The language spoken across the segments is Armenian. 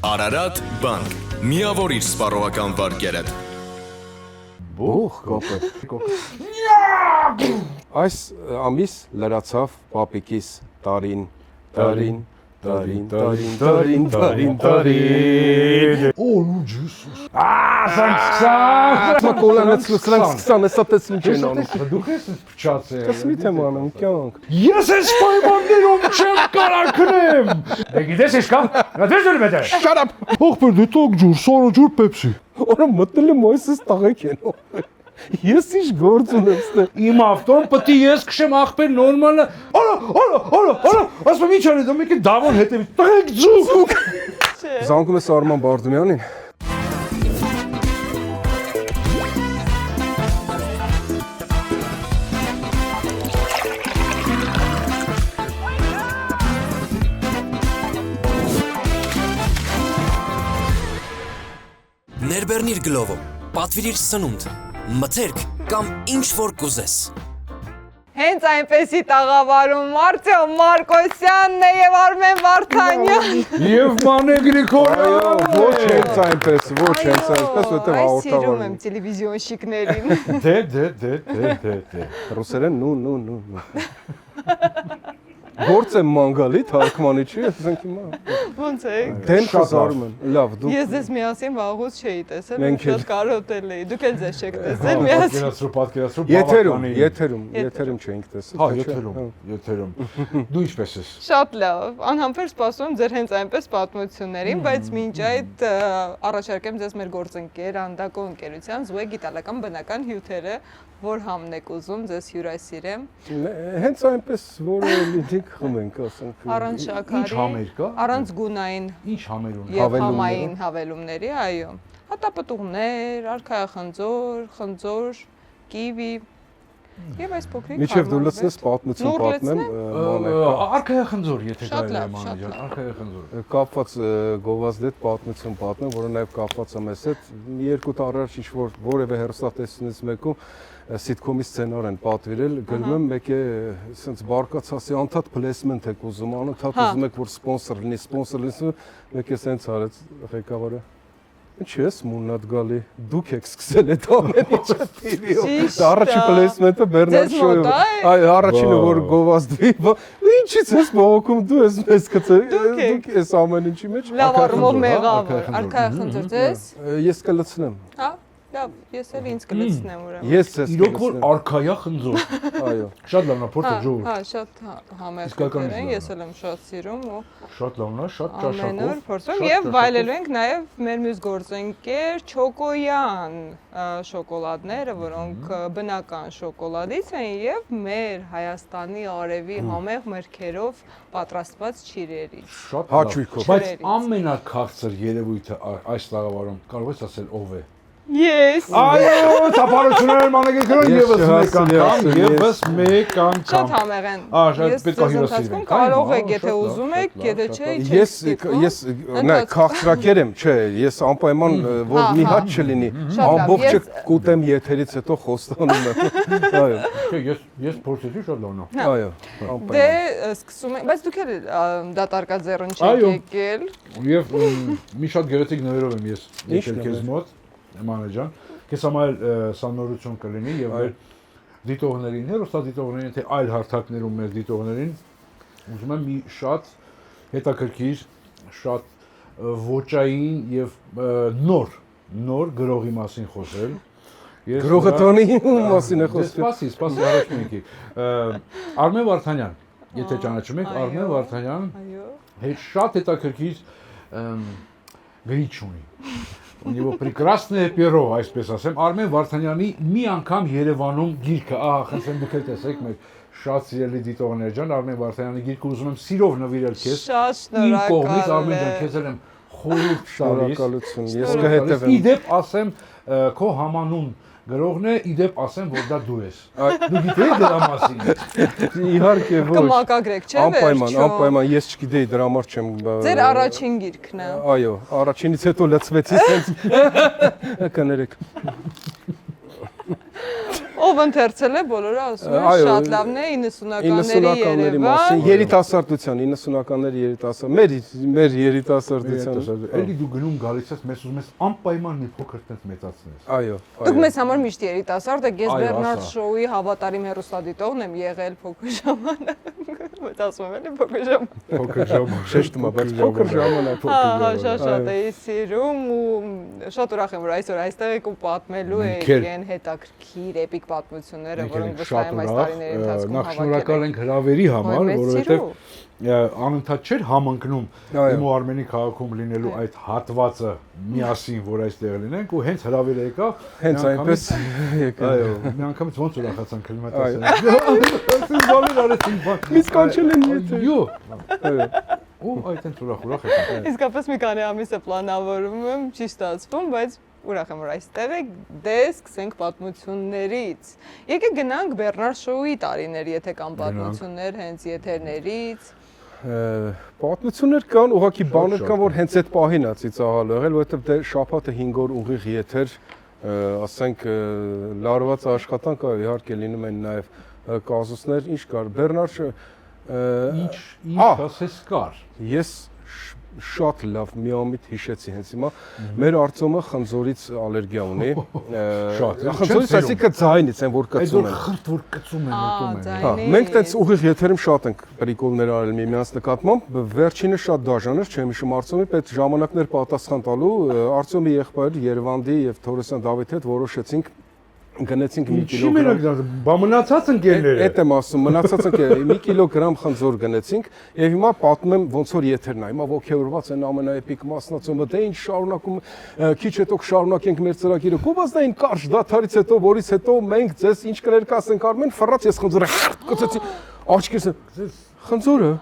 Արարատ բանկ, միավորիր սպառողական վարկերդ։ Բուխ կոպը։ Այս ամիս լրացավ պապիկիս տարին։ Oh, Jesus. Սրանք սկսան, հեսա տեսին չեն անում։ Դուք ես փչացել։ Կսմի թեմ անում, կյանք։ Ես այս պայմաններում չեմ կարող քնեմ։ Դե գիտես ինչ կա։ Դες դու մետը։ Shut up։ Փոխվել դու տոկ ջուր, սորո ջուր Pepsi։ Օրը մտնել եմ այսս տաղեկ են։ Ես ինչ գործ ունեմ ստե։ Իմ ավտոն պետք է ես քշեմ ախպեր նորմալը։ Արա, ասում ինչ արի, դու մեկի դավոն հետևի։ Տղեկ ջուր։ Զանգում ես Արման Բարդումյանին։ Ներբեռնիր գլովը, պատվիրիր սնունդ, մթերք կամ ինչ որ կուզես։ Հենց այնպեսի տաղավարում Արտյոմ Մարկոսյանն է եւ Արմեն Վարդանյան։ Եվ Մանե Գրիգորյան։ Ոչ հենց այնպես, որտեղ Այս սիրում հաղորդավար։ եմ տելևիզիոնշիկներին։ Դե։ Ռուսերեն նու։ Գործ եմ մանգալի թարգմանի չի, ասենք հիմա։ Ոնց է։ Դեն խզարում եմ։ Լավ, դու Ես ձեզ միասին վաղուց չէի տեսել, Մենք շատ էլ։ կարոտել էի։ Դուք էլ ձեզ չեք տեսել միասին։ Պատկերացրու, եթերում չէինք տեսել։ Հա, եթերում։ Դու ինչպես ես։ Շատ լավ։ Անհամբեր սպասում եմ ձեր հենց այնպես պատմություններին, բայց մինչ այդ առաջարկեմ ձեզ մեր գործընկեր Անդակո ընկերության Զուեգ իտալական բնական հյութերը, որ համն եք ուզում, ձեզ հյուրասիրեմ։ Հենց այնպես, որը լիդիկ խմենք, ասենք։ Առանց Ինչ շաքարի, համեր կա։ առանց գունային Ինչ համեր ունի։ եւ համային հավելումների, այո։ Հատապտուղներ, արքայախնձոր, խնձոր, կիվի եւ այս փոքրիկ Միջև դու լցնես պատմություն պատմեմ, Արքայախնձոր, եթե Շատ կարելի է լավ, մանել, շատ լավ։ արքայախնձոր։ կապված գովազդի հետ պատմություն պատմեմ, որը նաև կապված է մեզ հետ։ Մի երկու տարի առաջ ինչ որ որևէ հեռուստատեսությունից մեկում սիթքոմի սցենար են պատվիրել, գրում եմ մեկ է ասենց բարկացասի անդադ պլեյսմենտ եք ուզում, անդադ ուզում եք որ սպոնսոր լինի, մեկ է սենց արեց ղեկավարը։ Ինչ ես մուննատ գալի, դուք եք սկսել այդ ամեն ինչը TV-ով։ Դա առաջի պլեյսմենտը Բեռնարդ Շոյը։ Այ առաջինը որ գովազդվի, ինչից ես բողոքում դու ես մեզ գցել, դուք ես ամեն ինչի մեջ։ Լավ առումով մեղավոր, արքայախնձոր ձեզ։ Ես կլցնեմ։ Հա, լավ, ես էլ ինձ կլցնեմ ուրեմն։ Ես ես Իրոք որ արքայախնձոր։ այո։ Շատ լավն է, փորձը ջուր։ Հա, շատ համեղ Իսկական են, լավ։ ես էլ եմ շատ սիրում ու Շատ լավն է, շատ ամեն օր ճաշակով։ փորձում եւ վայելելու ենք նաեւ մեր մյուս գործընկեր Չոկոյան շոկոլադները, որոնք բնական շոկոլադից են եւ մեր Հայաստանի արևի համեղ մրգերով պատրաստված չիրերից։ Շատ Հաճույքով։ Բայց ամենաքաղցր երևույթը այս տաղավարում կարող ես ասել ով է։ Ես Այո, թափառություններ մանագետներն եւս մեկ անգամ, եւս մեկ շատ անգամ։ համեղ են։ Շատ պետք է հյուրասիրվենք։ Կարող եք, եթե ուզում եք, եթե չէ, Ես նայ քաղցրակեր եմ, չէ, ես անպայման որ մի հատ չլինի, ամբողջը կուտեմ եթերից հետո խոստանում եմ։ Այո, Չէ, ես փորձեցի շատ լավն է։ այո, Դե անպայման։ սկսում ենք, բայց դուք էլ դատարկաձեռն չեք եկել։ Եվ մի շատ գեղեցիկ նվերով եմ ես Ինչ եկել քեզ մոտ, Մանե ջան։ Քեզ համար սանորություն կլինի եւ մեր դիտողներին, հեռուստադիտողներին, թե այլ հարթակներում մեր դիտողներին ուզում եմ մի շատ հետաքրքիր, շատ ոճային եւ նոր գրողի մասին խոսել։ Գրողը տանի մասին է խոսքը։ Սպասի առաջ մեկի։ Արմեն Վարդանյան, եթե ճանաչում եք, Արմեն Վարդանյան Այո։ հետ շատ հետաքրքիր գրիչ ունի։ У него прекрасное перо, այսպես ասեմ, Արմեն Վարդանյանի մի անգամ Երևանում գիրքը, խնդրեմ դուք եք տեսեք մեր շատ սիրելի դիտողներ ջան, Արմեն Վարդանյանի գիրքը ուզում եմ սիրով նվիրել քեզ։ Շատ Իմ կողմից շնորհակալ Արմեն ջան, եմ։ քեզ եմ խորհուրդ Շնորհակալություն։ Ես տալիս։ կհետևեմ։ Իդեպ ասեմ, քո համանուն գրողն է, իդեպ ասեմ, որ դա դու ես։ Դու գիտեի դրա մասին։ Իհարկե ոչ։ Կմակագրեք, չէ՞ Անպայման, ես չգիտեի դրա համար չեմ։ Ձեր առաջին գիրքն է։ Այո, առաջինից հետո լցվեցի սենց կներեք։ Ով ընթերցել է, բոլորը ասում են Այո, շատ լավն է 90-ականների 90-ականների մասին, Երևան։ երիտասարդության, 90-ականների երիտասարդ, մեր երիտասարդության։ Էլի դու գնում գալիս ես, մեզ ուզում ես անպայման մի փոքր տենց մեծացնես։ Այո, Դուք մեզ համար միշտ երիտասարդ եք, ես Այո, Բեռնարդ ասա։ Շոուի հավատարիմ հեռուստադիտողն եմ եղել փոքր ժամանակ։ Բայց ասում եմ էլի փոքր ժամանակ։ Փոքր ժամանակ։ շեշտում է, բայց փոքր ժամանակ, Հա, շատ էի սիրում ու շատ ուրախ եմ, որ այսօր այստեղ եք ու պատմելու եք այն հետաքրքիր էպիկ պատմությունները, որոնք վստահ եմ այս տարիների ընթացքում Նախ շնորհակալ ենք հրավերի համար, որովհետև անընդհատ չէր համընկնում իմ ու Արմենի քաղաքում լինելու այդ հատվածը միասին, որ այստեղ լինենք ու հենց հրավերը եկավ, հենց այնպես եկա։ այո, մի անգամից ոնց ուրախացան քլիմատասը։ Միս կանչել են եթե։ Յո։ Ու այդ հենց ուրախ եկա։ Իսկապես մի քանի ամիս է պլանավորում եմ, չի ստացվում, բայց ուրախ եմ, որ այստեղ եք, դե սկսենք պատմություններից։ Եկեք գնանք Բեռնարդ Շոուի տարիներ, եթե կան պատմություններ հենց եթերներից։ Պատմություններ կան, ուղղակի բաներ կան, որ հենց այդ պահին է ծիծաղալու եղել, որովհետև դե շաբաթը 5 օր ուղիղ եթեր, ասենք լարված աշխատանք, այո, իհարկե լինում են նաև կազուսներ, ինչ կար։ Բեռնարդ Ինչ ասես կար։ Ես շատ լավ միամիտ հիշեցի հենց հիմա մեր Արտյոմը խնձորից ալերգիա ունի խնձորից այսինքն ձայնից են որ կծում են խրտ որ կծում են ուտում են հա մենք տենց ուղիղ եթերում շատ ենք պրիկոլներ արել միմյանց նկատմամբ վերջինը շատ դաժան էր չեմ հիշում Արտյոմի պետք ժամանակներ պատասխան տալու Արտյոմի եղբայր Երևանդի եւ Թորոսյան Դավիթի հետ որոշեցինք գնացինք մի կիլոգրամ բա մնացած ընկերները Էդ եմ ասում մնացած ընկերները մի կիլոգրամ խնձոր գնացինք եւ հիմա պատմում եմ ոնց որ եթերն է հիմա ողջավորված են ամենաէպիկ մասնացումը դե ինչ շարունակում քիչ հետո կշարունակենք մեր ծրագիրը կոբազդային կարճ դաթարից հետո որից հետո մենք ձեզ ինչ կներկայացնենք Արմեն ֆռած ես խնձորը կծեցի աչքերս խնձորը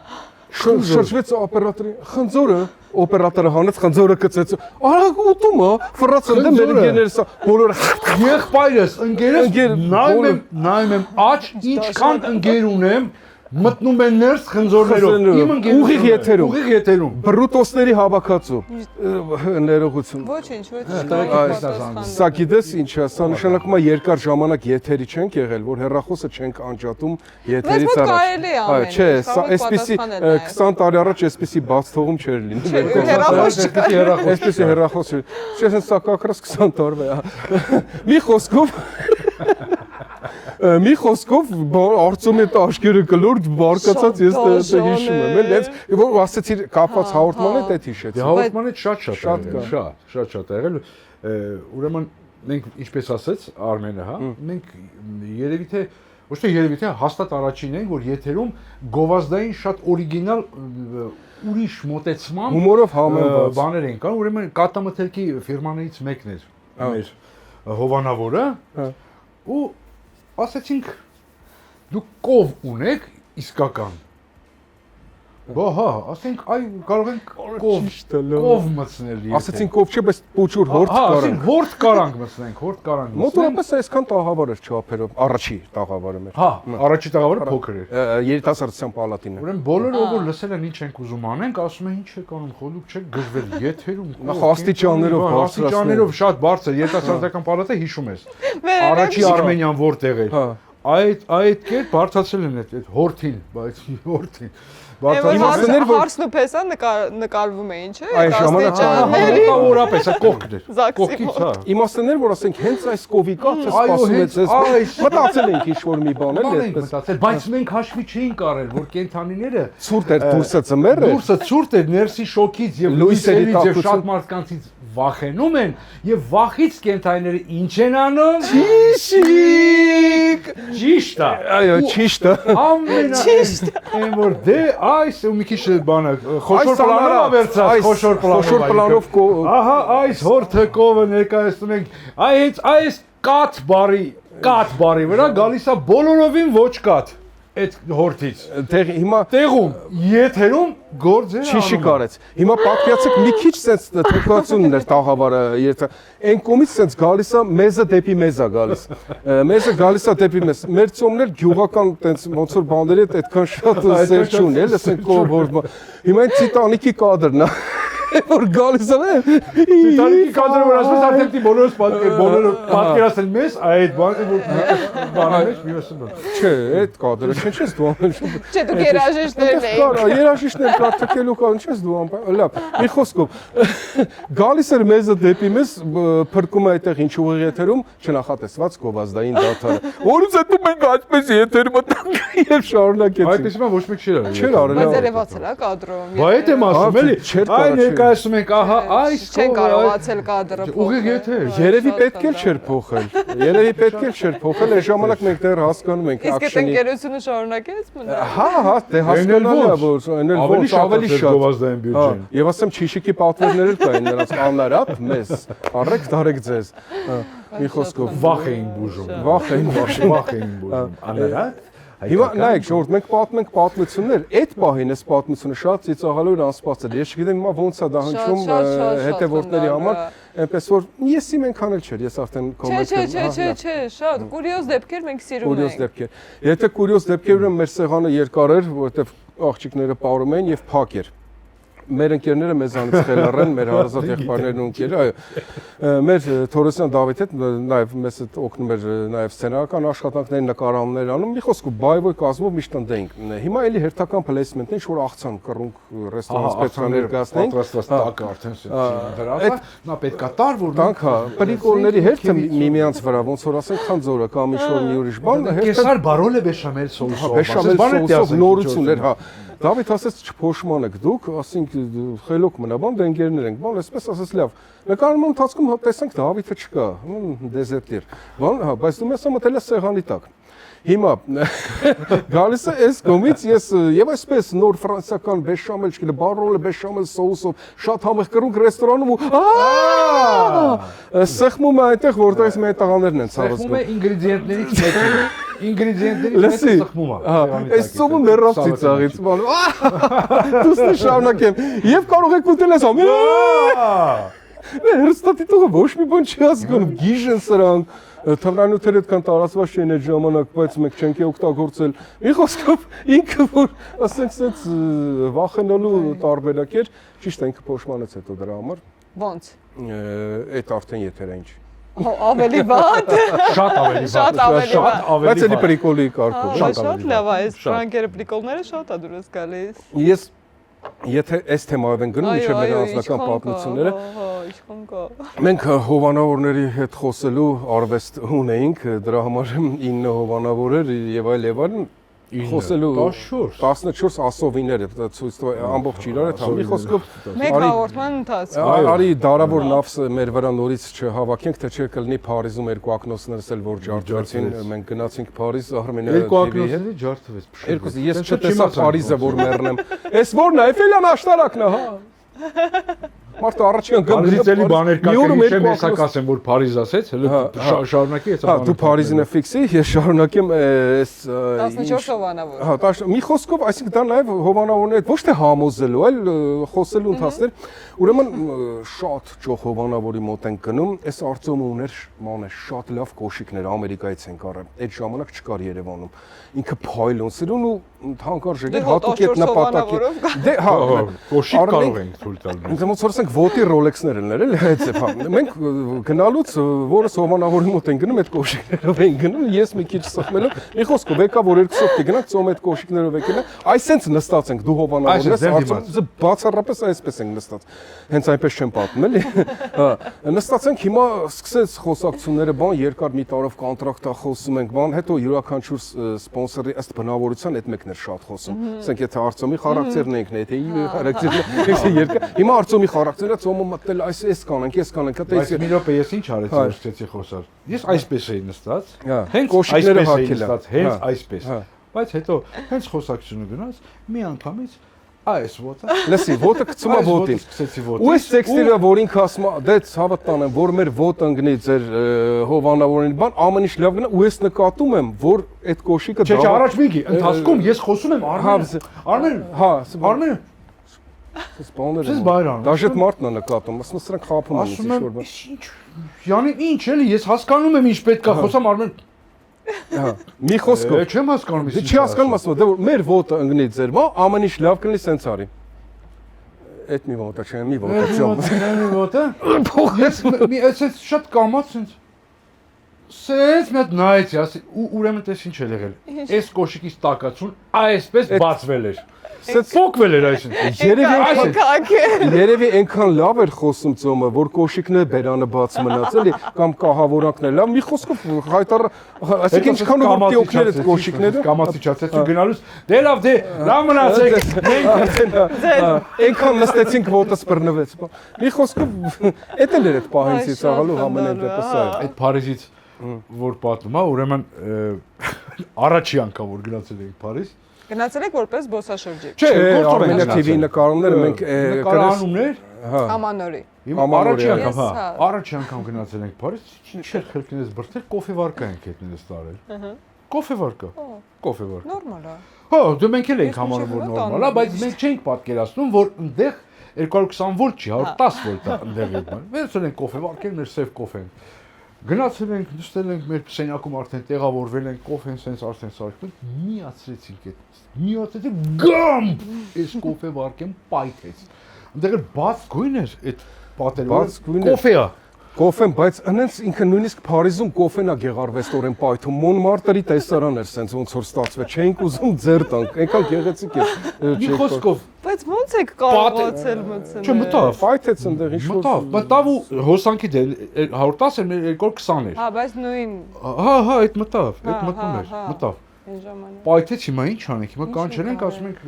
շրջվեց օպերատորի խնձորը օպերատորը հանեց խնձորը կծեց արագ ուտում է ֆռած ընդ մեր ընկերներս բոլորը եղբայրս ընկերս նայում եմ աչ ինչքան ընկեր ունեմ մտնում են ներս խնձորներով իմ ընկերները ուղիղ եթերում բրուտոսների հավաքածու ներողություն Ոչինչ սա գիտես ինչ է սա նշանակում է երկար ժամանակ եթերի չենք եղել որ հեռախոսը չենք անջատում եթերից առաջ չէ սա այսպեսի 20 տարի առաջ այսպեսի բաց թողում չէր լինի այսպեսի հեռախոս չէ սա կակրաս 20 տարվա մի խոսքով մի խոսքով Արտյոմի տաշկերը կլորդ բարկացած ես դա հիշում եմ էլ հենց որ ասեցի կապված հաղորդման հետ այդ հիշեցի հաղորդման հետ շատ եղել ուրեմն մենք ինչպես ասեց Արմենը հա մենք երևի թե ոչ թե երևի թե հաստատ առաջինն ենք որ եթերում գովազդային շատ օրիգինալ ուրիշ մոտեցման հումորով համեմված բաներ են կան ուրեմն կատամթերքի ֆիրմաներից մեկն էր մեր հովանավորը ու ասեցինք դուք կով ունեք իսկական Հա, ասենք այ կարող ենք կով մտցնել ասեցինք կով չէ, բայց պուչուր հորդ կարանք ասենք հորդ կարանք մտցնենք մոտորապես այսքան տաղավար էր չափերով առաջի տաղավարը մեր հա առաջի տաղավարը փոքր էր երիտասարդության պալատին է ուրեմն բոլորը ով լսել են ինչ ենք ուզում անենք ասում են ինչ եք անում խոլուկ չեք գժվել եթերում նախ աստիճաններով շատ բարձր երիտասարդական պալատը հիշում ես առաջի Արմենիան որտեղ էր այդ կերպ բարձրացել են այդ հորթին բայց հորթին Իմաստներ որ հարցն ու փեսա նկարվում էին, չէ՞։ Այս ժամանակ որապես է կողքն էր։ Կողքից, հա։ Իմաստներ որ ասենք հենց այս կովիկացը սպասում է ձեզ։ Մտածել ենք ինչ-որ մի բան էլ այդպես։ Բայց մենք հաշվի չէինք արել, որ կենթանիները ցուրտ էր դուրսը ծմեր էր։ Դուրսը ցուրտ էր ներսի շոկից եւ լույսերից եւ շատ մարդկանցից վախենում են եւ վախից կենթանիները ինչ են անում։ Ճիշտ է։ Այո, ճիշտ է։ Ճիշտ։ Այն որ դե այս ու մի քիչ բանը խոշոր պլանով վերցած խոշոր պլանով ահա այս հորթը կովը ներկայացնում ենք այս կաթ բարի վրա գալիս է բոլորովին ոչ կաթ այդ հորթից հիմա տեղում եթերում գործեր չի շիկարեց հիմա պատկերացեք մի քիչ sense թեկվածությունն էր տաղավարը այն կողմից sense գալիս է մեզը դեպի մեզա գալիս մեզը գալիս է դեպի մեզ մեր ծոմն էլ գյուղական տենց ոնց որ բաների հետ այդքան շատ սեր չունի էլ ասենք կողորդ հիմա այն Տիտանիկի կադրն է որ գալիս եմ։ Տիտանիկի կադրը որ ասես արդեն դի բոլորը պատկերացնել մեզ այդ բանը բանը մեջ մյուսը։ Չէ, այդ կադրը չես դու ամեն ինչ։ Չէ, դուք երաժիշտներն եք։ Կարա, երաժիշտներ կար թքելու կան, չես դու ամեն։ Լավ, մի խոսքով գալիս էր մեզը դեպի մեզ, փրկում է այդտեղ ինչ ուղիղ եթերում, չնախատեսված գովազդային դաթարը։ Որից հետո մենք այդպես եթեր մտանք եւ շարունակեցինք։ Այդպես մա ոչ մեկ չէր արել։ Չէր արել։ Բայց երևացել է կադրում։ Բա այդ եմ ասում էլի։ Այ ներկայացնում ենք, ահա, այս Չեն կարողացել կադրը ուղիղ եթեր։ Երևի պետք էլ չէր փոխել։ Երևի պետք էլ չէր փոխել, այս ժամանակ մենք դեռ հասկանում ենք Իսկ այդ ակշնի։ ընկերությունը շարունակեց մնալ։ Հա, դե հասկանալի է, որ այն էլ ոչ ավելի շատ գովազդային բյուջեն։ Եվ ասեմ Չիշիկի պատվերներ էլ կային նրանց անարատ մեզ, առեք դարեք ձեզ։ Մի խոսքով Վախ էին բուժում։ վախ էին բուժում։ Վախ էին բուժում։ Անարատ։ Հիմա նայեք, ժողովուրդ, մենք պատմենք պատմություններ, այդ պահին այս պատմությունը շատ ծիծաղալու էր անսպասել։ Ես չգիտեմ հիմա ոնց է դա հնչում հետևորդների համար, այնպես որ եսի մենք անել չէր, ես արդեն կոմենտ Չէ, շատ կուրիոզ դեպքեր մենք սիրում կուրիոզ ենք։ դեպքեր։ Եթե կուրիոզ դեպքեր ուրեմն մեր սեղանը երկար էր, որովհետև աղջիկները պարում էին եւ փակ էր։ Մեր ընկերները մեզանից խելառ են, մեր հարազատ եղբայրներն ու ընկերը, այո։ Մեր Թորոսյան Դավիթ հետ նաև մեզ օգնում էր նաև սցենարական աշխատանքներ, նկարահանումներ անում։ Մի խոսքով բայվոյ կազմով միշտ ընդենք։ Հիմա էլի հերթական պլեյսմենտն ինչ որ աղցան կռունկ ռեստորանից պետք է ներկայացնենք։ Պատրաստված տակը արդեն դրած։ Նա պետքա տար որ Տանք հա, պրիկոլների հերթը միմյանց վրա, ոնց որ ասենք խանձորը կամ ինչ որ մի ուրիշ բան, կեսար բարոլե բեշամել սոուսով։ Բեշամել սոուսով նորություններ, հա։ Դավիթ ասեց չփոշմանեք դուք, ասենք խելոք մնա, բան դե ընկերներ ենք, բան, այսպես ասեց լավ։ Նկարման ընթացքում տեսանք Դավիթը չկա, դեզերտիր։ Բան, հա, բայց դու մեզ մտել ես սեղանի տակ։ Հիմա գալիս է այս կողմից ես եւ այսպես նոր ֆրանսիական բեշամել, չգիտեմ, բարոլե բեշամել սոուսով շատ համեղ կրունկ ռեստորանում ու սեղմում է այնտեղ, որտեղից մեր տղաներն են ցավը զգում։ Սեղմում է ինգրեդիենտներից մեկը։ Ինգրեդիենտներից մեկը սեղմում է։ Այս ծովը մեռավ ծիծաղից, բան։ Դուստը շարունակեմ։ Եվ կարող եք ուտել ես ամեն։ Հրստատիտողը ոչ մի բան չի հասկանում, գիժ են սրանք։ Թմրանյութերը այդքան տարածված չէին այդ ժամանակ, բայց մենք չենք օգտագործել։ Մի խոսքով ինքը որ ասենք սենց վախենալու տարբերակ էր, ճիշտ է ինքը փոշմանեց հետո դրա համար։ Ոնց։ Այդ արդեն եթեր է ինչ։ Ավելի վատ։ Շատ ավելի վատ։ Շատ ավելի վատ։ Բայց էլի պրիկոլի կարգով։ Շատ լավ է, այս ֆրանկերը պրիկոլները շատ է դուրս գալիս։ Ես եթե այս թեմայով են գնում, ինչը մեր անձնական պատմությունները, ինչքան կա։ մենք հովանավորների հետ խոսելու արվեստ ունեինք, դրա համար 9 հովանավոր էր եւ այլն խոսելու 14 ասովիներ ցույց տվա ամբողջ իրար է թամի խոսքով մեկ հաղորդման ընթացքում արի դարավոր նավսը մեր վրա նորից չհավաքենք թե չէ կլինի Փարիզում երկու ակնոցներս էլ որ ջարդվեցին մենք գնացինք Փարիզ Արմենիա երկու ակնոցների ջարդվեց երկուս ես չտեսա Փարիզը որ մեռնեմ այս որն է Էֆելյան աշտարակն է հա Մարդը առաջին գնդից էլի բաներ կա քիչ ես ասեմ որ Փարիզ ասեց հələ շարունակի ես հա դու Փարիզին է ֆիքսի ես շարունակեմ այս 14 հովանավոր հա մի խոսքով այսինքն դա նաև հովանավորներ ոչ թե համոզելու այլ խոսելու ընթացներ ուրեմն շատ ճոխ հովանավորի մոտ են գնում այս Արտյոմը ուներ ման է շատ լավ կոշիկներ Ամերիկայից են կարել այդ ժամանակ չկար Երևանում ինքը փայլոն սրուն ու թանկարժեք էր հատուկ այդ նպատակի դե հա կոշիկ կարող ենք թույլ տալ ինձ ոնց որ ասենք ոտի ռոլեքսներ են ներել այդ է հա մենք գնալուց որս հովանավորի մոտ են գնում այդ կոշիկներով են գնում ես մի քիչ սխմելով մի խոսքով եկա որ երկուսով կգնանք ծոմ այդ կոշիկներով եկել այսենց նստած ենք դու հովանավորն ես արդյոք բացառապես այսպես ենք նստած հենց այնպես չեմ պատմում էլի հա նստած ենք հիմա սկսեց խոսակցությունները բան երկար մի տարով կոնտրակտ է խոսում ենք բան հետո յուրաքանչյուր սպոնսորի ըստ բնավորության այդ մեկն էր շատ խոսում ասենք եթե Արտյոմի խարակտերն ենք թե խարակտերն երկար հիմա Արտյոմի խարակտերը ծոմը մտել այս կանենք բայց մի րոպե ես ինչ արեցի որ սկսեցի խոսալ ես այսպես էի նստած հենց կոշիկները հագել հենց այսպես բայց հետո հենց խոսակցությունը գնաց մի անգամից այս ոտը լսի ոտը գցում է ոտին ու այս տեքստերը որ ինքը ասում է դե ցավդ տանեմ որ մեր ոտը ընկնի ձեր հովանավորին բան ամեն ինչ լավ գնա ու ես նկատում եմ որ այդ կոշիկը չէ առաջ մեկի ընթացքում ես խոսում եմ Արմեն հա Արմեն Սպաները բայրան դաժե մարդն է նկատում ասում սրանք խափում են ասում եմ ինչ յանի ինչ էլի ես հասկանում եմ ինչ պետք է խոսամ Արմեն հա մի խոսքով չեմ հասկանում չի հասկանում ասում դե որ մեր ոտը ընկնի ձեր բա ամեն ինչ լավ կլինի սենց արի Այդ մի ոտա չէ, մի ոտա չեմ։ Մի ոտը։ Ես մի էս շատ կամած ինձ։ Սենց մի հատ նայեցի, ասի, ուրեմն տես ինչ էր եղել։ Այս կոշիկից տակացուն այսպես բացվել էր։ Սենց փոկվել էր այսինքն։ Երևի այնքան լավ էր խոսում ծոմը, որ կոշիկն է բերանը բաց մնաց էլի, կամ կահավորակն է լավ, մի խոսքով հայտար, այսինքն ինչքան որ տիոքներ այդ կոշիկները։ Կամացի չացեցու գնալուց, դե լավ մնացեք, այնքան նստեցինք ոտս բռնվեց։ Մի խոսքով էդ էլ էր այդ պահին ցավալու համենայն դեպս այ։ Այդ Փարիզից որ պատմում է, ուրեմն առաջի անգամ որ գնացել էի Փարիզ։ Գնացել եք որպես զբոսաշրջիկ։ Չէ, Armenia TV նկարումները մենք նկարանումներ, հա Ամանորի։ առաջի Ես, անգամ, հա, հա։ առաջի անգամ գնացել ենք Փարիզ, ինչ էր խելքինես բրդել, կոֆե վարկա ենք հետներս տարել։ Կոֆե վարկա։ Կոֆե վարկա։ Նորմալ է։ Հա, դու մենք էլ ենք Ես համարում որ միշտ նորմալ է, բայց մենք չենք պատկերացնում, որ այնտեղ 220 վոլտ չի, 110 վոլտ է այնտեղ է բան։ Վերցրել ենք կոֆե վարկել, մեր սև կոֆեն։ Գնացել ենք, նստել ենք մեր սենյակում արդեն տեղավորվել ենք, կոֆեն սենց արդեն սարքվել, միացրեցինք այդ։ Միացրեցինք գամ։ Այս կոֆե վարկեմ պայթեց։ Այնտեղ էլ բաց գույն էր այդ պատերը։ Բաց գույն էր։ Կոֆեա։ Կոֆեն, բայց այնց ինքը նույնիսկ Փարիզում կոֆեն է գեղարվեստորեն պայթում, Մոնմարտրի տեսարան էր սենց ոնց որ ստացվեց, չէինք ուզում ձեր տանք, այնքան գեղեցիկ էր։ Մի խոսքով Բայց ոնց եք կարողացել մտցնել։ չմտավ։ Պայթեց այնտեղ ինչ որ։ Մտավ ու հոսանքի դե 110 էր, մեր 220 էր։ Հա, բայց նույն Հա, այդ մտավ, այդ мտնում էր, մտավ։ այն ժամանակ։ Պայթեց հիմա ինչ անենք, հիմա կանչենք, ասում ենք,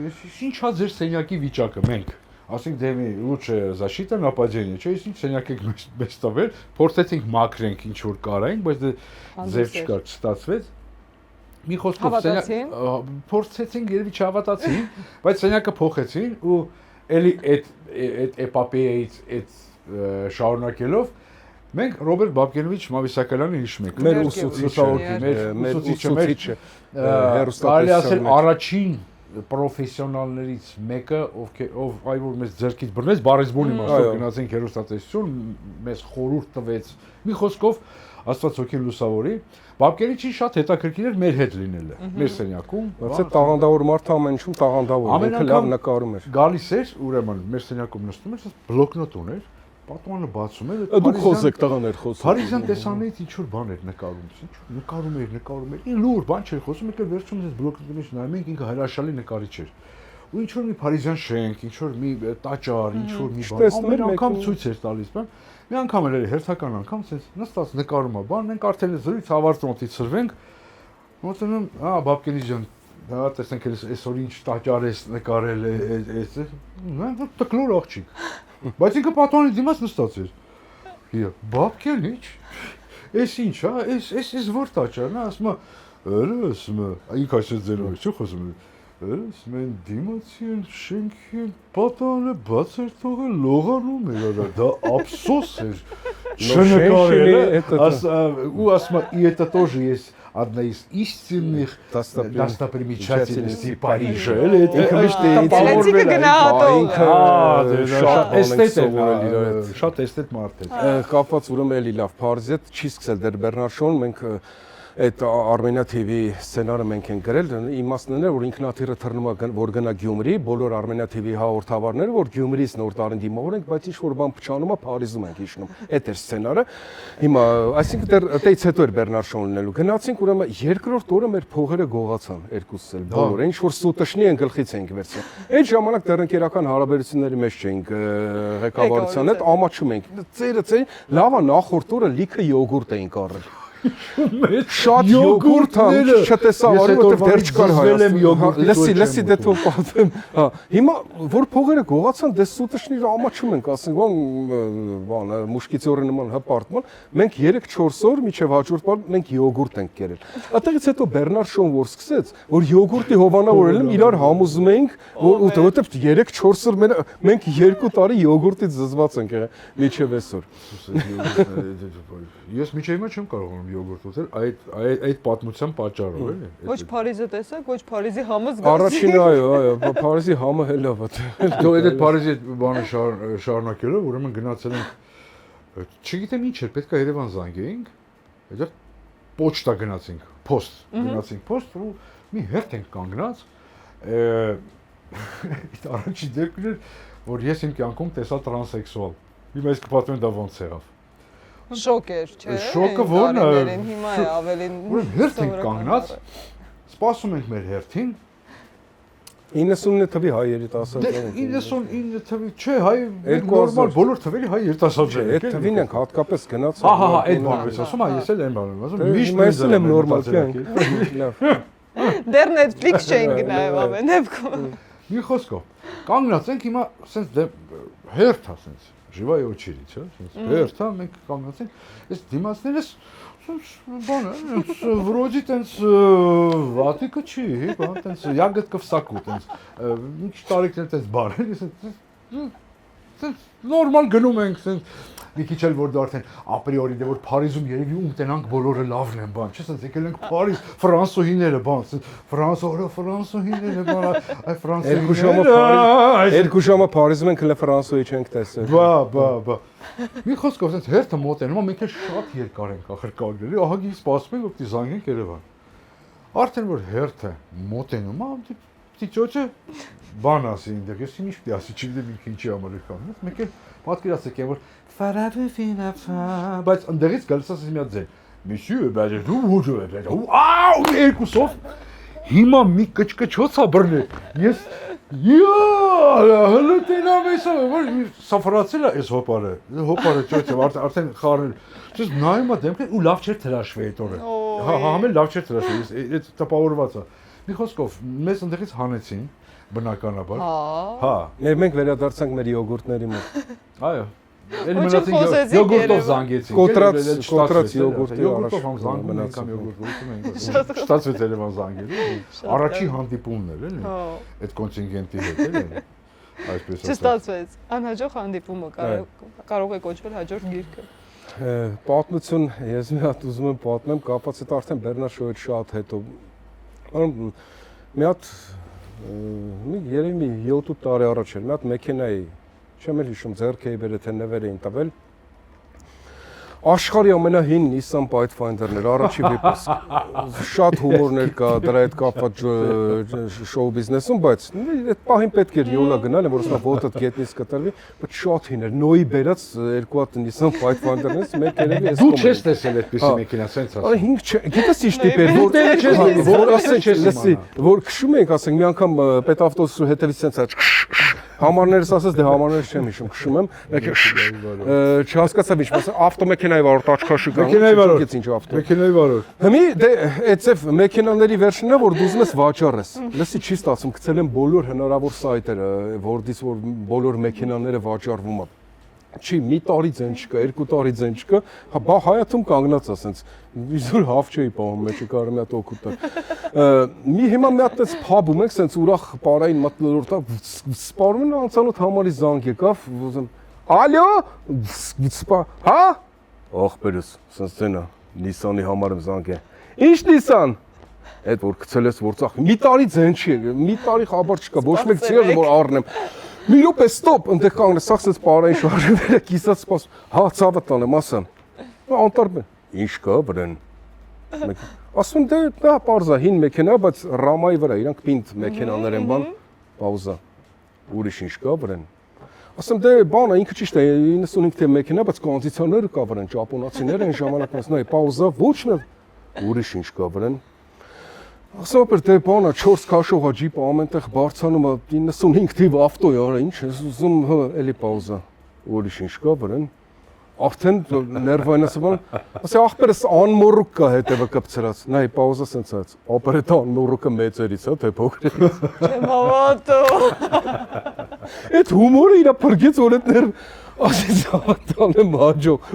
ինչա ձեր սենյակի վիճակը մենք։ Ասենք դե մի лучше защита нападения, չէ՞, ինչ սենյակ եք մեզ տվել, փորձեցինք մաքրենք ինչ որ կարայինք, բայց ձեր չկար, չստացվեց։ Մի խոսքով սենյակ փորձեցինք, երևի չհավատացին, բայց սենյակը փոխեցին ու էլի այդ էպոպեայից այդ շարունակելով մենք Ռոբերտ Բաբկենովիչ Մավիսակալյանը հիշում ենք։ Մեր ուսուցիչը, մեր ուսուցիչը, հերոստատեսը առաջին պրոֆեսիոնալներից մեկը, ով այ որ մեզ ձեռքից բռնեց, բարեզբոնի մասով գնացինք հերոստատեսություն, մեզ խորհուրդ տվեց։ Մի խոսքով Աստված հոգին լուսավորի, Բաբկենիչի շատ հետաքրքիր էր մեր հետ լինելը, մեր սենյակում։ Բայց այդ տաղանդավոր մարդը ամեն ինչում տաղանդավոր, ինքը լավ նկարում էր։ Գալիս էր, ուրեմն մեր սենյակում նստում էր, բլոկնոտ ուներ, պատմանը բացում էր, Դուք խոսեք տղաներ խոսում։ Փարիզյան տեսաններից ինչ որ բան էր նկարում, նկարում էր, լուր բան չէր խոսում, եկել վերջում ես բլոկնոտի մեջ նայում ենք, ինքը հրաշալի նկարիչ էր։ Ու ինչ որ մի փարիզյան շենք, ինչ որ մի տաճար, ինչ որ մի բան, ամեն անգամ ցույց էր տալիս, բան։ Մի անգամ էլ հերթական անգամ sense նստած նկարում է, բան, մենք արդեն զրույց ավարտոնից ծրվենք։ Մոտենում, Բաբկենի ջան, դա տեսնենք այսօր ինչ տաճար ես նկարել էս։ Նա տկլոր աղջիկ։ Բայց ինքը պատոնի դիմաց նստած էր։ Իա, Բաբկենիչ։ Էս ինչ, էս որ տաճարն է, ասում է, ասում է, ինքը այսպես ձերով չի խոսում։ Էս մեն դիմացի են շենքի պատանը բաց էր թողել լողանում էր, դա ափսոս էր։ У ասма и это тоже есть одна из истинных достопримечательностей Парижа։ Ինքը միշտ Գեղեցիկը գնահատող։ Շատ էստետ մարդ է։ կապված ուրեմն էլի լավ Փարիզի հետ չի սկսել դեռ Բեռնար Շոուն, մենք այդ Armenia TV սցենարը մենք ենք գրել, իմաստն է որ ինքնաթիռը թռնում է որ գնա Գյումրի, բոլոր Armenia TV հաղորդավարները որ Գյումրից նոր տարին դիմավոր ենք, բայց ինչ որ բան փչանում է Փարիզում ենք իջնում։ Այդ էր սցենարը։ Հիմա, այսինքն դեռ այդից հետո էր Բեռնար Շոուն լինելու։ Գնացինք ուրեմն երկրորդ օրը մեր փողերը գողացան երկուսս էլ բոլորը, ինչ որ սուտշնի են գլխից ենք վերցրել։ Այդ ժամանակ դեռ ընկերական հարաբերությունների մեջ չէինք ղեկավարության հետ, ամաչում ենք։ Ծերը լավա նախորդ օրը լիքը յոգուրտ էինք առել։ Շատ յոգուրտ չտեսա արի որտեղ դեռ չկար Հայաստան։ Լսի դե թող պատմեմ։ Հա, հիմա որ փողերը գողացան, դե սուտշնիրը ամաչում ենք, ասենք բան մուշկիցորի նման հպարտման, մենք 3-4 օր միջև հաջորդ բան մենք յոգուրտ ենք կերել։ Այդտեղից հետո Բեռնար Շոուն որ սկսեց, որ յոգուրտի հովանավորելն իրար համոզում էինք, որովհետև 3-4 օր մենք 2 տարի յոգուրտից զզված ենք եղել միջև այսօր։ Ես միջև հիմա չեմ կարողանում յոգուրտ ուտել, այդ պատմության պատճառով էլի։ Ոչ Փարիզը տեսակ, ոչ Փարիզի համը զգացի։ Առաջին այո, Փարիզի համը հելա vat։ Դու այդ Փարիզի բանը շարունակելով, ուրեմն գնացել ենք, չգիտեմ ինչ էր, պետք է Երևան զանգեինք, հետո պոչտա գնացինք, post, գնացինք post ու մի հերթ ենք կանգնած։ Այդ առաջի դեպքն էր որ ես իմ կյանքում տեսա տրանսեքսուալ։ Հիմա ես կպատմեմ դա ոնց եղավ։ Շոկ էր, չէ՞։ Շոկը ո՞րն է։ Հիմա է ավելին։ Ուրեմն հերթ ենք կանգնած, սպասում ենք մեր հերթին։ 99 թվի հայ երիտասարդ են։ 99 թվի, չէ, հայ նորմալ բոլոր թվերի հայ երիտասարդ են։ Այդ թվին ենք հատկապես գնաց։ Հա, այդ բանը ես ասում, ես էլ այն բանը եմ ասում, միշտ ես եմ նորմալ կյանք։ Լավ։ Դեռ Netflix չենք նայում ամեն դեպքում։ Մի խոսքով, կանգնած ենք հիմա սենց հերթ է սենց, ժիվայ օչերից, հա, սենց հերթ է, մենք կանգնած ենք, այս դիմացներս բանը, վրոջի տենց վատիկը չի, բան, տենց ягод կվսակու, տենց ինչ տարիքներ տենց բան, տենց նորմալ գնում ենք, տենց մի քիչ էլ որ դա արդեն ապրիորի դե որ Փարիզում երևի ունտենանք բոլորը լավն են, բան, չէ՞, տենց եկել ենք Փարիզ, ֆրանսոհիները, բան, ֆրանսոհիները, բան, այ ֆրանսիաները, Երկու ժամը Փարիզում ենք, հենց Ֆրանսիայի չենք տեսել։ Բա։ Մի խոսքով sense հերթը մոտենում, մենք էլ շատ երկար ենք ախր կանգնել, ահագի սպասում ենք, որ դի զանգենք Երևան։ Արդեն որ հերթը մոտենում, տիճոճը բան ասի ինձ, ես ինչ պիտի ասի, չգիտեմ ինքը ինչի համար է կանգնած, մենք էլ պատկերացեք են որ ֆարավիֆինաֆա, բայց ընդդեղից գալիս ասես մի հատ ձեն։ Միսյու, բայց դու ուժու ես, աու երկուսով հիմա մի կչկչոց է բռնել։ Ես հələ տենամ էսա, որ սաֆրացել է այս հոպարը ճոճը, արդեն խառնել։ Ես նայում եմ դեմքին ու լավ չէր թրաշվի այդ օրը։ Հա, համել լավ չէր թրաշվի, այդ տպավորված է։ Մի խոսքով, մեզ ընդդեղից հանեցին, բնականաբար։ Հա։ Մենք վերադարձանք մեր յոգուրտների մոտ։ Այո։ Էլի մնացին յոգուրտով զանգեցին։ Կոտրած յոգուրտի յոգուրտով համ զանգում ենք կամ յոգուրտ ուտում ենք։ Շտացվեց Երևան զանգելու։ Առաջի հանդիպումն էր, էլի։ Այդ կոնտինգենտի հետ, էլի։ Այսպես ասած։ Չստացվեց։ Անհաջող հանդիպումը կարող է կոչվել հաջորդ գիրքը։ Պատմություն, ես մի հատ ուզում եմ պատմեմ, կապված այդ արդեն Բեռնաշոյից շատ հետո։ Մի հատ երևի 7-8 տարի առաջ էր, մի հատ մեքենայի չեմ էլ հիշում ձեռք էի բերել թե նվեր էին տվել աշխարհի ամենահին Nissan Pathfinder-ն էր առաջի վիպս շատ հումորներ կա դրա հետ կապված շոու բիզնեսում բայց այդ պահին պետք էր յոլա գնալ որ ասա ոտդ գետնից կտրվի բայց շատ հին էր նոյի բերած երկու հատ Nissan Pathfinder-ից մեկ երևի էս դու չես տեսել այդպիսի մեքենա սենց ասա գիտես ինչ տիպ էր որ ասենք լսի որ քշում ենք ասենք մի անգամ պետավտոբուսի հետևից սենց Համարներս ասես դե համարներս չեմ հիշում քշում եմ չհասկացա ինչ ասա ավտոմեքենայի վարորդ աչքաշու կան մեքենայի վարորդ ինչ ավտո մեքենայի վարորդ Հիմի դե այդպես մեքենաների վերջինն է որ դու ուզում ես վաճառես լսի չի ստացվում գցել եմ բոլոր հնարավոր սայթերը որտից որ բոլոր մեքենաները վաճառվում է չի մի տարի ձեն չկա երկու տարի ձեն չկա բա հայաթում կանգնած է ասենց իզուր հավ չէի պահում մեջը կարում է օգուտ մի հիմա մի հատ էս փաբում ենք ասենց ուրախ պարային մտնոլորտա սպարում են անցալոտ համարի զանգ եկավ ուզում ալյո հա ախպերս ասենց ցենա Nissan-ի համար եմ զանգ է ինչ Nissan այդ որ գցել ես որ ծախ մի տարի ձեն չի մի տարի խաբար չկա ոչ մեկ չի որ առնեմ Մի րոպե ստոպ, այնտեղ կանգնես, սաղսես պարային շարժումները կիսած սպաս, հա ցավը տանեմ, ասեմ։ Անտարբեր, ինչ կա վրան։ Ասում դե դա պարզա հին մեքենա, բայց ռամայի վրա, իրանք պինդ մեքենաներ են բան, պաուզա։ Ուրիշ ինչ կա վրան։ Ասում դե բանը ինքը ճիշտ է 95 թե մեքենա, բայց կոնդիցիոները կա վրան, ճապոնացիները այն ժամանակից նայ պաուզա, ոչ մի ուրիշ ինչ կա վրան։ Ասում ապեր դե բանը 4 քաշող ջիպ ամենտեղ բարձանում է 95 թիվ ավտո է, արա ինչ ես ուզում էլի պաուզա։ Ուրիշ ինչ կա վրան։ Արդեն ներվայնասը ասի ախպերս անմոռուկ կա հետևը կպցրած։ Նայ պաուզա սենց այս։ Ապեր դա անմոռուկը մեծերից է, թե փոքրից։ Չեմ հավատում։ Այդ հումորը իրա փրկեց որ այդ ներվ ասես ավտալեմ հաջող։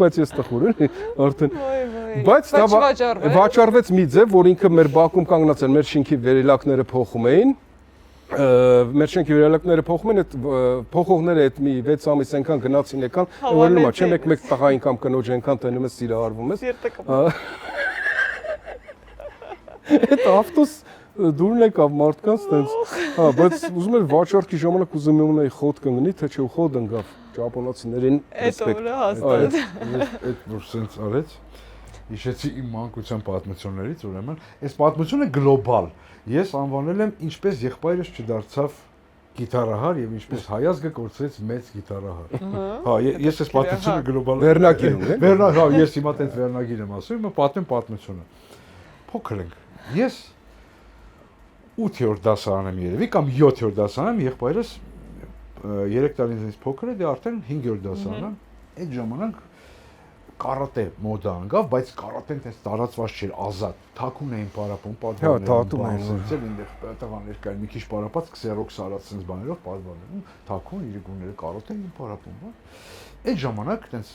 Բայց ես տխուր եմ արդեն։ Բայց դա վաճառվեց մի ձև, որ ինքը մեր բակում կանգնած էր, մեր շինքի վերելակները փոխում էին։ Մեր շենքի վերելակները փոխում են, այդ փոխողները այդ մի 6 ամիս այնքան գնացին եկան, որն ումա, չէ՞ մեկ տղային կամ կնոջ այնքան տենում ես սիրահարվում ես։ Այդ ավտոս դուրն եկավ մարդկանց տենց։ Հա, բայց ուզում էր վաճառքի ժամանակ ուզում ունեի խոտ կանգնի, թե չէ խոտ ընկավ ճապոնացիներին ռեսպեկտ։ Այդ որ սենց արեց Հիշեցի իմ մանկության պատմություններից, ուրեմն, այս պատմությունը գլոբալ։ Ես անվանել եմ ինչպես եղբայրս չդարձավ գիտարահար եւ ինչպես հայազգը կորցրեց մեծ գիտարահար։ Հա, ես այս պատմությունը գլոբալ Վերնագիրն է։ հա, ես հիմա տենց վերնագիր եմ ասում, հիմա պատմությունը։ Փոքր ենք։ Ես 8-րդ դասարան եմ երևի կամ 7-րդ դասարան եմ, եղբայրս 3 տարի ինձ փոքր է, դե արդեն 5-րդ դասարան եմ։ Այդ ժամանակ կարատե մոդա անգավ, բայց կարատեն տես տարածված չէր, ազատ, թաքուն էին պարապում, պատվաներում, այնտեղ տղաներ կային մի քիչ պարապած, քսերոքս արած sense բաներով պատվաներում, թաքուն իրիկունները կարատե էին պարապում, բա։ Այդ ժամանակ տես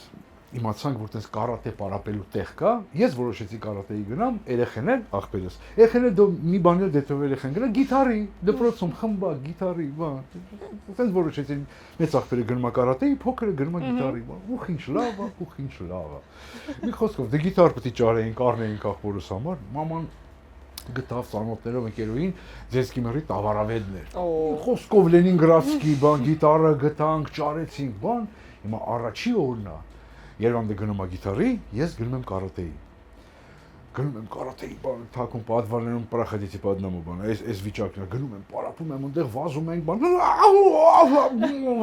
իմացանք, որ տես կարատե պարապելու տեղ կա, ես որոշեցի կարատեի գնամ, երեխեն էլ աղբերս։ Երեխեն էլ դու մի բաներ դետով երեխեն գնա գիտարի, դպրոցում խմբա գիտարի, բա։ Տես որոշեցի մեծ աղբերը գնում է կարատեի, փոքրը գնում է գիտարի, բա։ Ուխ ինչ լավ է, ուխ ինչ լավ է։ Մի խոսքով դե գիտար պետք է ճարեին, կառնեին աղբորս համար, մաման գտավ ծանոթներով ընկերուհին ձեզ կիմերի տավարավեդներ։ Խոսքով Լենինգրադսկի բան, գիտարը գտանք, ճարեցինք, բան։ Հիմա առաջի օրն է Երևանում գնում եմ գիտարի, ես գնում եմ կարատեի։ Գնում եմ կարատեի, բան, թաքուն պատվարներում պրախադիցի պատնամու բան, այս վիճակն է, գնում եմ, պարապում եմ, այնտեղ վազում ենք, բան,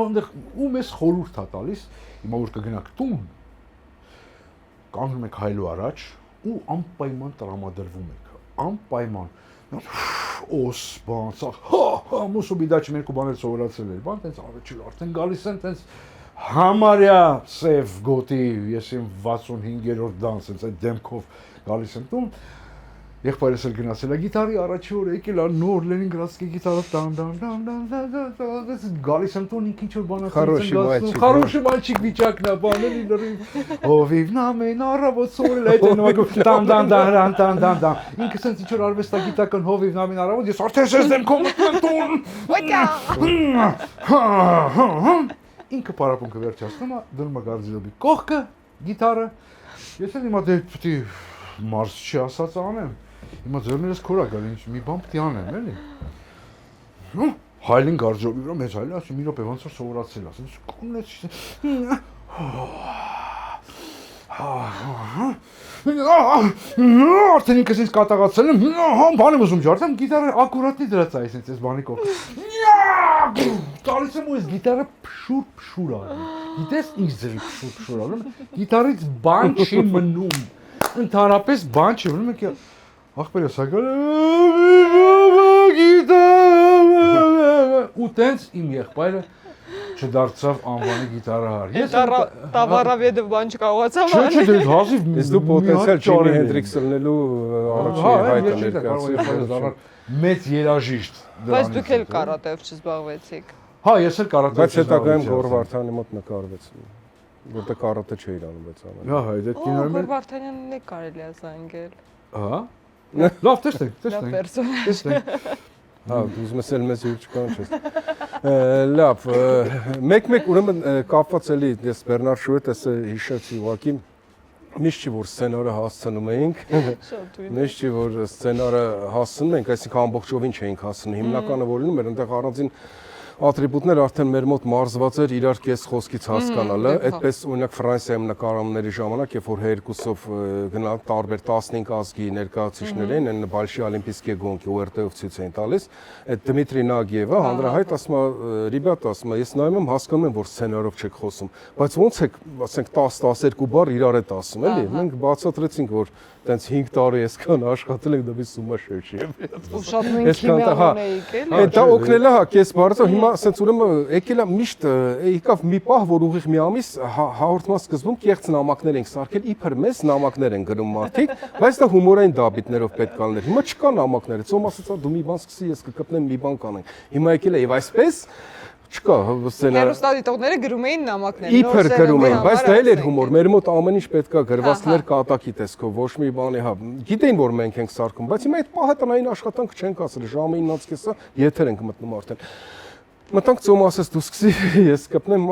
այնտեղ ու մեզ խորհուրդ է տալիս, հիմա որ կգնաք տուն, կանգնում եք հայլու առաջ ու անպայման տրամադրվում եք, անպայման, օս, բան, սաղ, մուսուբիդաչի մերկու բաներ սովորացել էր, բան, տենց առաջիլ արդեն գալիս են, տենց համարյա սև գոտի, ես իմ 65-րդ դանս, այդ դեմքով գալիս եմ տուն, եղբայրս էլ գնացել է գիտարի առաջի օր եկել է նոր Լենինգրադսկի գիտարը գալիս եմ տուն ինք ինչ-որ բան խարոշի մальчик վիճակն է, բաների լրիվ հովիվ նամեն առավոտ սորել այդ է նոյգով ինքը սենց ինչ-որ արվեստագիտական հովիվ նամեն առավոտ, ես արդեն սես դեմքով մտնում տուն ինքը պարապունքը վերջացնում է, դնում է գարդերոբի կողքը, գիտարը, ես էլ հիմա դե պետք է մարզ չի ասած անեմ, հիմա ձեռներս քորա գալ, ինչ մի բան պետք է անեմ, էլի։ Հայլին գարդերոբի վրա մեծ հայլի, ասում մի րոպե ոնց որ սովորացել, ասում կունեց արդեն ինքս ինձ կատաղացել եմ, բան եմ ուզում ջարդեմ, գիտարը ակուրատնի դրած է այս բանի կողքը։ Տալիս եմ ու ես գիտարը փշուր ալում, գիտես ինչ ձևի փշուր ալում, գիտարից բան չի մնում, ընդհանրապես բան չի մնում, եկի աղբերը սագալ ու տենց իմ եղբայրը չդարձավ անվանի գիտարահար։ Ես տավարավեդը բան չկարողացավ անել։ Չէ, դե հազիվ Ես դու պոտենցիալ Ջիմի Հենդրիքսը լինելու առաջին հայտը ներկայացրել։ Մեծ երաժիշտ։ Բայց դուք էլ կարատեով չզբաղվեցիք։ Հա, ես էլ կարատեով բայց հետագայում Գոր Վարդանի մոտ նկարվեց, որտեղ կարատե չէիր անում բայց ամեն։ Հա, այդ կինոյում Գոր Վարդանյանն է կարելի է զանգել։ Հա։ Լավ, տեսնենք։ Դա պերսոնալ։ Հա, ուզում ես էլ մեզ հյուր չկան չես։ Լավ, մեկ-մեկ ուրեմն կապված էլի ես Բերնար Շուետ էսը հիշեցի ուղղակի միշտ չի որ սցենարը հասցնում էինք։ Միշտ չի որ սցենարը հասցնում ենք, այսինքն ամբողջովին չէինք հասցնում։ Հիմնականը որ լինում էր այնտեղ առանձին ատրիբուտներ արդեն մեր մոտ մարզված էր իրար կես խոսքից հասկանալը, այդպես օրինակ Ֆրանսիայում նկարահանումների ժամանակ, երբ որ հերկուսով գնալ տարբեր 15 ազգի ներկայացուցիչներ էին, այն Բալշի Օլիմպիական գոնքի ORT-ով ցույց էին տալիս, այդ Դմիտրի Նագիևը հանրահայտ ասում է, «Ռիբյատ, ասում է, ես նայում եմ, հասկանում եմ, որ սցենարով չեք խոսում, բայց ոնց եք, ասենք 10-12 բառ իրար հետ ասում, էլի»։ Մենք բացատրեցինք, որ տենց 5 տարի այսքան աշխատել ենք դեպի Սումաշերջի։ Ու շատ մենք քիմիական էիք էլի։ Դա օգնել է, հա, կես բարձր, հիմա ասենց ուրեմն եկել է միշտ եկավ մի պահ, որ ուղիղ մի ամիս հաղորդման սկզբում կեղծ նամակներ ենք սարքել, իբր մեզ նամակներ են գրում մարդիկ, բայց դա հումորային դաբիտներով պետք է լիներ։ Հիմա չկա նամակներ, ծոմ ասածա դու մի բան սկսի, ես կկպնեմ մի բան կանենք։ Հիմա եկել է եւ այսպես չկա սցենար։ Հերոստատիտողները գրում էին նամակներ։ Իբր գրում էին, բայց դա էլ էր հումոր։ Մեր մոտ ամեն ինչ պետքա գրված լիներ կատակի տեսքով, ոչ մի բանի, հա։ Գիտեին, որ մենք ենք սարքում, բայց հիմա այդ պահը տնային աշխատանք չենք ասել, ժամը 9:30-ը եթեր ենք մտնում արդեն։ Մտանք ծոմ ասես դու սկսի, ես կպնեմ,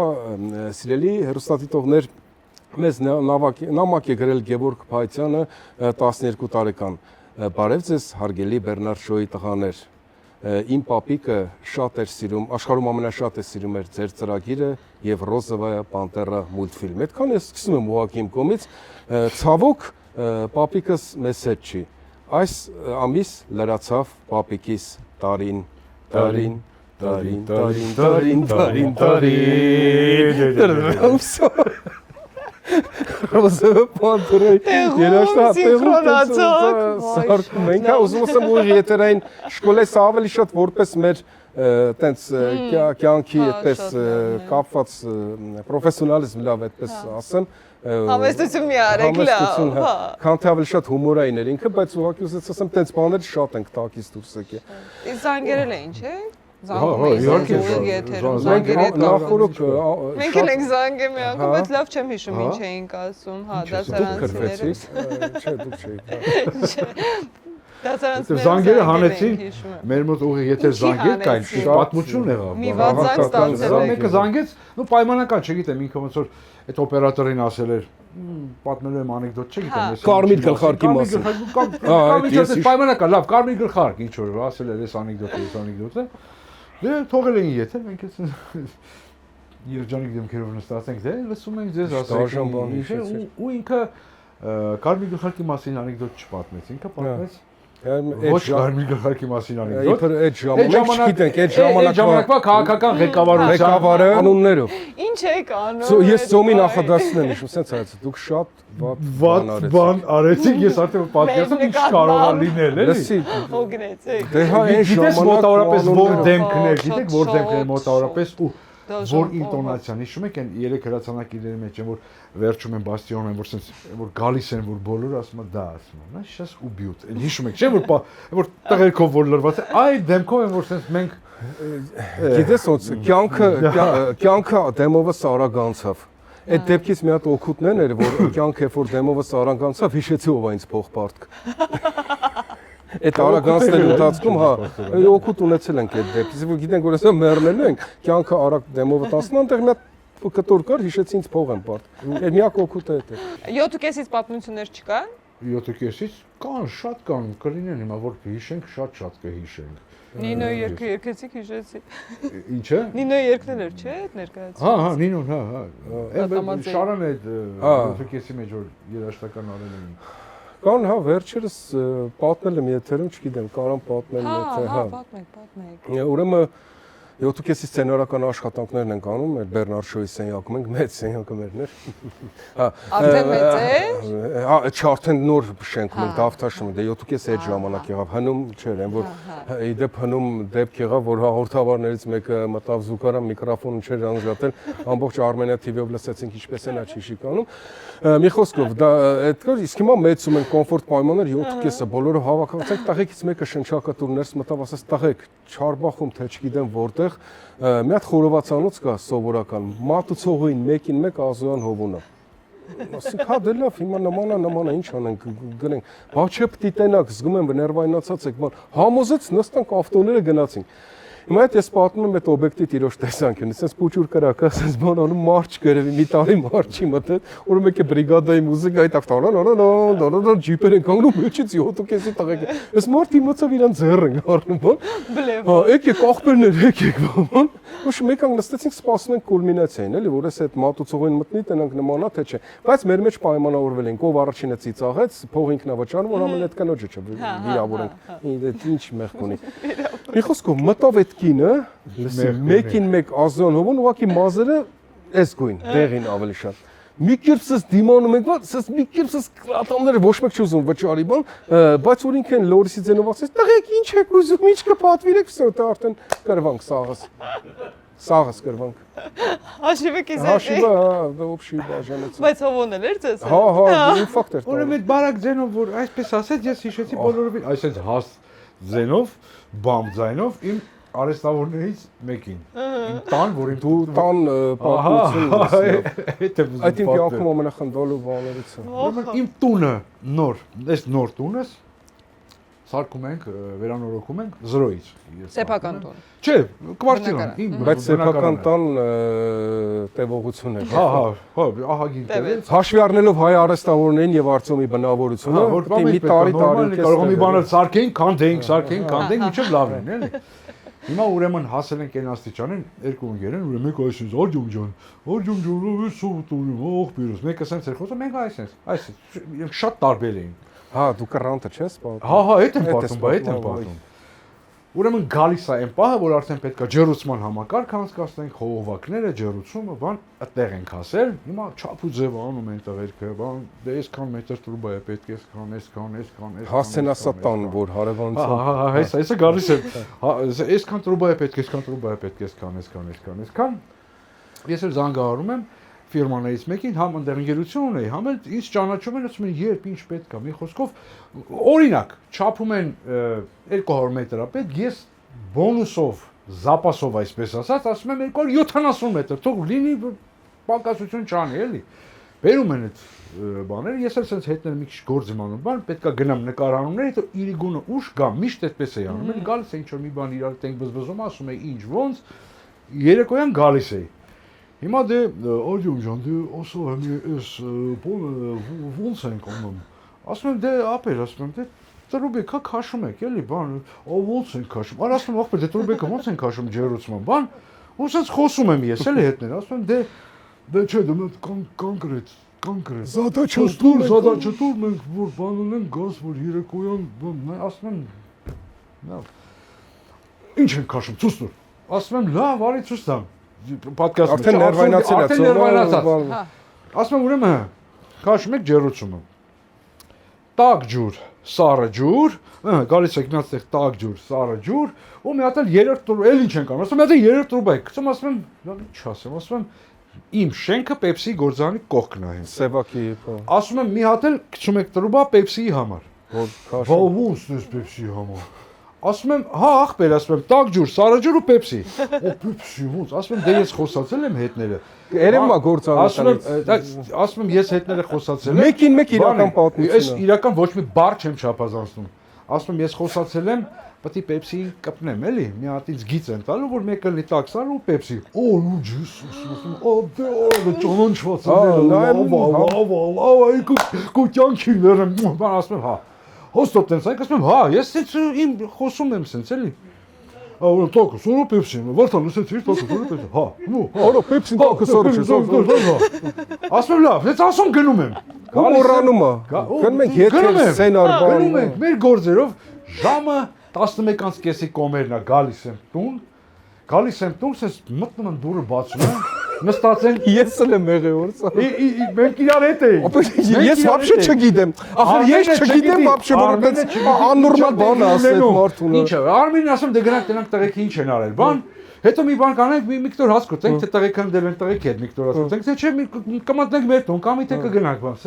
սիրելի հերոստատիտողներ, մեզ նամակ է գրել Գևորգ Փայցյանը 12 տարեկան։ Բարև ձեզ, հարգելի Բերնար Շոյի տղաներ։ Իմ պապիկը շատ էր սիրում, աշխարհում ամենաշատ է սիրում էր ձեր ծրագիրը եւ Ռոզովայա Պանտերա մուլտֆիլմ։ Այդքան ես սկսում եմ ուղղակի իմ կողմից, ցավոք պապիկս մեզ հետ չի։ Այս ամիս լրացավ պապիկիս տարին, Տարին, տարին, տարին, տարին, Ռոզը պանտրի սարկում ենք, ուզում ասեմ ուղի եթերային շկոլես ավելի շատ որպես մեր տենց կյանքի այդպես կապված պրոֆեսիոնալիզմ լավ այդպես ասեմ Համեստություն մի արեք լավ, հա Քան թե ավելի շատ հումորային էր ինքը, բայց ուղղակի ուզեց ասեմ տենց բաներ շատ ենք տակից դուրս եկել Իսկ զանգերել էին, չէ՞։ Նախորդ Մենք էլ ենք զանգել մի անգամ, բայց լավ չեմ հիշում ինչ էինք ասում, հա, դասարանցիները։ Չէ, դուք չէիք։ Դասարանցիները Զանգերը հանեցին, մեր մոտ ուղի եթե զանգեր կային, պատմություն եղավ։ Մի վատ զանգ ստացել եք։ Մեկը զանգեց, նո պայմանական, չգիտեմ, ինքը ոնց որ այդ օպերատորին ասել էր, պատմելու եմ անեկդոտ, չգիտեմ, ես։ Կարմիր գլխարկի մասին։ Պայմանական, լավ, կարմիր գլխարկ, ինչ որ ասել էր, այս անեկդոտը։ Դե թողել էին եթե մենք էս երջանիկ դեմքերով նստած ենք, դե լսում ենք ձեզ ասել ու ինքը կարմիր գլխարկի մասին անեկդոտ չպատմեց, ինքը պատմեց ոչ կարմիր գլխարկի մասին անեկդոտ։ Իբր այդ ժամանակ չգիտենք, այդ ժամանակվա քաղաքական ղեկավարը անուններով։ Ինչ եք անում։ Ես ծոմի նախադասն եմ հիշում, սենց հայց, դուք շատ վատ բան արեցիք, ես արդեն պատկերացնում ինչ կարող է լինել, էլի։ Լսի, Օգնեցեք։ դե հա այն Գիտես մոտավորապես որ դեմքներ, Շատ գիտեք որ դեմքներ շատ, մոտավորապես ու որ շատ ինտոնացիան, հիշում եք այն երեք հրացանակիների մեջ են որ վերջում են բաստիոն են որ sense որ գալիս են որ բոլորը ասում են դա ասում են, նա сейчас убьют։ Հիշում եք, չէ՞ որ տղերքով որ լրված է, այ դեմքով են որ sense մենք գիտես ոնց կյանքը դեմովս արագ անցավ։ Այդ դեպքից մի հատ օգուտն էր, որ կյանքը երբ որ դեմովս արագ անցավ, հիշեցի ով այնց փողպարտք։ Այդ արագանցների ընթացքում հա օգուտ ունեցել ենք այդ դեպքից, որ գիտենք որ ասա մեռնելու ենք, կյանքը արագ դեմովը տասնան, այնտեղ մի հատ կտոր կար, հիշեցի ինձ փող եմ պարտ։ Այդ միակ օգուտը այդ է։ 7.5-ից պատմություններ չկան։ 7.5-ից կան, շատ կան, կլինեն հիմա որ կհիշենք, շատ կհիշենք։ Նինոյի երգը երկեցիք հիշեցի։ Ինչը։ Նինոյի երգն էր, չէ՞, ներկայացնում։ Հա, Նինոն, հա։ Այն Շարան այդ 7.5-ի մեջ որ երաժշտական արել էին։ Կան հա վերջերս պատմել եմ եթերում, չգիտեմ, կարամ պատմել եթե հա, պատմեք։ Ուրեմն 7.5 սցենարական աշխատանքներն ենք անում, մեր Բեռնարդ Շոյի սենյակում ենք, մեծ սենյակը մերն էր։ Հա, Արդեն մեծ է։ Հա, արդեն նոր շենքում ենք Դավթաշում, դե 7.5 այդ ժամանակ եղավ, հնում չէր, այն որ իդեպ հնում դեպք եղավ, որ հաղորդավարներից մեկը մտավ զուգարան միկրոֆոնը չէր անջատել, ամբողջ Armenia TV-ով լսեցինք ինչպես են այդ շիշիկանում։ Մի խոսքով, դա այդ կար, իսկ հիմա մեծում են կոմֆորտ պայմաններ 7.5-ը, բոլորը հավաքված ենք, տղեկից մեկը շնչակատուր ներս մտավ, ասաց տղեկ, Չարբախում թե չգիտեմ որտեղ մի հատ խորովածանոց կա սովորական, մատուցողին մեկին մեկ Ազոյան հովունը։ Ասենք հա դե լավ, հիմա նմանա ինչ անենք, գնենք։ Բա չէ պիտի տենակ, զգում եմ ներվայնացած եք, բան։ Համոզեց նստանք ավտոները գնացինք։ Հիմա ես պատմում եմ այդ օբյեկտի տիրոջ տեսանկյունից, sense փուճուր կրակա, sense բան անում մարջ գրեվի, մի տարի մարջի մտել, որ մեկը բրիգադայի մուզիկա այդտեղ տանան, ջիպեր են կանգնում, մեջից 7.5-ի տղեկ։ Այս մարդի մոծավ իրան ձեռ են առնում, բան։ Հա, եկեք աղբերներ, եկեք, բան։ Ոչ մեկ անգամ նստեցինք, սպասում ենք կուլմինացիային, էլի, որ այս այդ մատուցողին մտնի, տենանք նմանա թե չէ։ Բայց մեր մեջ պայմանավորվել ենք, ով առաջինը ծիծաղեց, փող ինքնավճարում, որ ամեն այդ կնոջը չվիրավորենք։ Ինչ մեղք ունի։ Մի խոսքով մտավ այդ կինը, լսի, մեկին մեկ Ազոյան հովուն, ուղղակի մազերը էս գույն, դեղին ավելի շատ։ Մի կերպսս դիմանում ենք, բայց մի կերպսս ատամները ոչ մեկ չուզում վճարի բան, բայց որ ինքն Լորիսի ձենով ասեց, տղեկ ինչ եք ուզում, ինչ կպատվիրեք, վсё, դա արդեն կրվանք սաղս կրվանք։ Հաշիվը կիզետ։ Հաշիվը, ոբշի բաժանեցին։ Բայց հովոն էլ էր ձեզ։ Հա, ինֆակտ էր։ Ուրեմն այդ բարակ ձենով որ այսպես ասեց, ես հիշեցի բոլորովին, այսպես հաս ձենով, բամ ձայնով իմ արեստավորներից մեկին։ Իմ տան, որ իմ դու տան պատմություն ես։ Այդ իմ կյանքում ամենախնդալու բաներից է։ Ուրեմն իմ տունը նոր, այս նոր տունս սարքում ենք, վերանորոգում ենք 0-ից։ Սեփական տուն։ Չէ, կվարտիրան։ Բայց սեփական տան տևողություն է։ Հա, ահագին տևեց։ Հաշվի առնելով հայ արեստավորներին եւ Արցոմի բնավորությունը, մի տարի կարող մի բանը սարքենք, քանդենք, ինչեւ լավ են, էլի։ Հիմա ուրեմն հասել ենք այն աստիճանին, երկու ընկեր են, ուրեմն մեկը այսպես Աջոմ ջան, ես սուտուրի, ողբիրս, մեկը սենց էր խոսում, մենք այսպես շատ տարբեր էին։ Հա, դու կրանտը չես պատմում։ Հա, այդ եմ պատմում, այդ եմ պատմում։ Ուրեմն գալիս է այն պահը, որ արդեն պետք է ջեռուցման համակարգ անցկացնենք, խողովակները, ջեռուցումը, բան, այդտեղ ենք հասել։ Հիմա չափ ու ձև անում են տղերքը, բան, դե այսքան մետր տրուբա է պետք, այսքան։ Հասցենասատան, որ հարևանությամբ։ Հա, հեսա գալիս է։ Այսքան տրուբա է պետք, այսքան։ Ես էլ զանգահարում եմ ֆիրմաներից մեկին, համ այնտեղ ընկերություն ունեի, համ էլ ինձ ճանաչում են, ասում են երբ ինչ պետք է, մի խոսքով օրինակ, չափում են 200 մետր պետք, ես բոնուսով, զապասով այսպես ասած, ասում եմ 270 մետր, թող լինի պակասություն չանի, էլի։ Բերում են այդ բաները, ես էլ sense հետները մի քիչ գործ եմ անում, բան, պետք է գնամ նկարանումներ, հետո իրիգունը ուշ գամ, միշտ այդպես էի անում, էլ գալիս է ինչ որ մի բան իրար տենք բզբզում, ասում է ինչ ոնց, երեկոյան գալիս էի։ Հիմա դե Ադյոմ ջան, դե ասում եմ ես ոնց ենք անում։ Ասում եմ դե ապեր, ասում եմ դե տրուբեկա քաշում եք, էլի բան, ոնց ենք քաշում։ Արա ասում եմ ախպեր, դե տրուբեկը ոնց են քաշում ջեռուցման, բան։ Ու ասած խոսում եմ ես, էլի հետներ, ասում եմ դե չէ, դե մենք կոնկրետ։ Զադաչտուր մենք որ բան ունենք գազ, որ երեկոյան բան, ասում եմ լավ։ Ինչ ենք քաշում, ցույց տուր։ Ասում եմ լավ, արի ցույց տամ։ Պատկաստ Արդեն ներվայնացել է։ Ասում եմ ուրեմն քաշում եք ջեռուցումը։ Տաք ջուր, սառը ջուր, գալիս եք մի հատ այդտեղ տաք ջուր, սառը ջուր, ու մի հատ էլ երրորդ տրուբա, էլ ինչ ենք անում։ Ասում եմ մի հատ երրորդ տրուբա է, գցում ասում եմ, լավ ինչ ասեմ, ասում եմ իմ շենքը Pepsi գործարանի կողքն է հենց։ Սևակի։ Ասում եմ մի հատ էլ գցում եք տրուբա Pepsi-ի համար։ Որ քաշում։ Ո՞ւս դες Pepsi-ի համար։ Ասում եմ, հա, ախպեր, ասում եմ, տաք ջուր, սառը ջուր ու Pepsi։ Օ, Pepsi, ոնց, ասում եմ, դե ես խոսացել եմ հետները։ Երևում է գործարարից։ Ասում եմ, ես հետները խոսացել եմ։ Մեկին մեկ իրական պատմություն։ Ես իրական ոչ մի բառ չեմ չափազանցնում։ Ասում եմ, ես խոսացել եմ, պետք է Pepsi-ին կպնեմ, էլի, մի հատ ինձ գիծ են տալու, որ մեկը լի տաք սառը ու Pepsi։ Օ, լուջիս, ասում եմ, դե ճանաչված է, կո կյանքի լերեմ, բան ասում եմ, հա։ Հոստոտ տենց այք ասում եմ, հա, ես սենց իմ խոսում եմ սենց, էլի։ Ահա տոկը, սորո Pepsi-ն, վարդան լսեց իր տոկը, սորո Pepsi, հա, նու, Օրո Pepsi-ն տոկը սորը չէ, ասում եմ լավ, հենց ասում գնում եմ։ Մոռանում է։ Գնում ենք եթե սցենար բան։ Գնում ենք մեր գործերով ժամը 11:30-ի կոմերն է, գալիս եմ տուն, սենց մտնում եմ դուրը բացում եմ, նստած ենք, Ես էլ եմ եղել որսա։ մենք իրար հետ էինք։ Ես вообще չգիտեմ։ Ախր ես չգիտեմ вообще որ այդպես աննորմալ բան է ասել մարդունը։ Ինչ է, Արմինն ասում դե գնանք տենանք տղեկի ինչ են արել, բան։ Հետո մի բան կանենք, մի կտոր հաց կուտենք, թե տղեկը դել են տղեկի հետ մի կտոր հաց կուտենք, թե չէ կմտնենք մեր տուն, կամ թե կգնանք բանս։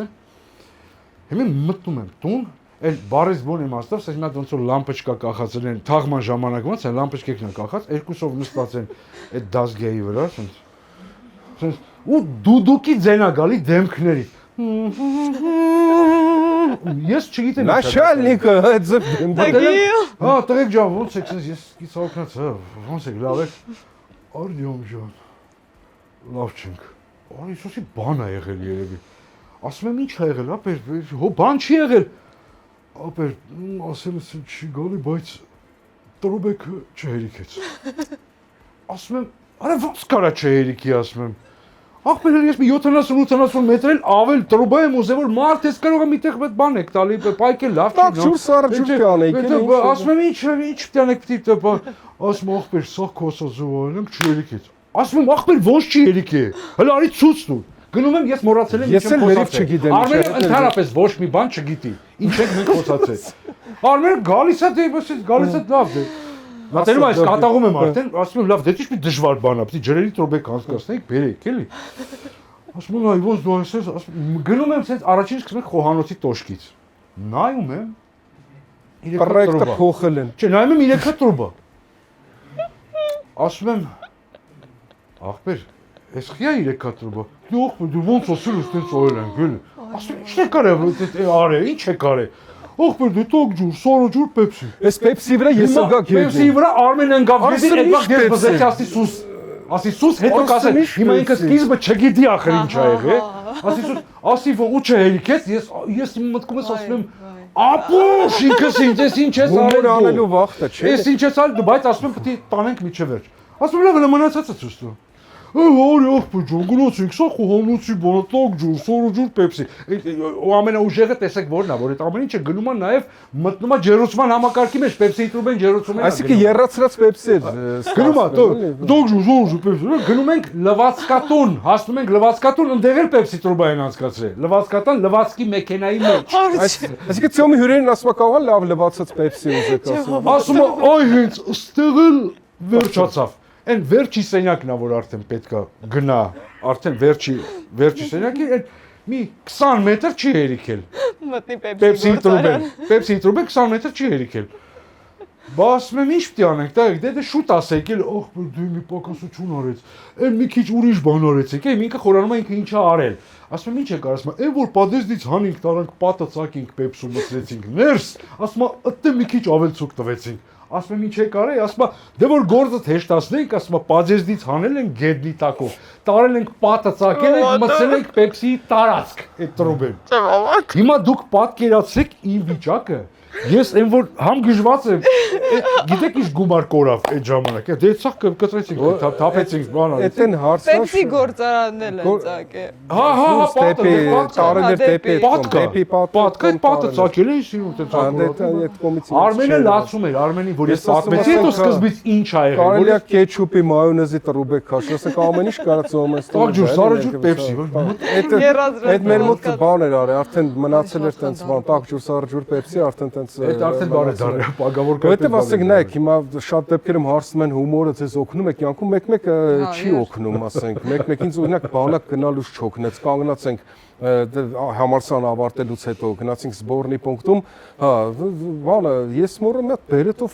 Հիմա մտնում եմ տուն, այլ բարես բոն իմաստով, սա հիմա ոնց որ լամպոչկա կախածել են, թաղման ժամանակ ոնց է լամպոչկեքն են կախած, երկուսով նստած են այդ դասգեի վրա, սենց ու դուդուկի ձենա գալի դեմքների։ Ես չգիտեմ։ Նաշալնիկը ձև դեմքերի։ Հա, տղեկ ջան, ոնց եք, սենց ես սկիծ հոգնած, հա, ոնց եք, լավ եք։ Արդյոմ ջան, լավ չենք։ Արի սոսի բան է եղել երևի։ Ասում եմ ինչ է եղել, ապեր, հո բան չի եղել։ Ապեր, ասել ես չի գալի, բայց տրուբեկը չհերիքեց։ Ասում եմ, արա ոնց կարա չհերիքի, ասում եմ։ Ախպեր ես մի 70-80 մետր էլ ավել տրուբա եմ ուզել որ մարդ ես կարող է միտեղ բան եք տալի պայք էլ լավ չի Տակ ջուր սառը ջուր կանեք ասում եմ ինչ տանեք պիտի ասում ախպեր սա կոսազուալ եմ չերիքից ասում եմ ախպեր ոնց չի երիքի հələ արի ցույց տուր գնում եմ ես մոռացել եմ Ես էլ վերև չգիտեմ Արմենը ընդհանրապես ոչ մի բան չգիտի ինչ ենք մենք խոսացել Արմենը գալիս է դե գալիս է լավ դե Մատերում այս կատաղում եմ արդեն, ասում եմ լավ, դե ինչ մի դժվար բան է, պիտի ջրերի տրոբեք անցկացնենք, բերեք, էլի։ Ասում եմ, այ ոնց դու այսպես, գնում եմ սենց առաջին սկսում եմ խոհանոցի տոշկից։ Նայում եմ, Պրոյեկտը փոխել են։ Չէ, նայում եմ 3 տրոբա։ Ասում եմ, ախպեր, այս խիա 3 տրոբա։ Դու ոնց ասել ես տենց օրել են, գել։ Ասում ինչ է կարել, արե, ինչ է կարել։ Ախպեր դու տոկ ջուր, սորո ջուր Pepsi։ Այս Pepsi վրա ես անգակ եկի։ Pepsi վրա Արմենը անգավ գետի, այդ վաղ ես բզեցի ասի սուս։ Ասի սուս, հետո կասել, հիմա ինքը սկիզբը չգիտի ախր ինչ ա եղել։ Ասի սուս, ասի որ ու չհերիքեց, ես իմ մտքումս ասում եմ, ապուշ ինքս ինձ ես ինչ ես արել դու։ Անելու վախտը չէ։ Ես ինչ ես արել դու, բայց ասում եմ պետք է տանենք միջև վերջ։ Ասում եմ լավ, մնացածը ցույց տու։ Արի աղբեր ջան, գնացինք, սա խոհանոցի բանը, տաք ջուր, սորը ջուր, պեպսի։ Ու ամենաուժեղը տեսեք որն է, որ այդ ամեն ինչը գնում է նաև մտնում է ջերուցման համակարգի մեջ, պեպսիի տրուբեն ջերուցում են։ Այսինքն երրացրած պեպսի է։ Գնում է, տաք ջուր, սորը ջուր, պեպսի։ Գնում ենք լվացկատուն, հասնում ենք լվացկատուն, ընդեղ էլ պեպսի տրուբա են անցկացրել։ Լվացկատան լվացքի մեքենայի մեջ։ Այսինքն ծյոմի հյուրերին ասում է կարող լավ լվացած պեպսի ուզեք ասում։ Ասում է, այ հենց ստեղ էլ վերջացավ։ Այն վերջի սենյակն է, որ արդեն պետքա գնա, արդեն վերջի սենյակի, այն մի 20 մետր չի հերիքել։ Մտնի Պեպսի տրուբեն, Պեպսի տրուբեն 20 մետր չի հերիքել։ Բա ասում եմ, ինչ պիտի անենք, դե շուտ ասեք, էլ ախպեր դու մի պակասություն արեց, այն մի քիչ ուրիշ բան արեցիք, ինքը խորանում է ինքը ինչ է արել։ Ասում եմ, ինչ եք արել, ասում եմ, այն որ պատեզնից հանինք, տարանք պատը ծակինք Պեպսու մտցրեցինք ներս, ասում եմ, ըտե մի քիչ ավել ցուկ տվեցինք։ Ասում եմ, ինչ եք արել, ասում եմ, դե որ գործը հեշտացնենք, ասում եմ, պատեզնից հանել ենք գետնի տակով, տարել ենք պատը ծակել ենք, մտցրել ենք Պեպսիի տարածք այդ տրուբեն։ Հիմա դուք պատկերացրեք իմ վիճակը։ Ես այն որ համ գժված եմ, գիտեք ինչ գումար կորավ այդ ժամանակ, դե ցախ կտրեցինք, թափեցինք բան արեցինք։ Էդեն հարցը Պեպսի գործարանն էլ են ծակե։ Հա, տարեներ դեպի պատկը պատը ծակել է սիրուն տենց ակուրատ։ Արմենը լացում էր, Արմենին որ ես պատմեցի, հետո սկզբից ինչ ա եղել։ Կարելի է կեչուպի, մայոնեզի տրուբեք քաշ, ասեք ամեն ինչ կարծում ես։ Տակ ջուր, սարը ջուր, Պեպսի։ Այդ մեր մոտ բան էր արի, արդեն մնացել էր տենց բան, տակ ջուր, սարը ջուր, Պեպսի, արդեն տենց Այդ արդեն բարեդար է, պագավոր կայք։ Որտեւ ասենք նայեք, հիմա շատ դեպքերում հարցնում են հումորը ձեզ օգնում է կյանքում, մեկ-մեկը չի օգնում, ասենք, մեկ-մեկին օրինակ բանակ գնալուց չօգնեց, կանգնած ենք համալսարան ավարտելուց հետո գնացինք սբորնի պունկտում, հա, բանը ես մորը մի հատ բերետով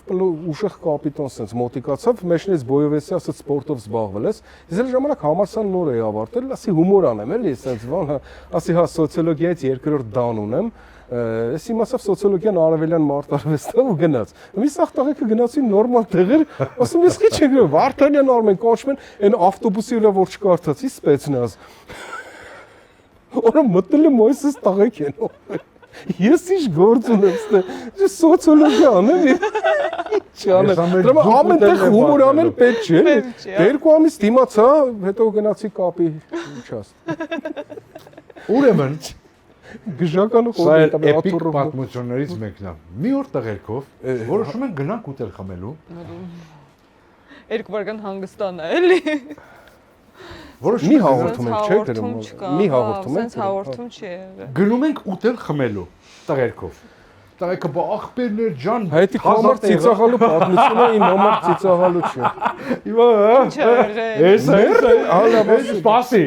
ուժեղ կապիտան sense մոտիկացավ, մեջնից բոյովեսի ասած սպորտով զբաղվել ես։ Ես էլ ժամանակ համալսարան նոր էի ավարտել, ասի հումոր անեմ, էլի, sense բան, ասի հա սոցիոլոգիայից երկրորդ դան ունեմ։ Ես իմացավ սոցիոլոգիան արևելյան մարտարվեստը ու գնաց։ Մի սախ տղեկը գնացին նորմալ տեղեր, ասում ես քիչ եք գրում, Վարդանյան Արմեն կոչում են, այն ավտոբուսի վրա որ չկարդացի սպեցնազ։ Օրը մտել եմ Մոյսես տղեկ են։ Ես ինչ գործ ունեմ ստե, սոցիոլոգիա անեմ։ Ինչ անեմ։ Դրա ամեն տեղ հումոր անել պետք չէ։ Երկու ամիս դիմացա, հետո գնացի կապի չաստ։ Ուրեմն Գժականը խորտ է էպիկ պատմություններից մեկն է։ Մի օր տղերքով որոշում են գնանք ուտել խմելու։ Երկու բարգան հանգստանա էլի։ Որոշում մի հաղորդում ենք, չէ՞ դրում։ Մի հաղորդում ենք։ Սենց հաղորդում չի եղել։ Գնում ենք ուտել խմելու տղերքով։ Տղեկը բա ախպերներ ջան, հայտի համար ծիծաղալու պատմությունը իմ համար ծիծաղալու չէ։ Հիմա էս սպասի։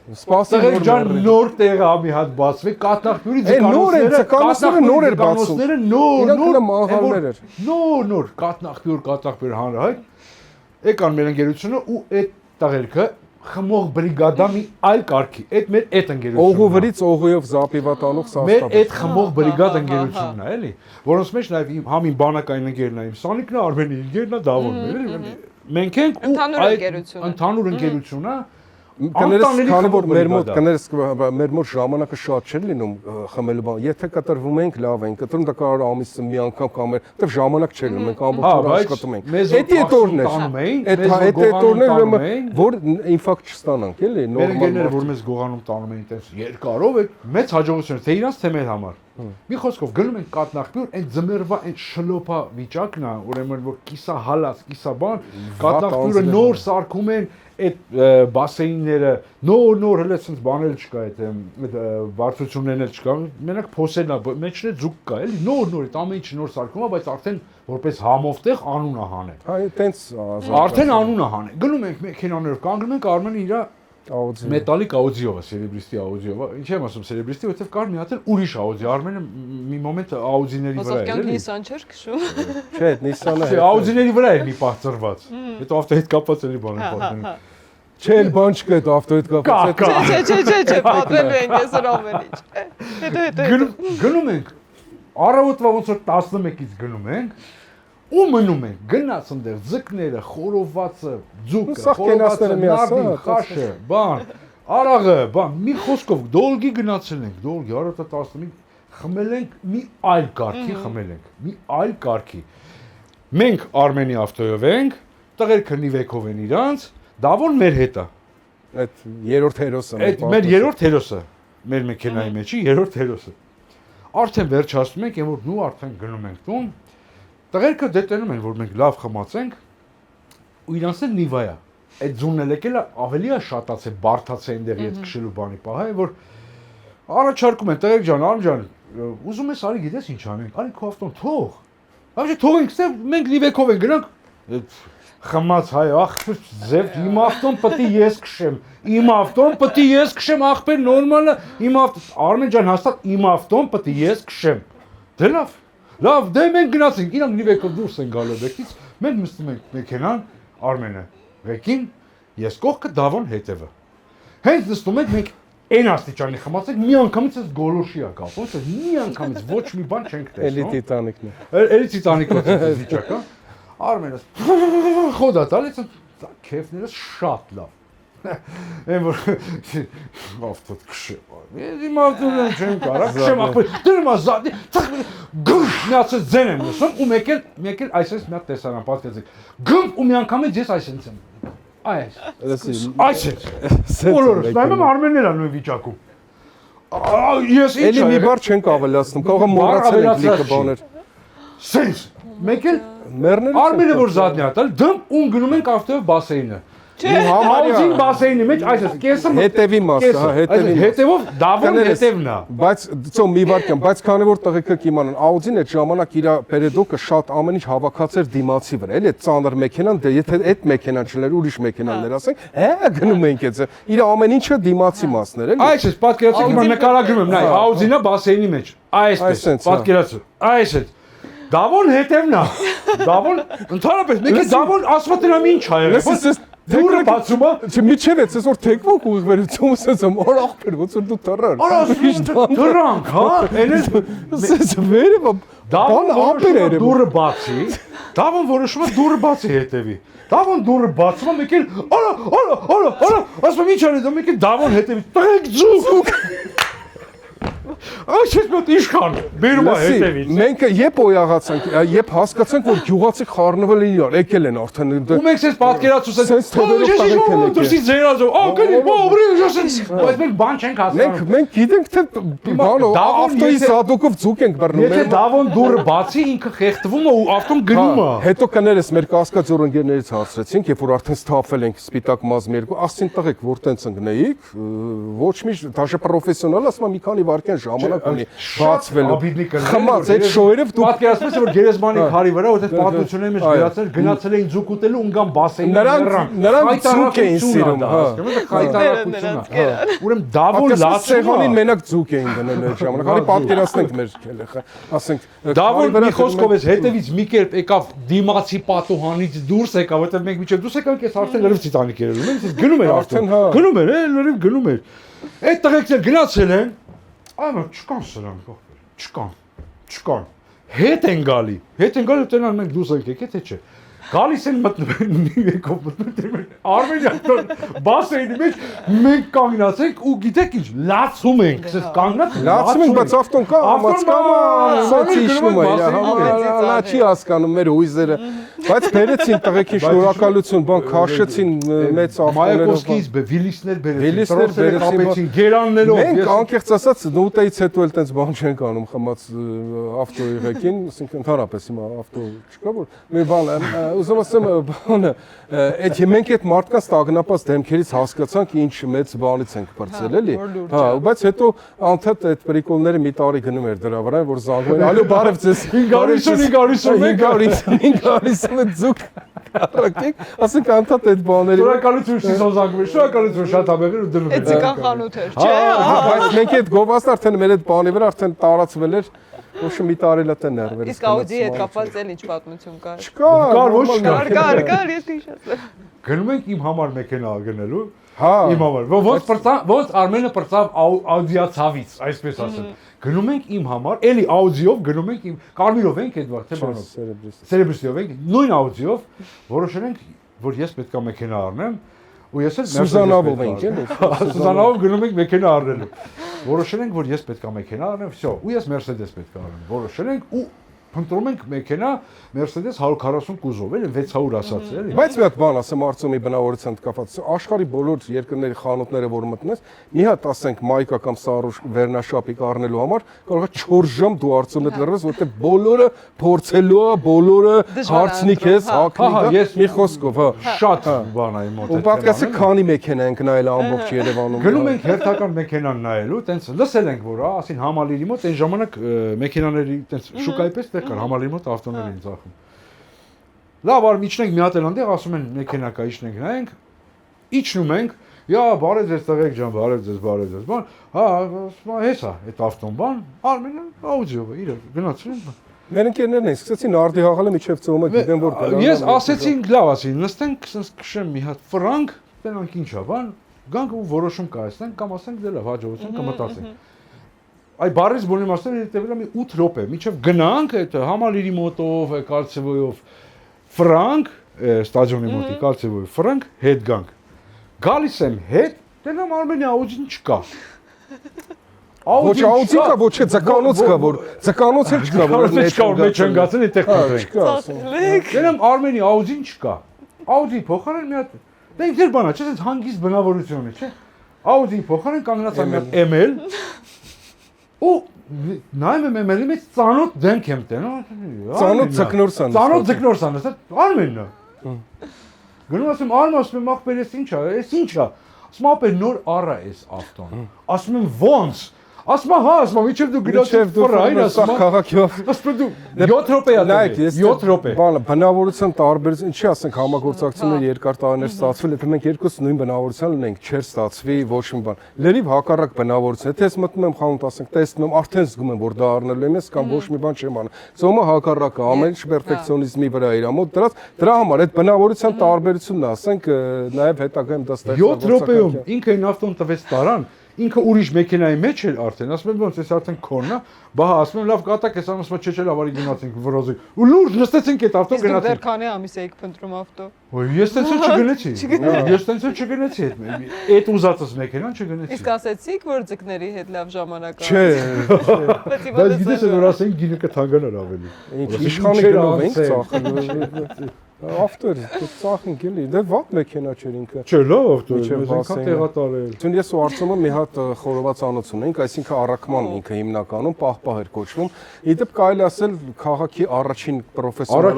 Սպասի որ ջան նոր տեղ ա մի հատ բացվի կաթնախբյուրի ձկանոցները նոր էր բացում։ Նոր կաթնախբյուր հանրահայտ եկան մեր ընկերությունը ու այդ տղերքը խմող բրիգադա մի այլ կարգի, այդ մեր այդ ընկերությունն է։ Օղուվրից օղույով զապիվատանող սաստավ։ Մեր այդ խմող բրիգադ ընկերությունն է, էլի, որոնց մեջ նաև համ իմ բանակային ընկերն է, իմ Սանիկն է, Արմենի ընկերն է, Դավոնն է, էլի։ Մենք ենք ու ընդհանուր ընկերություն է։ Կներես քանի որ մեր մոտ ժամանակը շատ չէր լինում խմելու բան։ Եթե կտրվում ենք, լավ ենք, կտրում դա կարող ամիսը մի անգամ կամ դեռ ժամանակ չէր լինում, մենք ամբողջ օրը աշխատում ենք։ Էդի այդ օրն էր։ Այդ օրն էր, որ ինֆակտ չստանանք, էլի, նորմալ։ Մեր ընկերները որ մեզ գողանում տանում էին այդպես երկարով, մեծ հաջողություն թե իրանց թե մեր համար։ Մի խոսքով գնում ենք կաթնախբյուր, այն ձմեռվա այն շլոփա վիճակն է, ուրեմն որ կիսա հալած, կիսա բան, կաթնախբյուրը նոր սարքում են այդ բասեինները, նոր հենց sense բանել չկա այդ բարձրություններն էլ չկա, մենակ փոսելն է, մեջն է ձուկ կա, էլի, նոր այդ ամեն ինչ նոր սարքում է, բայց արդեն որպես համով տեղ անուն է հանել։ Հա, տենց արդեն անուն է հանել։ Գնում ենք մեքենաներով, կանգնում ենք Արմենը իր Մետալիկ աուդիովա, սերեբրիստի աուդիովա։ Ինչ եմ ասում սերեբրիստի, որովհետև կար մի հատ էլ ուրիշ աուդիո։ Արմենը մի մոմենտ աուդիների վրա էր, էլի։ Նիսան չէր քշում։ Չէ, Նիսանը։ Չէ, աուդիների վրա էր մի պահ ծրված։ Հետո ավտոյիդ կապած էլի բան էր պատմում։ Չէ, բան չկա այդ ավտոյիդ կապած։ Չէ, պատմելու ենք այսօր ամեն ինչ։ Հետո գնում ենք։ Առավոտվա ոնց որ 11-ից գնում ենք։ Ու մնում ենք, գնաց ընդեղ ձկները, խորովածը, ձուկը, խորովածը, նարդին, խաշը, բան, արաղը, բան, մի խոսքով դոլգի գնացել ենք, դոլգի, առավոտը 15, խմել ենք մի այլ կարգի, խմել ենք, մի այլ կարգի։ Մենք Արմենի ավտոյով ենք, տղերքը նիվեկով են իրանց, Դավոն մեր հետ է, Այդ երրորդ հերոսը։ Այդ մեր երրորդ հերոսը, մեր մեքենայի մեջի երրորդ հերոսը։ Արդեն վերջացնում ենք, եւ որ նու արդեն գնում ենք տուն։ Տղերքը դետենում են, որ մենք լավ խմացենք, ու իրանց էլ նիվա է։ Այդ ձունն էլ եկել է ավելի է շատացել, բարթացել այնտեղի այդ քշելու բանի պահը, որ առաջարկում են, տղեկ ջան, արմ ջան, ուզում ես արի գիտես ինչ անենք, արի քո ավտոն թող։ Այո, թողենք, ստե մենք նիվեկով ենք գնանք։ Խմած հայ, ախպեր, ձև, իմ ավտոն պետք է ես քշեմ։ Իմ ավտոն պետք է ես քշեմ, ախպեր, նորմալ է, իմ ավտոն, Արմեն ջան, հաստատ իմ ավտոն պետք է ես քշեմ։ Դե լավ։ Լավ, դե մենք գնացինք, իրանք նիվեկով դուրս են գալու բեկից, մենք նստում ենք մեքենան, Արմենը ղեկին, ես կողքը Դավոն հետևը։ Հենց նստում ենք մենք այն աստիճանի խմացենք, մի անգամից էս գոլոշի ա կապ, ոնց է մի անգամից ոչ մի բան չենք տեսնում։ Էլի Տիտանիկն է։ Էլի Տիտանիկոց է վիճակ, հա։ Արմենը խոդա տալիս, դա քեֆներս շատ լավ։ Այն որ ավտոտ քշեմ։ Իմ ավտոն չեմ կարա քշեմ ախպեր։ Դրմա զադի, գուշ միացած ձեն եմ լսում ու մեկ էլ այսպես մի հատ տեսարան պատկերացեք։ Գում ու մի անգամից ես այսպես եմ։ Այսպես։ Բոլորս նայում Արմենն էլ նույն վիճակում։ Ես ինչ Էլի մի բառ չենք ավելացնում, կարող է մոռացել ենք լիքը բաներ։ Սենց։ Մեկ էլ Մերները Արմենը որ զադնի ատալ, դմ ու գնում ենք ավտոյով բասեինը։ Համազին բասեինի մեջ այսպես կեսը հետևի մասը, հա, հետևի։ Հետևով Դավոն հետևն է։ Բայց ցո մի վարքան, բայց քանի որ տղեկը կիմանան, Audi-ն այդ ժամանակ իր պերեդոկը շատ ամեն ինչ հավաքած էր դիմացի վրա, էլի այդ ծանր մեքենան, դե եթե այդ մեքենան չներ, ուրիշ մեքենաներ ասենք, գնում ենք այդ։ Իր ամեն ինչը դիմացի մասն էր, էլի։ Այսպես պատկերացրեք, հիմա նկարագրում եմ, նայ, Audi-ն է բասեինի մեջ։ Այսպես պատկերացրեք։ Այսպես Դավոն հետևն է։ Դավոն ընդհանրապես մեկ է Դավոն ասվածնամ ինչ ա եղել։ Դուրը բացում է։ Միջև էս որ թեքվոք ուղղվերություն ասեմ, օր ախպեր, ոնց որ դու թռար։ Դրանք, հա, էլես Սես վերևը բան ապեր էր։ Դուրը բացի։ Դավոն որոշում է դուրը բացի հետևի։ Դավոն դուրը բացում է, մեկ էլ արա, ասում ինչ արի, մեկ էլ Դավոն հետևի։ Տղեկ ձուկ։ Այսպես մոտ իշխան բերում է հետևից։ Մենք երբ օյաղացանք, երբ հասկացանք, որ գյուղացի խառնվել են իրար, եկել են արդեն։ Ու մենք ցես պատկերացուցենք։ Սենց թողերով տղեկ են եկել։ Դուրսից ձերազով, ակնի, բոբրի, ասես, բայց մենք բան չենք հասկանում։ Մենք գիտենք թե բանո ավտոյի սադոկով ձուկ ենք բռնում։ Եթե Դավոն դուրը բացի ինքը խեղդվում է ու ավտոն գնում է։ Հետո կներես մեր կասկածոր ընկերներից հարցրեցինք, երբ որ արդեն սթափվել ենք սպիտակ մազմ երկու, ասին տղեկ, որ տենց ընկնեիք, ոչ մի դաշը պրոֆեսիոնալ, ասում մի քանի վայրկյան ժամանակ ունի բացվելու։ Խմած այդ շոյերով դու պատկերացնես որ գերեզմանի քարի վրա որ այդ պատմությունների մեջ գրածել գնացել էին ձուկ ուտելու ունգան բասեին նրանք ձուկ էին սիրում, հա։ Խայտարակությունն է։ Ուրեմն Դավոն լացեղանին մենակ ձուկ էին դնել այդ ժամանակ։ Արի պատկերացնենք մեր քելը, ասենք Դավոն մի խոսքով էս հետևից մի կերպ եկավ դիմացի պատուհանից դուրս եկավ, որտեղ մենք միջև դուրս եկանք, այս արդեն լրիվ Տիտանիկ էր ելնում, այս գնում էր արդեն, գնում էր, լրիվ գնում էր։ Այդ տղեկները գնացել են, այո, չկան սրանք, չկան։ Հետ են գալի, տնան մենք դուրս ենք եկել, թե չէ։ Գալիս են մտնում մի եկով մտնում Արմենիան բասեինի մեջ մենք կանգնացենք ու գիտեք ինչ լացում ենք ասես կանգնած լացում ենք բայց ավտոն կա սոցի իշխում է նա չի հասկանում մեր հույզերը բայց բերեցին տղեկին շնորհակալություն բան քաշեցին մեծ ավտոներով Մայակովսկիից վիլիսներ բերեցին գերաններով մենք անկեղծ ասած նուտեից հետո էլ տենց բան չենք անում խմած ավտոյի ղեկին ասենք ընդհանրապես հիմա ավտո չկա որ մի բան ուզում ասեմ բանը այդ մենք այդ մարդկանց տագնապած դեմքերից հասկացանք ինչ մեծ բանից ենք բրծել էլի հա բայց հետո անդադ այդ պրիկոլները մի տարի գնում էր դրա վրա որ զանգում են ալո բարև ձեզ 550 ձուկ առակեք ասենք անդադ այդ բաների շնորհակալություն շիզոն զանգում է շնորհակալություն շատ ամեղր ու դնում Այդ ցիկան խանութ էր չէ բայց մենք այդ գովաստ արդեն մեր այդ բանի վրա արդեն տարածվել էր Ոչ մի տարել է տե ներվեր։ Իսկ Audi-ի հետ կապված էլ ինչ պատմություն կար։ Չկար, ոչ կար։ Կար, ես ինչ ասեմ։ Գնում ենք իմ համար մեքենա գնելու։ Հա։ Իմ համար։ Ոնց Արմենը պրծավ Audi-ացավից, այսպես ասեմ։ Գնում ենք իմ համար, էլի Audi-ով գնում ենք իմ Կարմիրով ենք այդ վաղ, թե բանով։ Սերեբրիսով ենք, նույն Audi-ով որոշել ենք, որ ես պետք է մեքենա առնեմ։ Ու ես էլ Սուզանավով ենք, էլի։ Սուզանավով գնում ենք մեքենա առնելու։ Որոշել ենք, որ ես պետք է մեքենա առնեմ, վсё, ու ես Mercedes պետք է առնեմ։ Որոշել ենք ու Ընտրում ենք մեքենա Mercedes 140 կուզով, էլի 600 ասած էլի։ Բայց մի հատ բան ասեմ արծումի բնավորությամբ կապված։ Աշխարհի բոլոր երկրների խանութները, որ մտնես, մի հատ ասենք մայկա կամ սարուշ վերնաշապիկ առնելու համար կարող է 4 ժամ դու արծումդ լրես, որտեղ բոլորը փորձելու է, բոլորը հարցնի քեզ, հակնի, մի խոսքով, հա։ Շատ բան է իմ մոտ։ Ու պատկասը քանի մեքենա ենք նայել ամբողջ Երևանում։ Գնում ենք հերթական մեքենան նայելու, տենց լսել ենք որ, ասին համալիրի մոտ այն ժամանակ մեքենաների տենց շուկայի պես տեղ կար, համալիրի մոտ ավտոներ էին ծախում։ Լավ, արմիջնենք մի հատ էլ այնտեղ ասում են մեքենա կա, իջնենք նայենք, իջնում ենք, «Յա, բարև ձեզ տղեկ ջան, բարև ձեզ, բան»։ Հա, հեսա, այդ ավտոն բան, Արմենը աուդիո է, իր գնացին։ Մեր ընկերներն են սկսեցին արդի հաղալը միջև ծոմը գիտեմ որ գնա։ Ես ասեցի լավ ասի, նստենք, ասենք քշեմ մի հատ ֆրանկ, տենանք ինչա, բան, գանք ու որոշում կայացնենք կամ ասենք դե լավ, հաջողություն կմտածենք։ Այ բարից բոնի մասը տևել է մի 8 րոպե, միջև գնանք այդ համալիրի մոտով, Կալցեվոյով ֆրանկ, ստադիոնի մոտի Կալցեվոյով ֆրանկ, հետ գանք։ Գալիս եմ հետ, տենամ Արմենիա աուդին չկա։ Ոչ աուդին կա, ոչ է ձկանոց կա, որ ձկանոց էլ չկա, որ մեջ ընկածել այդտեղ կտրենք։ Ծախլեք։ Դերամ Արմենի աուդին չկա։ Աուդի փոխարեն մի հատ դե ինքեր բանա, չէ՞, այս հանգիստ բնավորություն է, չէ՞։ Աուդի փոխարեն կանգնած է մի հատ ML։ Ու նայում եմ ML-ի մեջ ծանոթ դեմք եմ տենում։ Ծանոթ ձկնորսան։ Ծանոթ ձկնորսան, ասա Արմենն է։ Գնում ասում Արմեն, ասում եմ ախպեր, էս ինչ է, էս ինչ է։ Ասում ապեր նոր առա էս ավտոն։ Ասում եմ ոնց։ Ասում հա, ասում իջև դու գնացել ֆրայն, ասում քաղաքյով։ ասում դու 7 րոպե է դեպի 7 րոպե։ Բանը բնավորության տարբերություն, ինչի ասենք համագործակցությունները երկար տարիներ ստացվել, եթե մենք երկուս նույն բնավորության ունենք, չէր ստացվի ոչ մի բան։ Լրիվ հակառակ բնավորություն, եթե ես մտնում եմ խանութ, ասենք տեսնում եմ, արդեն զգում եմ, որ դա առնելու եմ ես կամ ոչ մի բան չեմ անում։ Ծոմը հակառակը, ամեն ինչ պերֆեկցիոնիզմի վրա իր մոտ դրա համար այդ բնավորության տարբերությունն է, ասենք նաև հետագայում դա ստացվում 7 րոպեում ինքը այն ավտոն տվեց տարան ինքը ուրիշ մեքենայի մեջ էր արդեն, ասում եմ ոնց էս արդեն քոնն է, բա ասում եմ լավ կատակ ես ասում չէ ավարի գնացինք վրոզի։ Ու լուրջ նստեցինք այդ ավտո Իսկ դու գնացինք։ դեռ քանի ամիս էիք փնտրում ավտո։ Ոյ ես տենց չգնացի։ Ես տենց չգնացի այդ ուզածս մեքենան չգնացի։ Իսկ ասեցիք, որ ձկների հետ լավ ժամանակ Չէ, բայց գիտես որ ասենք գինը կթանկանար ավելի։ ինչ իշխանը գնով ենք ծախում։ Ավտոր, ծախենք էլի, դե վատ մեքենա չէր ինքը։ Չէ, լավ ավտո, Միջև ես այնքան տեղատարել։ Ցույց ես ու արծումը մի հատ խորովածանոց ունենք, այսինքն առաքման ինքը հիմնականում պահպահ էր կոչվում։ Իդեպ կարելի ասել քաղաքի առաջին պրոֆեսիոնալ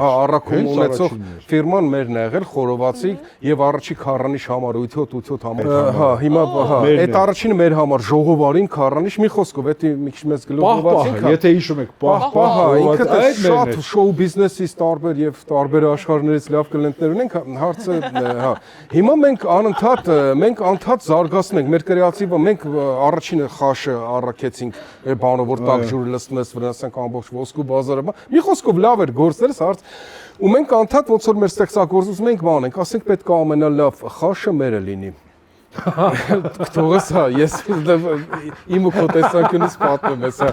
առաքում ունեցող ֆիրման մերն է եղել խորովածի եւ առաջի քառանիշ համար 8-7 համար։ Հա, հիմա հա, այդ առաջինը մեր համար ժողովարին քառանիշ մի խոսքով, դա մի քիչ մեծ գլոբալացինք։ Եթե հիշում եք, պահպահ, ինքը շատ շոու բիզնեսից տարբեր եւ տարբեր աշխարհներից լավ կլենտներ ունենք, հարցը հա։ Հիմա մենք անդադ զարգացնենք, մեր կրեատիվը մենք առաջինը խաշը առաքեցինք բանով, որ տակ ջուրը լսում ես վրացանք ամբողջ ոսկու բազարը, մի խոսքով լավ էր գործերս հարց, ու մենք անդադ ոնց որ մեր ստեղծագործում ենք բան ենք, ասենք պետք է ամենալավ խաշը մերը լինի։ Թողես հա, ես իմ ու քո տեսանկյունից պատմեմ ես հա։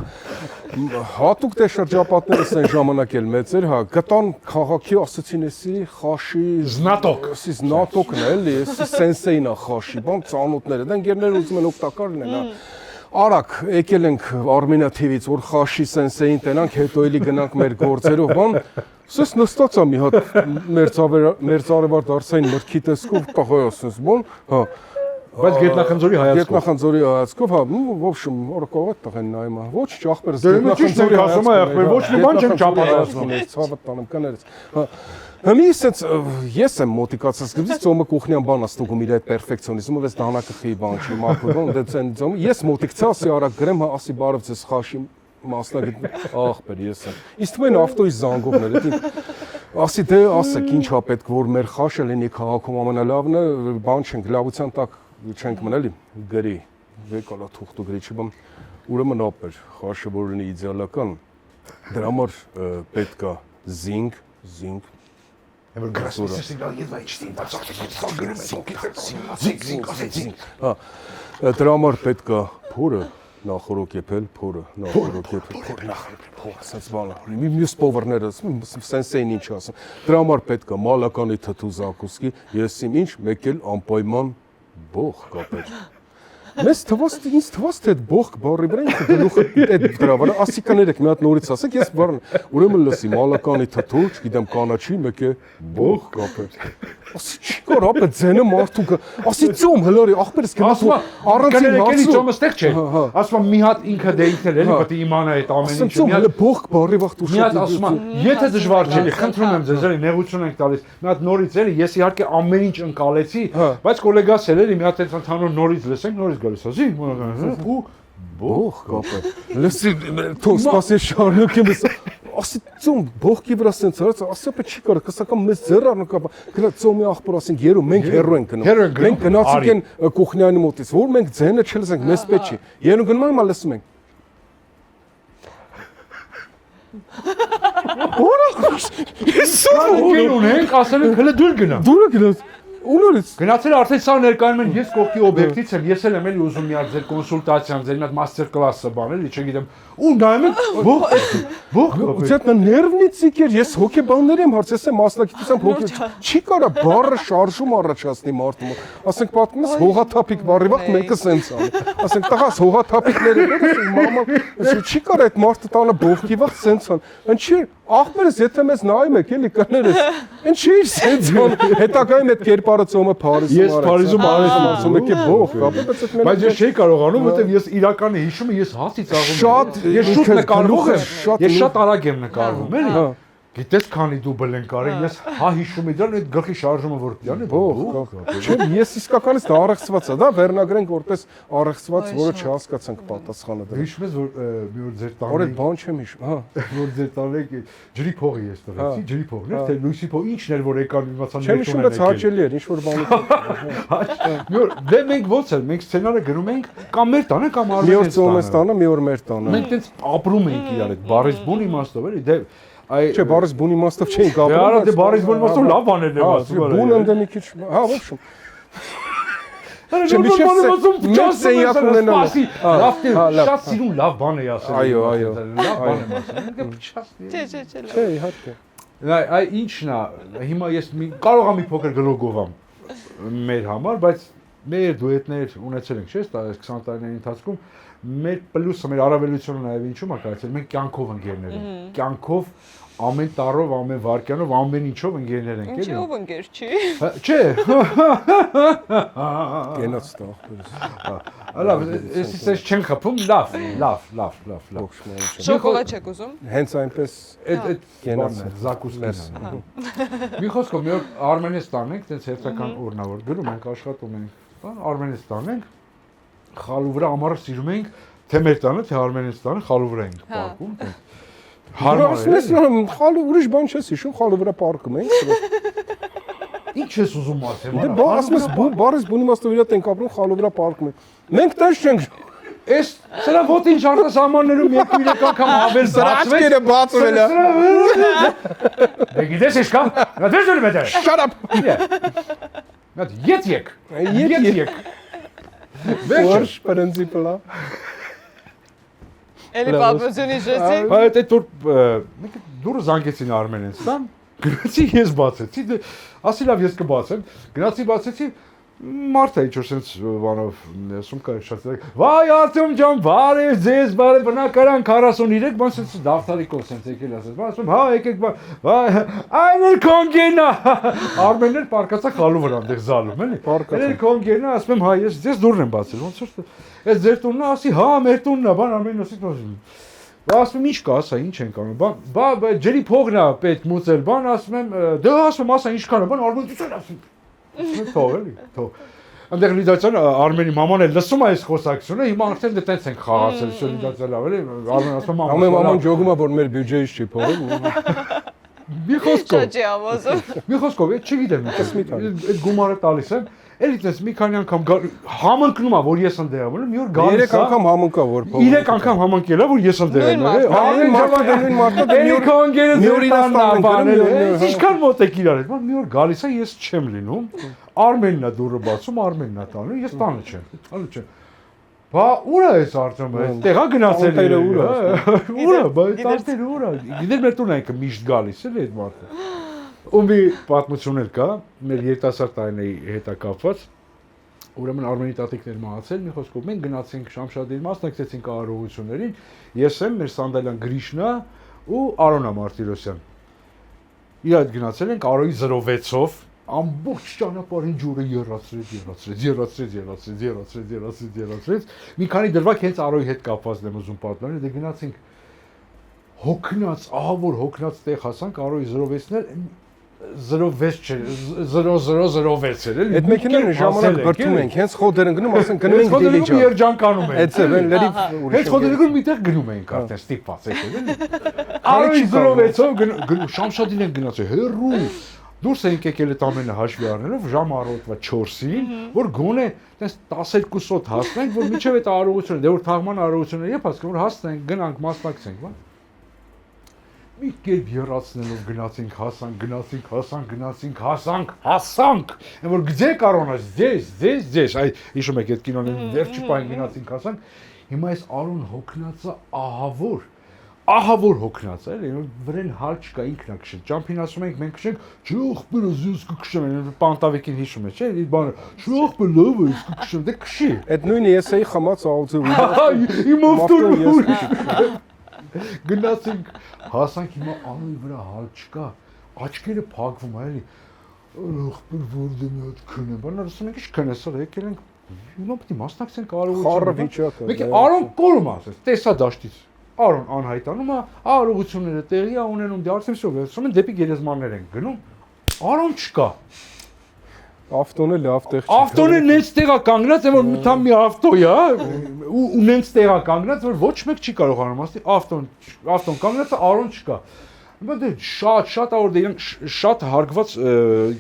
Հատուկ դե շրջապատներս այն ժամանակ էլ մեծ էր, հա, գտան քաղաքի ասացին էսի խաշի զնատոկն է էլի, էսի սենսեին է խաշի, բան ծանոթները, դա ընկերները ուզում են օգտակար լինեն, հա։ Արագ եկել ենք Armenia TV-ից, որ խաշի սենսեին տենանք, հետո էլի գնանք մեր գործերով, բան Սես նստացա մի հատ մեր ծարևար դարձային մրգի տեսքով տղայ ասես, բան, հա։ Բայց Գետնախնձորի հայացքով։ Գետնախնձորի հայացքով, հա, в общем, օրակողը տղեն նայում է։ Ոչ, ճախպերս Գետնախնձորի ասում է, ախպեր, ոչ մի բան չեմ ճապարացնում։ Ցավը տանեմ կներես։ Հա։ Հմի ասեց ես եմ մոտիկացած գծից ծոմը կուխնյան բան աստուգում իր այդ պերֆեկցիոնիզմը, ես դանակը խի բան չի մաքուր, բան դե ցեն ծոմ։ Ես մոտիկցա, ասի արագ գրեմ, հա, ասի բարև ձեզ խաշի մասնագետ ախպեր ես եմ։ Իսկ թվում են ավտոյի զանգողներ, դա ասի դե ասեք ինչ է պետք որ մեր խաշը լինի քաղաքում ամենալավն է, բան չենք լավության տակ չենք մնալի գրի վեկալա թուղթու գրի չբան ուրեմն ապեր խաշը որ լինի իդեալական դրա համար պետք է զինգ Ever grasp դրա համար պետք է փորը նախորոք եփել փորը նախորոք եփել ասած բանը մյուս պովերները սենսեին ինչ ասում դրա համար պետք է մալականի թթու զակուսկի ես իմ ինչ մեկ էլ անպայման բող կապել Մեզ ինձ թվաց թե այդ բողք բառի վրա ինքը գլուխը այդ դրա վրա ասիկա ներեք մի հատ նորից ասեք ես բառն ուրեմն լսի մալականի թաթու չգիտեմ կանաչի մեկ է բող կապել ասի չի կար ապա ձենը մարդու ասի ծոմ հլորի ախպերս գնաց առանցին եկելի ծոմը ստեղ չէ ասում մի հատ ինքը դեիթել էլի պետք է իմանա այդ ամեն ինչը մի հատ բող բառի վաղ մի հատ ասում եթե դժվար չէ խնդրում եմ ձեզ էլի նեղություն ենք տալիս մի հատ նորից էլի ես իհարկե ամեն ինչ ընկալեցի բայց գոլեգաս էլի մի հատ այդ ընդհանուր նորից լսենք նորից գալիս ասի ու բող կապել լսի թող սպասի շարունակեմ ասի ծոմ բողքի վրա սենց արած ասի ապա չի կարող կսական մեծ ձեռ առնու կապա գնա ծոմի աղբոր ասենք երու մենք հերո ենք գնում մենք գնացինք են կուխնյանի մոտից որ մենք ձենը չլսենք մեզ պետք չի երու գնում ենք մա լսում ենք Որա Սա ունենք ասել են հələ դուր գնա դուր գնաց Ունորից գնացել արդեն սա ներկայանում են ես կողքի օբյեկտից եմ ես էլ եմ էլի ուզում մի հատ ձեր կոնսուլտացիան ձեր մի հատ մաստեր կլասը բան էլի չգիտեմ ու նայում եմ բող Ձեթնա ներվնիցիկ էր ես հոգեբանների եմ հարցես եմ մասնակցությամբ հոգե չի կարա բառը շարժում առաջացնի մարդու ասենք պատմում ես հողաթափիկ բառի վաղ մեկը սենց անի ասենք տղաս հողաթափիկները մամա չի կարա այդ մարդը տանը բողքի վաղ սենց ան ինչի ախպերս եթե մեզ նայում եք էլի կներես ինչի սենց ան հետագայում այդ կերպարը ծոմը Փարիզում ես Փարիզում արեցի ասում եք բող բայց ես չէի կարողանում որովհետև ես իրականը հիշում եմ ես հացից աղում շատ ես շուտ նկարվում եմ ես շատ արագ եմ նկարվում էլի գիտես քանի դու բլենք արի ես հա հիշում եմ դրան այդ գլխի շարժումը որ դիանը բող չէ ես իսկականից դա առեղծված է դա վերնագրենք որպես առեղծված որը չհասկացանք պատասխանը դա հիշում ես որ մի օր ձեր տանը որ այդ բան չեմ հիշում հա որ ձեր տանը ջրի փողի ես տվեցի ջրի փողն էր թե լույսի փող ինչն էր որ եկան իմացան չեմ հիշում բայց հաճելի էր ինչ որ բան մի օր դե մենք ո՞նց էր մենք սցենարը գրում ենք կամ մեր տանը կամ մի օր ծոմեստանը մի օր մեր տանը մենք տենց ապրում ենք իրար այդ բարիս բուն իմաստով էլի դե Չէ, բարիս բուն իմաստով չէինք ապրում։ Դե արա դե բարիս բուն իմաստով լավ բաներ եմ ասում։ Բունը ընդ մի քիչ, հա, ոչ շուտ։ Չէ, մի քիչ սենյակ ունենալ։ Շատ սիրուն լավ բան է ասել։ Այո, լավ բան եմ ասել։ Չէ, իհարկե։ Այ ինչն է, հիմա ես կարող եմ մի փոքր գլոգովամ մեր համար, բայց մեր դուետներ ունեցել ենք, չէ՞, 20 տարիների ընթացքում մեր պլյուսը, մեր առավելությունը նաև ինչու՞մ է կարծել, մենք կյանքով ընկերներ ենք, կյանքով ամեն տարով, ամեն վարքյանով, ամեն ինչով ընկերներ ենք, էլի։ Ինչով ընկեր չի։ Չէ։ Գենաց տախտորս։ Լավ, ես չեմ խփում, լավ։ Շոկոլադ չեք ուզում։ Հենց այնպես այդ գենաց զակուսկին։ Մի խոսքով մի օր Արմենստան ենք, տենց հերթական օրնավոր գրում ենք, աշխատում ենք, բան Արմենստան ենք, խալու վրա ամառը սիրում ենք, թե մեր տանը, թե Արմենստանը խալու վրա ենք պարկում, հարմար է։ Խալու ուրիշ բան չես հիշում, խալու վրա պարկում ենք։ Ինչ ես ուզում ասեմ։ Դե բա ասում ես բարիս բուն իմաստով իրատ ենք ապրում, խալու վրա պարկում ենք։ Մենք տես չենք։ Էս սրա ոտ ինչ արտասահմաններում 2-3 անգամ հավեր Սրաճկերը բացվել է։ Դե գիտես ինչ կա։ Նա դες էլ մետը։ Shut up։ Նա յետ։ Որշ պրինցիպլա։ Էլի պատմությունի ժեսի։ Այդ մեկ դուրս զանգեցին Արմենստան, գնացի ես բացեցի, ասի լավ ես կբացեմ, գնացի բացեցի, մարդ է ինչ-որ սենց բանով սումկա շատ վայ Արտյոմ ջան, բարև ձեզ, բարև բնակարան 43, բան սենց դավթարիկով սենց եկել ասես, բան ասում, հա եկեք վայ, այն էլ կոնգենա, Արմենն էլ պարկացա խալու վրա այնտեղ զալում, էլի, էլ կոնգենա, ասում եմ, հա ես ձեզ դուրն եմ բացել, ոնց որ այս ձեր տունն է, ասի, հա մեր տունն է, բան Արմենն ասի, ասում եմ ինչ կա, ասա ինչ ենք անում, բա ջրի փողն է պետք մուծել, բան ասում եմ, դե ասում եմ, ասա ինչքան է, բան Արմենն ասում թող էլի, թող։ Այնտեղ լիդացիան Արմենի մաման էլ լսում է այս խոսակցությունը, հիմա արդեն դե տենց ենք խաղացել, շո լիդացիա լավ էլի, Արմեն ասում է մաման ջոգում է որ մեր բյուջեից չի փողում։ Մի խոսքով։ Չի ավազում։ Մի խոսքով, չգիտեմ, այդ գումարը տալիս եմ, էլի տես մի քանի անգամ համընկնում է որ ես ընդեղ եմ, մի օր գալիս է։ 3 անգամ համընկա որ փողում։ 3 անգամ համընկել է որ ես ընդեղ եմ, Արմեն մարդը նույն մարդը մի օր կոնգերը մի օր իրան բանել, ինչքան մոտ եք իրար հետ, մի օր գալիս է ես չեմ լինում, Արմենն է դուրը բացում, Արմենն է տանում, ես տանը չեմ։ Բա ուր է այս Արտյոմը, տեղա գնացել է ուր է, բա տարտերը ուր է, գիտեր մեր տունը այնքը միշտ գալիս էլի այդ մարդը։ Ու մի պատմություն էլ կա, մեր երիտասարդ տարիների հետ կապված, Ուրեմն Արմենի տատիկներ մահացել, մի խոսքով մենք գնացինք Շամշադին, մասնակցեցինք արարողություններին, ես եմ, մեր Սանդալյան Գրիշնա ու Արոնա Մարտիրոսյան։ Իր այդ գնացել ենք Արոյի 06-ով, ամբողջ ճանապարհին ջուրը երացրեց։ Մի քանի դրվագ հենց Արոյի հետ կապված եմ ուզում պատմել, դե գնացինք հոգնած, ահավոր հոգնած տեղ հասանք Արոյի 06-ներ 06 չէ, 0006 էր, էլի։ Այդ մեքենան ժամանակ բրդում ենք, հենց խոդեր ընկնում, ասենք գնում ենք Դիլիջան։ Երջանկանում ենք։ Այդ է, լրիվ Հենց խոդերում միտեղ գնում ենք արդեն ստիպված եկել, էլի։ Արոյի 06-ով գնում Շամշադին ենք գնացել, հերրու։ Դուրս ենք եկել այդ ամենը հաշվի առնելով ժամը առավոտվա 4-ին, որ գոնե տես 12-ոտ հասնենք, որ մինչև այդ արարողությունը, դե որ թաղման արարողությունը երբ հասկանք, որ հասնենք, գնանք, մասնակցենք, բան։ Մի կերպ եռացնելով գնացինք, հասանք, որ գցեք Արոնաս, ձեզ, այ հիշում եք այդ կինոն վերջի պահին գնացինք, հասանք, հիմա այս Արոն հոգնածը ահավոր հոգնած է, էլի, վրեն հալ չկա, ինքն է քշել, ճամփին ասում ենք, մենք քշենք, չէ ախպերս ես կքշեմ, պանտավիկին հիշում եք, չէ, իր բանը, չէ ախպեր լավ է, ես կքշեմ, դե քշի։ Այդ նույնը ես էի խմած աուդիո։ Իմ ավտոն գնացինք, հասանք հիմա Արոյի վրա հալ չկա, աչքերը փակվում է, էլի, ախպեր որդ եմ այդ քնեմ, բան ասում ենք, ինչ քնես, եկել ենք, հիմա պետք է մասնակցենք արարողությանը։ Խառը վիճակը։ Մեկ Արոն կորում ասես, տեսա դաշտից։ Արոն անհայտանում է, արարողությունները տեղի է ունենում, դե արդեն всё, վերցնում են դեպի գերեզմաններ են գնում։ Արոն չկա։ Ավտոնը լավ տեղ չի։ Ավտոնը նենց տեղա կանգնած է, որ մտամ մի ավտո է, ու նենց տեղա կանգնած, որ ոչ մեկ չի կարողանում ասի, ավտոն կանգնած է, Արոն չկա։ Բայց դե շատ ավոր դե իրանք շատ հարգված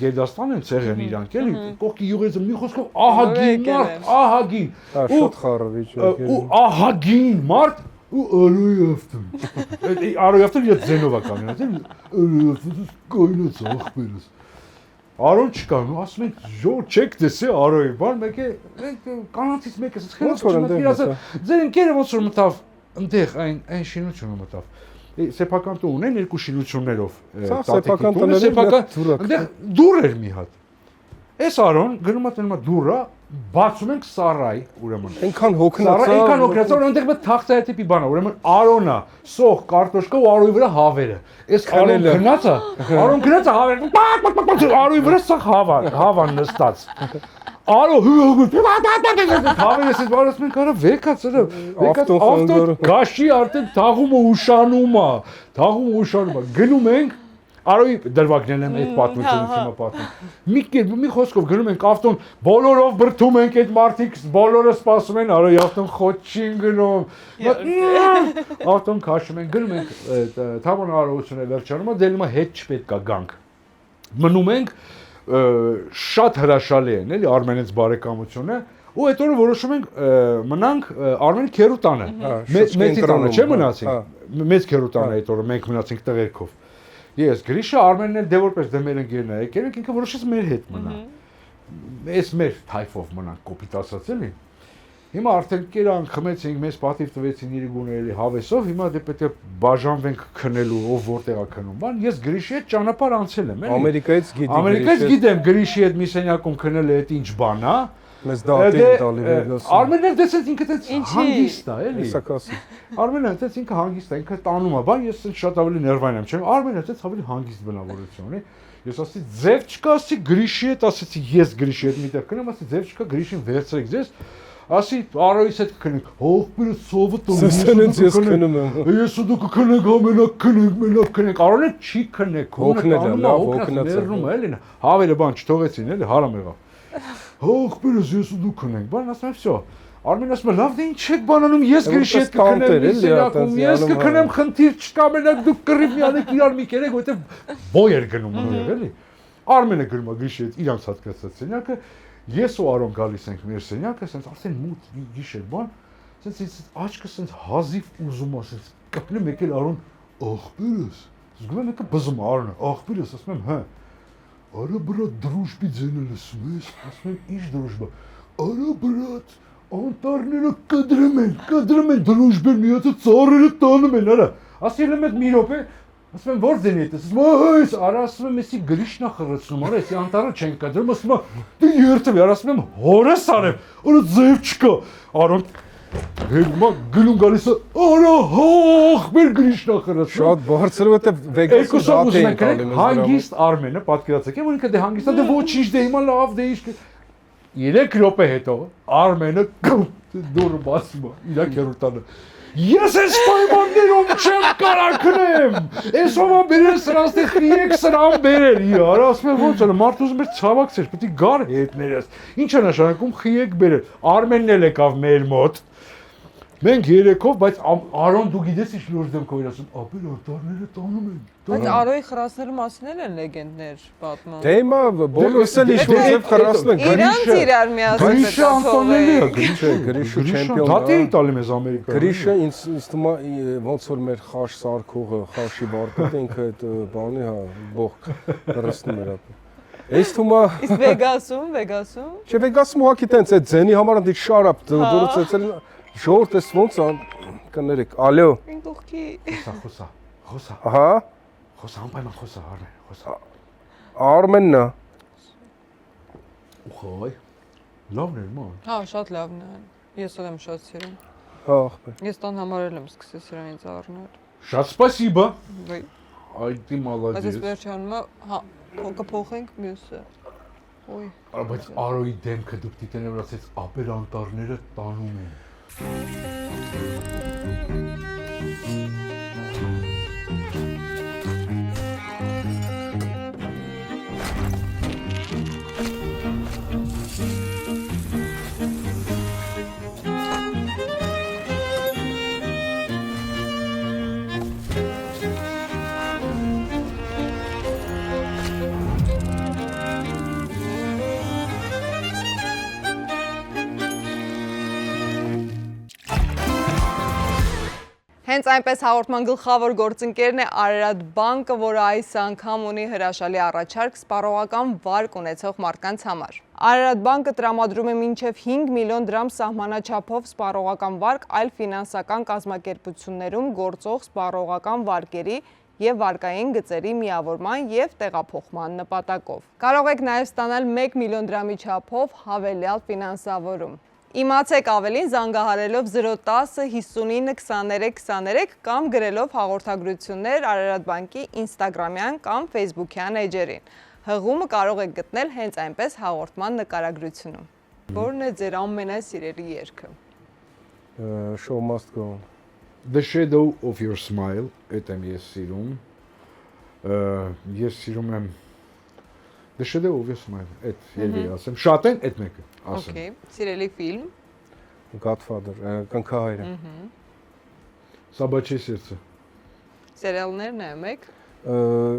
գերդաստան են ցեղեն իրանք, էլի, կողքի յուղերից մի խոսքով ահագին, Շատ խառը վիճակ է։ ու ահագին մարդ ու Արոյի ավտոն։ Արոյի ավտոն իդ ձենով է կանգնած, էլի, Արոյի ավտոն կայնած ախպերս։ Արոն չկա, ասում ենք, ժոր չեք տեսե Արոյի, բան մեկ է, կանանցից մեկը, ձեր ընկերը ոնց որ մտավ, ընդեղ այն շինությունը մտավ։ Սեփական տուն ունեն երկու շինություններով, սեփական տները, ընդեղ դուռ էր մի հատ։ Այս Արոն գնում է տենումա դուռը, բացում ենք սարայ, ուրեմն։ Այնքան հոգնած է, Այնքան հոգնած է, որ այնտեղ մտ թաղծայ տիպի բան է, ուրեմն Արոնը, սող, կարտոշկա ու Արոյի վրա հավերը։ Այս Արոն գնաց է հավերը։ Արոյի վրա սա հավան նստած։ Արո հավերս էս բարս մենք արա վեկած ավտո գաշի արդեն թաղումը ուշանում է գնում ենք Արոյի դրվագներն եմ այդ պատմությունից հիմա պատմում մի խոսքով գնում ենք ավտոն բոլորով բրդում ենք այդ մարդիկ բոլորը սպասում են Արոյի ավտոն խոչին գնում ավտոն քաշում ենք գնում ենք թաղման արարողությունը վերջանում է դե հիմա հետ չպետք է գանք մնում ենք շատ հրաշալի են, էլի Արմենից բարեկամությունը, ու այդ օրը որոշում ենք մնանք Արմենի քերու տանը, մեծի տանը, չէ մնացինք, մեծ քերու տանը այդ օրը մենք մնացինք տղերքով։ Ես Գրիշը Արմենն էլ դե որպես դեմեր ընկերն է եկել, ինքը որոշեց մեր հետ մնա։ Այս մեր թայֆով մնանք կոպիտ ասած էլի։ Հիմա արդեն կերանք, խմեցինք, մեզ պատիվ տվեցին իր գուները հավեսով, հիմա դե պետք է բաժանվենք քնելու, ով որտեղ է քնում, բան, ես Գրիշի հետ ճանապարհ անցել եմ, էլի։ Ամերիկայից գիտեմ Գրիշի հետ մի սենյակում քնելը այդ ինչ բան է։ Մեզ դատին տալի վերլոս։ Արմենն էլ դեսեց ինքը տենց հանգիստ է, էլի։ Իսակասի։ Արմենը տենց ինքը հանգիստ է, ինքը տանում է, բան, ես շատ ավելի ներվային եմ, չէ՞։ Արմենը տենց ավելի հանգիստ բնավորություն ունի։ Ես ասացի ձև չկա, ասացի Գրիշի հետ, ասացի ես Գրիշի հետ միտեղ քնեմ, ասացի ձև չկա, Գրիշին վերցրեք ձեզ։ Ասի Արոյից հետ կքնենք, հողբերը սովը տոնից ես քնում եմ։ Ես ու դու կքնենք, մենակ քնենք, Արոնը չի քնեք, հոգնելը, էլի, հավերը բան չթողեցին, էլի, հարամ եղավ։ Հողբերս ես ու դու քնենք, բան ասում եմ, всё։ Արմեն ասում է, լավ դե ինչ եք բան անում, ես Գրիշի հետ կքնեմ, ես կքնեմ, խնդիր չկա, մենակ դուք կռիվ մի անեք իրար մի կերեք, որտեղ բոյ էր գնում նույնը, էլի։ Արմենը գնում է Գրիշի հետ իրանց հատկացած սենյակը Ես ու Արոն գալիս ենք մեր սենյակը, ասենց արդեն մութ գիշեր բան, ասենց աչքը ասենց հազիվ ուզում ասենց կապնեմ եկել Արոն ախպերս, զգում եմ եկա բզում Արոնը, ախպերս, ասում եմ հա, արա բրատ դրուժբի ձենը լսում ես, ասում եմ ինչ դրուժբա, արա բրատ անտառները կդրում են դրուժբեր մի հատը ծառերը տանում են, արա, ասել եմ այդ մի րոպե, Ասում եմ, որ դենի դες, ոյս, արա ասում եմ, էսի գրիշնա խրացնում, արա, էսի անտառը չեն կադրում, ասում եմ, դու երթվի, արա ասում եմ, հորս արեմ, արա ձև չկա, Արոն Հիմա գնում գալիս է, արա հող, մեր գրիշնա խրացնում։ Շատ բարձր է, որտեղ Վեգասում դատ էին տալի մեզ հանգիստ Արմենը պատկերացեք, որ ինքը դե հանգիստ է, դե ոչինչ դե հիմա լավ դե ինչ 3 րոպե հետո Արմենը դուրը բացում է, իրա քերուտանը։ Ես այս պայմաններում չեմ կարող քնեմ։ Այսօր բերել սրանց դե 3 սրան բերել։ Իհար, ասում եմ ոնց է, մարդը ուզում է ցավակցեր, պետք է գար հետներս։ Ինչ է նշանակում խիեք բերել։ Արմենն էլ եկավ մեր մոտ։ Մենք երեքով, բայց Արոն դու գիտես ինչ լուրջ դեմքով էր ասում, ապել արտարները տանում են։ Բայց Արոյի խրացնելու մասին են լեգենդներ պատմում։ Դե հիմա բոլորս էլ ինչ-որ ձև խրացնում են։ Իրանց իրար միասին Գրիշը անտոնելի է, Գրիշը չեմպիոն։ Դատի էի տալի մեզ Ամերիկա։ Գրիշը ինձ թվում է ոնց որ մեր խաշ սարքողը, խաշի վարկոտ ինքը այդ բանի հա բող հրստում էր ապա։ Այս թվում է Իսկ Վեգասում։ Չէ Վեգասում ուղղակի տենց այդ ձենի համար դի շարապ դուրս էցել Ժողովուրդ էս ոնց կներեք, ալո։ Ինքուխի։ Խոսա։ Ահա։ Խոսա, անպայման խոսա, Արմեն, խոսա։ Արմենն է։ Ուխայ։ Լավն էր ման։ Հա, շատ լավն է։ Ես էլ եմ շատ սիրում։ Հա, ախպեր։ Ես տան համար եմ սկսել սրանից առնել։ Շատ սպասիբա։ Վայ։ Այ դի Բայց մալադես։ ես վերջանում հա, կփոխենք մյուսը։ Ոյ։ Բայց Արոյի դեմքը դուք դիտեն որ ասեց ապեր անտառները տանում են։ Հենց այնպես հաղորդման գլխավոր գործընկերն է Արարատ բանկը, որը այս անգամ ունի հրաշալի առաջարկ սպառողական վարկ ունեցող մարդկանց համար։ Արարատ բանկը տրամադրում է մինչև 5 միլիոն դրամ սահմանաչափով սպառողական վարկ այլ ֆինանսական կազմակերպություններում գործող սպառողական վարկերի և վարկային գծերի միավորման և տեղափոխման նպատակով։ Կարող եք նաև ստանալ 1 միլիոն դրամի չափով հավելյալ ֆինանսավորում։ Իմացեք ավելին զանգահարելով 010 59 23 23 կամ գրելով հաղորդագրություններ Արարատ բանկի ինստագրամյան կամ ֆեյսբուքյան էջերին։ Հղումը կարող եք գտնել հենց այնպես հաղորդման նկարագրությունում։ Որն է ձեր ամենասիրելի երգը։ Show must go on։ The shadow of your smile, այդ եմ ես սիրում։ Ես սիրում եմ The shadow of your smile, այդ երևի ասեմ։ Շատ են այդ մեկը ասեմ։ Okay, սիրելի ֆիլմ։ Godfather, կնքահայրը։ Собачье сердце։ Սերիալներ նայում եք։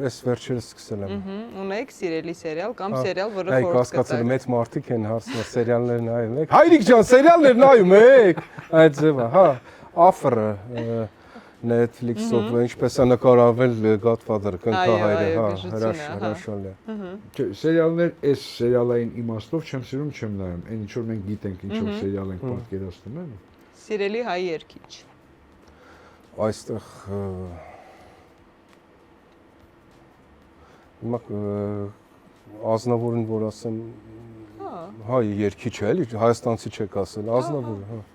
Այս վերջերս սկսել եմ։ Ունեք սիրելի սերիալ կամ սերիալ, որը Այ խորհուրդ կասկածել կտակ։ մեծ մարդիկ են հարցնում սերիալներ նայում եք։ Հայրիկ ջան, սերիալներ նայում եք։ Այդ ձևը, հա, After Netflix-ով ինչպես է նկարահանվել Godfather, կնքահայրը, հա, հրաշալի է։ Չէ, սերիալներ, այս սերիալային իմաստով չեմ սիրում, չեմ նայում։ Այն ինչ որ մենք գիտենք, ինչ որ սերիալ ենք պատկերացնում են։ Սիրելի հայ երգիչ։ Այստեղ հիմա Ազնավուրին որ ասեմ, հայ երգիչ է, էլի հայաստանցի չեք ասել, Ազնավուրը, հա։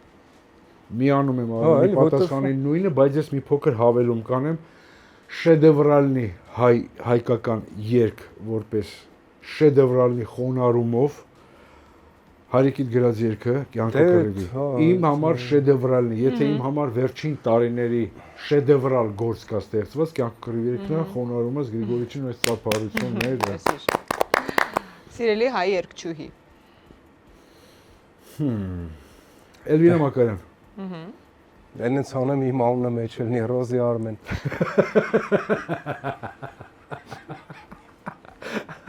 Միանում եմ արի պատասխանին նույնը, բայց ես մի փոքր հավելում կանեմ, շեդևրալնի հայկական երգ որպես շեդևրալնի խոնարհումով Հարիկիդ գրած երգը կյանքը կրելի։ Իմ համար շեդևրալն է, եթե իմ համար վերջին տարիների շեդևրալ գործ կա ստեղծված, կյանքը կրելի երգն է, խոնարհումս Գրիգորիչին այս ծափարությունն է։ Սիրելի հայ երգչուհի։ Էլվինա Մակարյան։ Այնց անեմ իմ անունը մեջ ելնի Ռոզի Արմեն։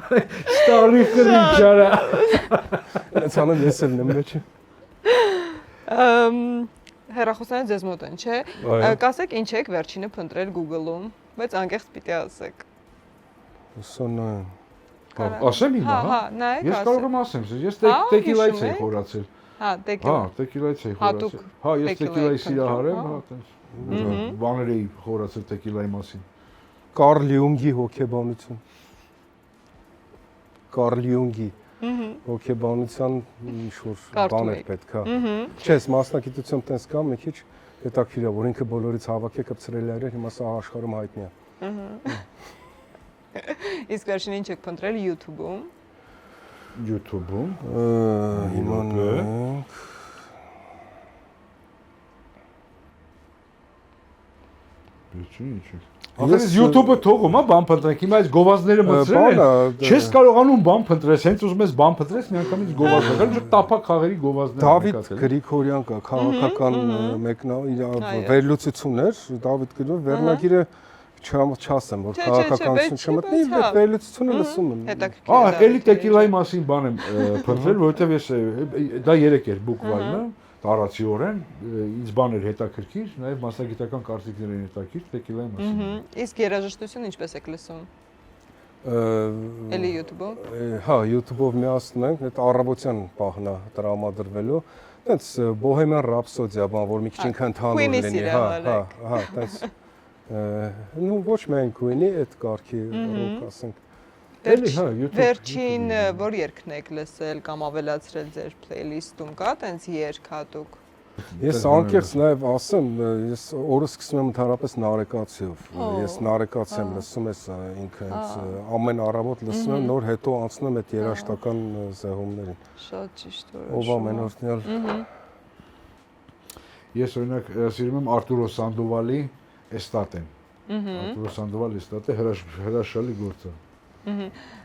Ստարի քրիչարա։ Այնց անեմ ես ելնեմ մեջ։ Հեռախոսները ձեզ մոտ են, չէ՞։ Կասեք ինչ եք վերջինը փնտրել Google-ում, բայց անկեղծ պիտի ասեք։ Սոնա։ Ասեմ հիմա, հա։ Հա, նայեք, Ես կարող եմ ասեմ, ես տեկիլայից էի խորացել։ Հա, տեկիլա։ Հա, տեկիլայից էի խորացել։ Հա, ես տեկիլայի սիրահար եմ, հա, տենց։ Բաներ էի խորացել տեկիլայի մասին։ Կարլ Յունգի հոգեբանություն։ Կարլ Յունգի հոգեբանության ինչ-որ բան էր պետք է։ Չես մասնակցությամբ տես կամ մի քիչ հետաքրքիր է, որ ինքը բոլորից հավաք է կպցրել էր, հիմա սա աշխարհում հայտնի է։ Իսկ վերջին ինչ եք փնտրել YouTube-ում։ YouTube-ում։ Հիմա Վերջին ինչ է։ Ասես YouTube-ը թողում, հա, բան փնտրեք։ Հիմա այս գովազդները մտցրել են։ Չես կարողանում բան փնտրես, հենց ուզում ես բան փնտրես, միանգամից գովազդ կար, ինչ տափակ խաղերի գովազդներ։ Դավիթ Գրիգորյան կա, քաղաքական վերլուծություն էր, Դավիթ Գրիգորյան վերնագիրը չասեմ, որ քաղաքականություն չմտնի, այդ վերլուծությունը լսում եմ։ Հետաքրքիր։ էլի տեկիլայի մասին բան եմ փնտրել, որովհետև ես դա 3 էր բուկվալը, տարածիորեն, ինձ բան էր հետաքրքիր, նաև մասնագիտական կարծիքներ են հետաքրքիր տեկիլայի մասին։ Իսկ երաժշտություն ինչպես եք լսում։ Էլի YouTube-ով։ Հա, YouTube-ով միացնում ենք, այդ առավոտյան պահն է տրամադրվելու։ Այդպես Bohemian Rhapsody-ա, բան, որ մի քիչ ինքն ընդհանուր լինի, հա, այդպես նու ոչ միայն Queen-ի այդ կարգի ռոք ասենք։ Վերջին որ երգն եք լսել կամ ավելացրել ձեր playlist-ում կա, տենց երգ հատուկ։ Ես անկեղծ նաև ասեմ, ես օրը սկսում եմ ընդհանրապես նարեկացիով։ Ես նարեկացի եմ լսում, ես ինքը ամեն առավոտ լսում եմ, նոր հետո անցնում եմ այդ երաժշտական զեղումներին։ Շատ ճիշտ որ։ Ով ամենօրյալ։ Ես օրինակ սիրում եմ Արտուրո Սանդովալի Էստատեն։ Արտուրո Սանդովալի Էստատը հրաշալի գործ է։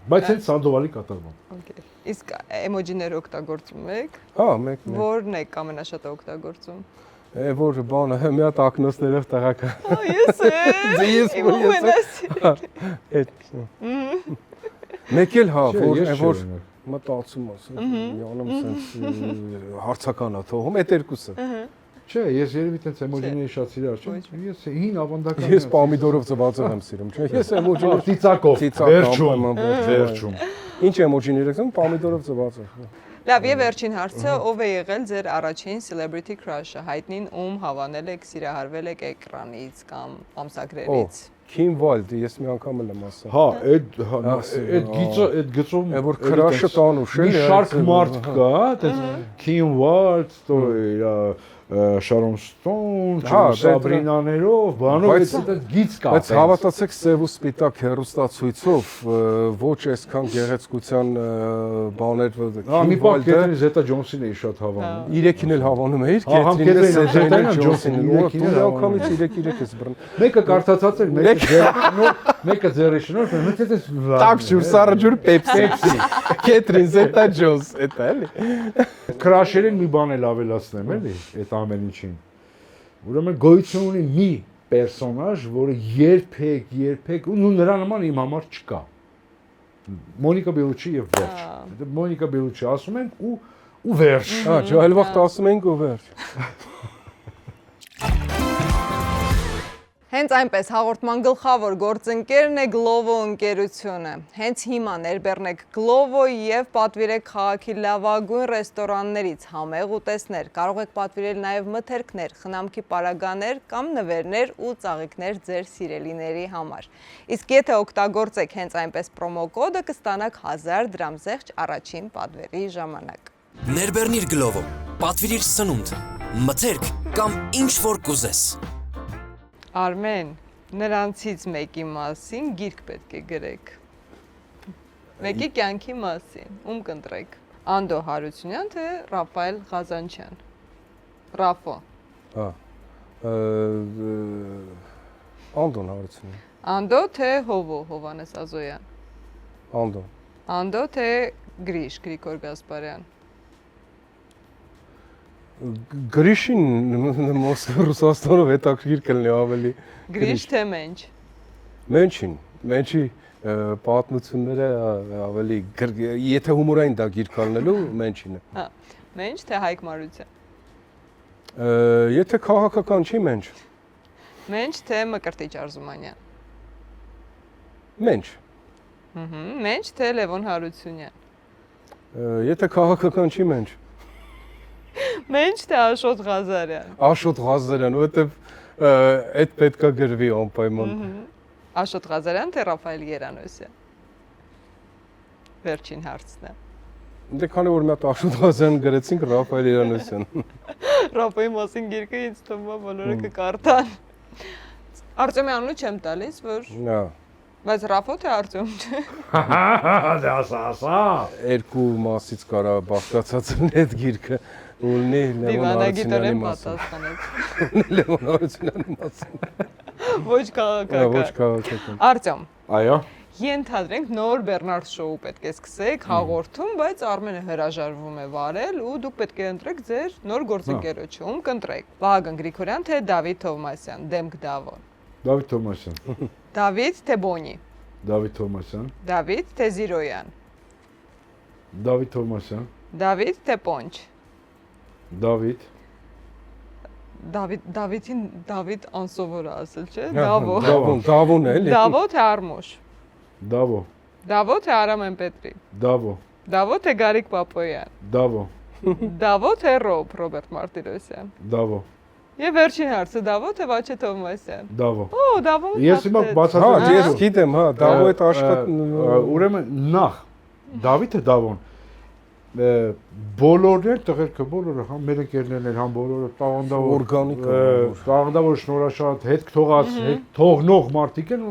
Բայց հենց Սանդովալի կատարվում։ Okay։ Իսկ էմոջիներ օգտագործում եք։ Հա, մեկ։ Որն եք ամենաշատը օգտագործում։ Որ բանը մի հատ ակնոցներով տեղական։ Ես Այդ։ Մեկ էլ հա, որ մտածում ասեմ, միանում sense հարցական է թողում, այդ երկուսը։ Չէ, ես երևի տենց էմոջիների շատ սիրար չեմ։ Ես հին ավանդական։ Ես պամիդորով ծվածող եմ սիրում, չէ՞։ Ես էմոջիներ ծիծակով, վերջում։ Ինչ էմոջիներ եք, պամիդորով ծվածող։ Լավ, եւ վերջին հարցը, ով է եղել ձեր առաջին celebrity crush-ը, հայտնին ում հավանել եք, սիրահարվել եք էկրանից կամ ամսագրերից։ Kim Wilde, ես մի անգամ եմ ասա։ Հա, այդ գիծը, այդ գծում որ crush-ը տանուշ է։ Մի շարք մարդ կա, այդպես Kim Wilde, то Շարոն Ստոուն, Սաբրինաներով, բանով այդ գիծ կա։ Բայց հավատացեք, սև ու սպիտակ հեռուստացույցով ոչ այսքան գեղեցկության բաներ մի պահ Կեթրին Զետա Ջոնսին էի շատ հավանում։ 3-ին էլ հավանում էի, Կեթրինը Զետա Ջոնսին, 3-ին էլ անգամից 3 ես բռն։ Մեկը կարդացած էր, մեկը ձեռի շնորհ, մեկը էս Так ջուր, սառը ջուր Pepsi։ Կեթրին Զետա Ջոնս, էդ էլի։ Քրաշերին մի բան էլ ավելացնեմ, էլի, այդ ամեն ինչին։ Ուրեմն գոյություն ունի մի պերսոնաժ, որը երբեք ու նրա նման իմ համար չկա։ Մոնիկա Բելուչի եւ վերջ։ Մոնիկա Բելուչի ասում ենք ու վերջ։ Հա, ջայլ վաղտ ասում ենք ու վերջ։ Հենց այնպես հաղորդման գլխավոր գործընկերն է Glovo ընկերությունը։ Հենց հիմա ներբեռնեք Glovo եւ պատվիրեք քաղաքի լավագույն ռեստորաններից համեղ ուտեստներ։ Կարող եք պատվիրել նաեւ մթերքներ, խնամքի պարագաներ կամ նվերներ ու ծաղիկներ ձեր սիրելիների համար։ Իսկ եթե օգտագործեք հենց այնպես պրոմո կոդը, կստանաք 1000 դրամ զեղչ առաջին պատվերի ժամանակ։ Ներբեռնիր Glovo, պատվիրիր սնունդ, մթերք կամ ինչ որ կուզես։ Արմեն, նրանցից մեկի մասին գիրք պետք է գրեք։ Մեկի կյանքի մասին, ում կընտրեք։ Անդո Հարությունյան թե Ռաֆայել Ղազանչյան։ Ռաֆո։ Հա։ Անդոն Հարությունյան։ Անդո թե Հովո Հովանես Ազոյան։ Անդոն։ Անդո թե Գրիշ Գրիգոր Գասպարյան։ Գրիշին Մոսկվա Ռուսաստանով հետաքրքիր կլինի ավելի։ Գրիշ թե Մենչ։ Մենչի պատմությունները ավելի եթե հումորային դա գիրք ալնելու Մենչին է։ Հա, Մենչ թե Հայկ Մարության։ Եթե քաղաքական չի Մենչ։ Մենչ թե Մկրտիչ Արզումանյան։ Մենչ։ Մենչ թե Լևոն Հարությունյան։ Եթե քաղաքական չի Մենչ։ Մենչ թե Աշոտ Ղազարյան։ Աշոտ Ղազարյան, որովհետև այդ պետքա գրվի անպայման։ Աշոտ Ղազարյան թե Ռաֆայել Երանոսյան։ Վերջին հարցն է։ Դե քանի որ մի հատ Աշոտ Ղազարյան գրեցինք Ռաֆայել Երանոսյան։ Ռաֆայի մասին գիրքը ինձ թվում է բոլորը կկարդան։ Արտյոմի անունը չեմ տալիս, որ Հա, բայց Ռաֆո թե Արտյոմ չէ։ Դե ասա։ երկու մասից կարա բաղկացած լինի այդ գիրքը, ու լինի Լևոն Դիվանագիտորեն Հարությունյանի մասին։ պատասխանեց։ Լևոն Հարությունյանի մասին։ Ոչ քաղաքական։ Ոչ քաղաքական։ Արտյոմ, Այո։ ենթադրենք նոր Բեռնարդ շոու պետք է սկսեք հաղորդում, բայց Արմենը հրաժարվում է վարել ու դուք պետք է ընտրեք ձեր նոր գործընկերոջը, ում կընտրեք։ Վահագն Գրիգորյան թե Դավիթ Թովմասյան, Դեմք Դավոն։ Դավիթ Թոմասյան։ Դավիթ թե Բոնի, Դավիթ Թոմասյան։ Դավիթ թե Զիրոյան, Դավիթ Թոմասյան։ Դավիթ թե Պոնչ, Դավիթ։ Դավիթին Դավիթ անսովոր է ասել, չէ՞։ Դավո, Դավո։ Դավոն է, էլի։ Դավո թե Արմոշ, Դավո։ Դավո թե Արամեն Պետրի, Դավո։ Դավո թե Գարիկ Պապոյան, Դավո։ Դավո թե Ռոբերտ Մարտիրոսյան։ Դավո։ Եվ վերջին հարցը Դավո թե Վաչե Թովմասյան։ Դավո։ Օ, Դավոն Ես հիմա Հա, բացատրեմ։ ես գիտեմ, հա, Դավո այդ աշխատը Ուրեմն նախ Դավիթը Դավոն բոլորն տղերքը բոլորը համ մեր ընկերներն են, համ բոլորը Օրգանիկ են, տաղանդավոր շնորհաշատ հետ թողած, հետ թողնող մարդիկ են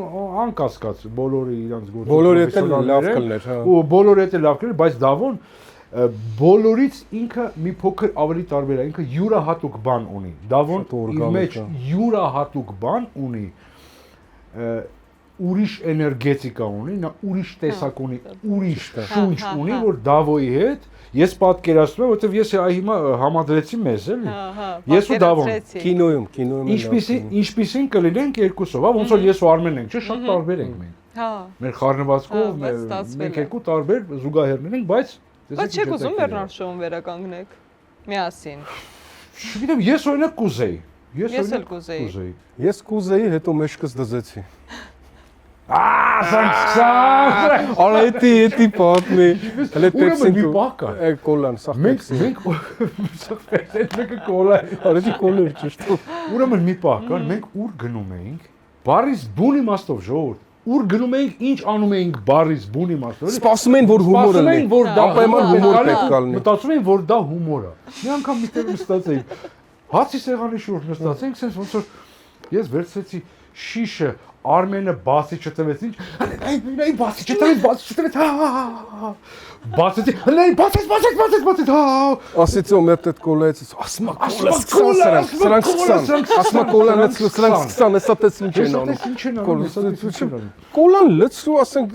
անկասկած բոլորը իրանց գործը բոլորը էլ լավ կլներ, հա։ ու բոլորը էլ լավ կլներ, բայց Դավոն բոլորից ինքը մի փոքր ավելի տարբեր է, ինքը յուրահատուկ բան ունի։ Դավոն իր մեջ յուրահատուկ բան ունի, ուրիշ էներգետիկա ունի, նա ուրիշ տեսակ ունի, ուրիշ շունչ ունի, որ Դավոյի հետ ես պատկերացնում եմ, որովհետև ես հիմա համադրեցի մեզ, էլի։ Ես ու Դավոն Կինոյում ինչպիսին կլինենք երկուսով, հա, ոնց որ ես ու Արմենն ենք, չէ՞, շատ տարբեր ենք մենք։ Հա։ Մեր խառնվածքով մենք երկու տարբեր զուգահեռներ ենք, բայց Բայց չեք ուզում Բեռնարդ շոուն վերականգնեք։ Միասին։ Չգիտեմ, ես օրինակ կուզեի։ Ես էլ կուզեի։ Ես կուզեի, հետո մեջքս դզեցի։ Սա Էդի պատմի։ Հələ Ուրեմն մի բան կա։ Կոլան, սա Մենք մեկը կոլա։ Արեցի կոլեր ճիշտ։ Ուրեմն մի բան կա, մենք ուր գնում էինք։ Բարիս բուն իմաստով ժողովուրդ։ Ուր գնում էինք, ինչ անում էինք բարիս բուն իմաստով։ Սպասում էին, որ հումորը լինի։ որ դա անպայման հումոր պետք է լինի։ Մտածում էին, որ դա հումոր է։ Մի անգամ մի տեղ նստած էինք։ Հացի սեղանի շուրջ նստած էինք, sense ոնց որ ես վերցրեցի շիշը, Արմենը բացի չտվեց, ինչ։ Նայ բացի չտվեց, հա։ Բացեցի, նայ բացեց, հա։ Ասեցի ո՞մ է այդ կոլայից, ասմա կոլա, սրանք ասմա կոլան լցրու, սրանք սկսան, հեսա տես ինչ են անում։ Կոլան լցրու, ասենք,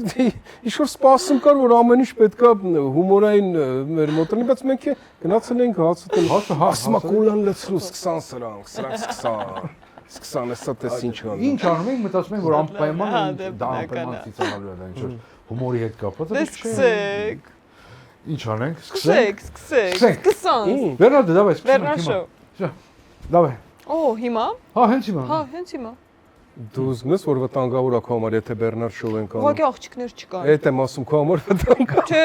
ինչ որ սպասում կար, որ ամեն ինչ պետքա հումորային մեր մոտ լինի, բայց մենք գնացել ենք հացուտել, ասմա կոլան լցրու, սկսան սրանք սկսան, հեսա տես ինչ անում։ Ինչ անում ենք, մտածում ենք, որ անպայման դա անպայման ծիծաղալու է, դա ինչ որ հումորի հետ կապված է։ Դե սկսեք։ Ինչ անենք, Սկսեք։ Սկսանք։ Բեռնարդը, դավայ, Բեռնարդ շոու։ Դավայ։ Օ, հիմա։ Հա, հենց հիմա։ Հա, հենց հիմա։ Դու զգնես, որ վտանգավոր է քո համար, եթե Բեռնարդ շոու ենք անում։ Ուղղակի աղջիկներ չկան։ Էդ եմ ասում քո համար վտանգ։ Չէ։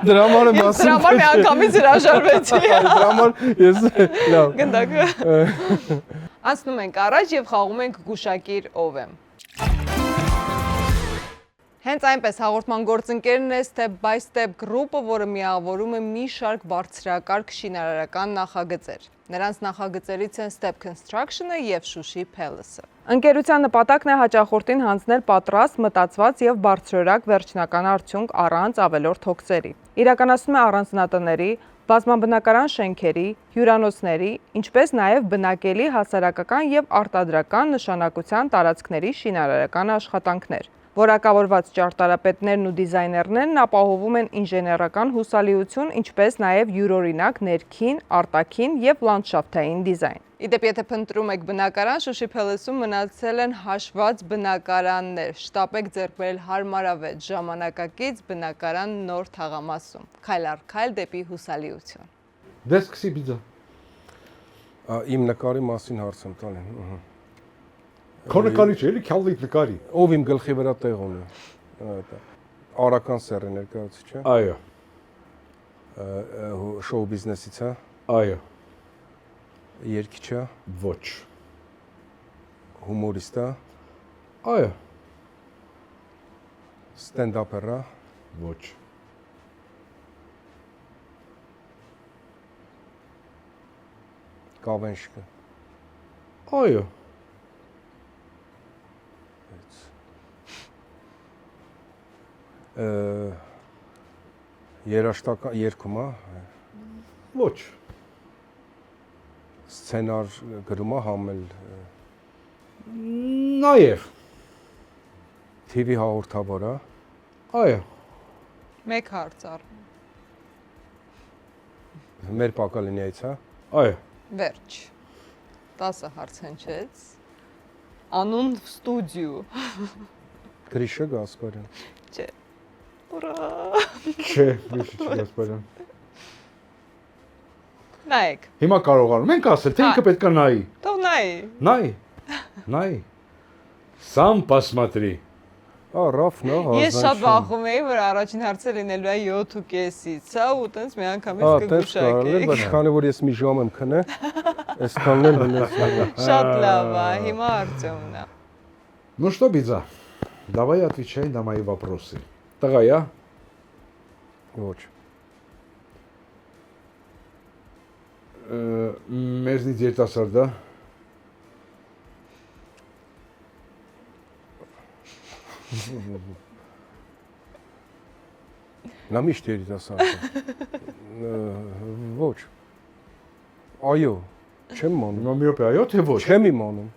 Դրա համար եմ Ես ասում։ դրա համար մի անգամից հրաժարվեցի։ Դրա համար ես լավ։ Գնդակ։ Անցնում ենք առաջ եւ խաղում ենք գուշակիր ով եմ։ Հենց այնպես հաղորդման գործընկերն է Step by Step Group-ը, որը միավորում է մի շարք բարձրակարգ շինարարական նախագծեր։ Նրանց նախագծերից են Step Construction-ը եւ Շուշի Palace-ը։ Ընկերության նպատակն է հաճախորդին հանձնել պատրաստ, մտածված եւ բարձրորակ վերջնական արդյունք առանց ավելորդ հոգսերի։ Իրականացնում է առանձնատների, բազմաբնակարան շենքերի, հյուրանոցների, ինչպես նաև բնակելի հասարակական եւ արտադրական նշանակության տարածքների շինարարական աշխատանքներ։ Որակավորված ճարտարապետներն ու դիզայներներն ապահովում են ինժեներական հուսալիություն, ինչպես նաև յուրօրինակ ներքին, արտաքին եւ լանդշաֆտային դիզայն։ Իդեպ, եթե փնտրում եք բնակարան, Շուշի Palace-ում մնացել են հաշված բնակարաններ։ Շտապ եք ձեռք բերել հարմարավետ ժամանակակից բնակարան նոր թաղամասում։ Քայլ առ քայլ դեպի հուսալիություն։ Դե սկսի բիձա։ Իմ նկարի մասին հարց եմ տալի։ Քո նկարի չէ, էլի քյալլիկ նկարի։ Ով իմ գլխի վրա տեղ ունի։ Արական սեռի ներկայացուցիչ, չէ՞։ Այո։ Շոու բիզնեսից, հա։ Այո։ Երգիչ է, Ոչ։ հումորիստ է, Այո, Ստենդափերա։ ոչ։ Կավենշկը։ Այո, Երաշտական երգում է, ոչ։ սցենար գրում է համել Նաև։ TV հաղորդավար է, Այո, Մեկ հարց առ։ մեր պակալինիայից է, այո։ Վերջ։ 10 հարց հնչեց։ Անուն ստուդիո։ Գրիշը Գասպարյան։ Չէ։ Ուրա։ Չէ, ոչ չգասպարյան։ Նայեք։ Հիմա կարողանում ենք ասել, թե ինքը պետք է նայի։ Թող նայի։ Նայի։ Նայի։ Сам посмотри։ Ռաֆն է, Ես շատ վախում էի, որ առաջին հարցը լինելու է 7:30-ից, հա, ու տենց մի անգամից կգուշակեի։ բայց քանի որ ես մի ժամ եմ քնե, այսքանն էլ հնես։ Շատ լավ է, հիմա Արտյոմն է։ Ну что, Бидза, давай отвечай на мои вопросы. Տղա, я? Ոչ։ Մեզնից երիտասարդ է։ Նա միշտ երիտասարդ է։ Ոչ։ Այո, չեմ իմանում։ Հիմա մի րոպե, այո թե ոչ։ Չեմ իմանում։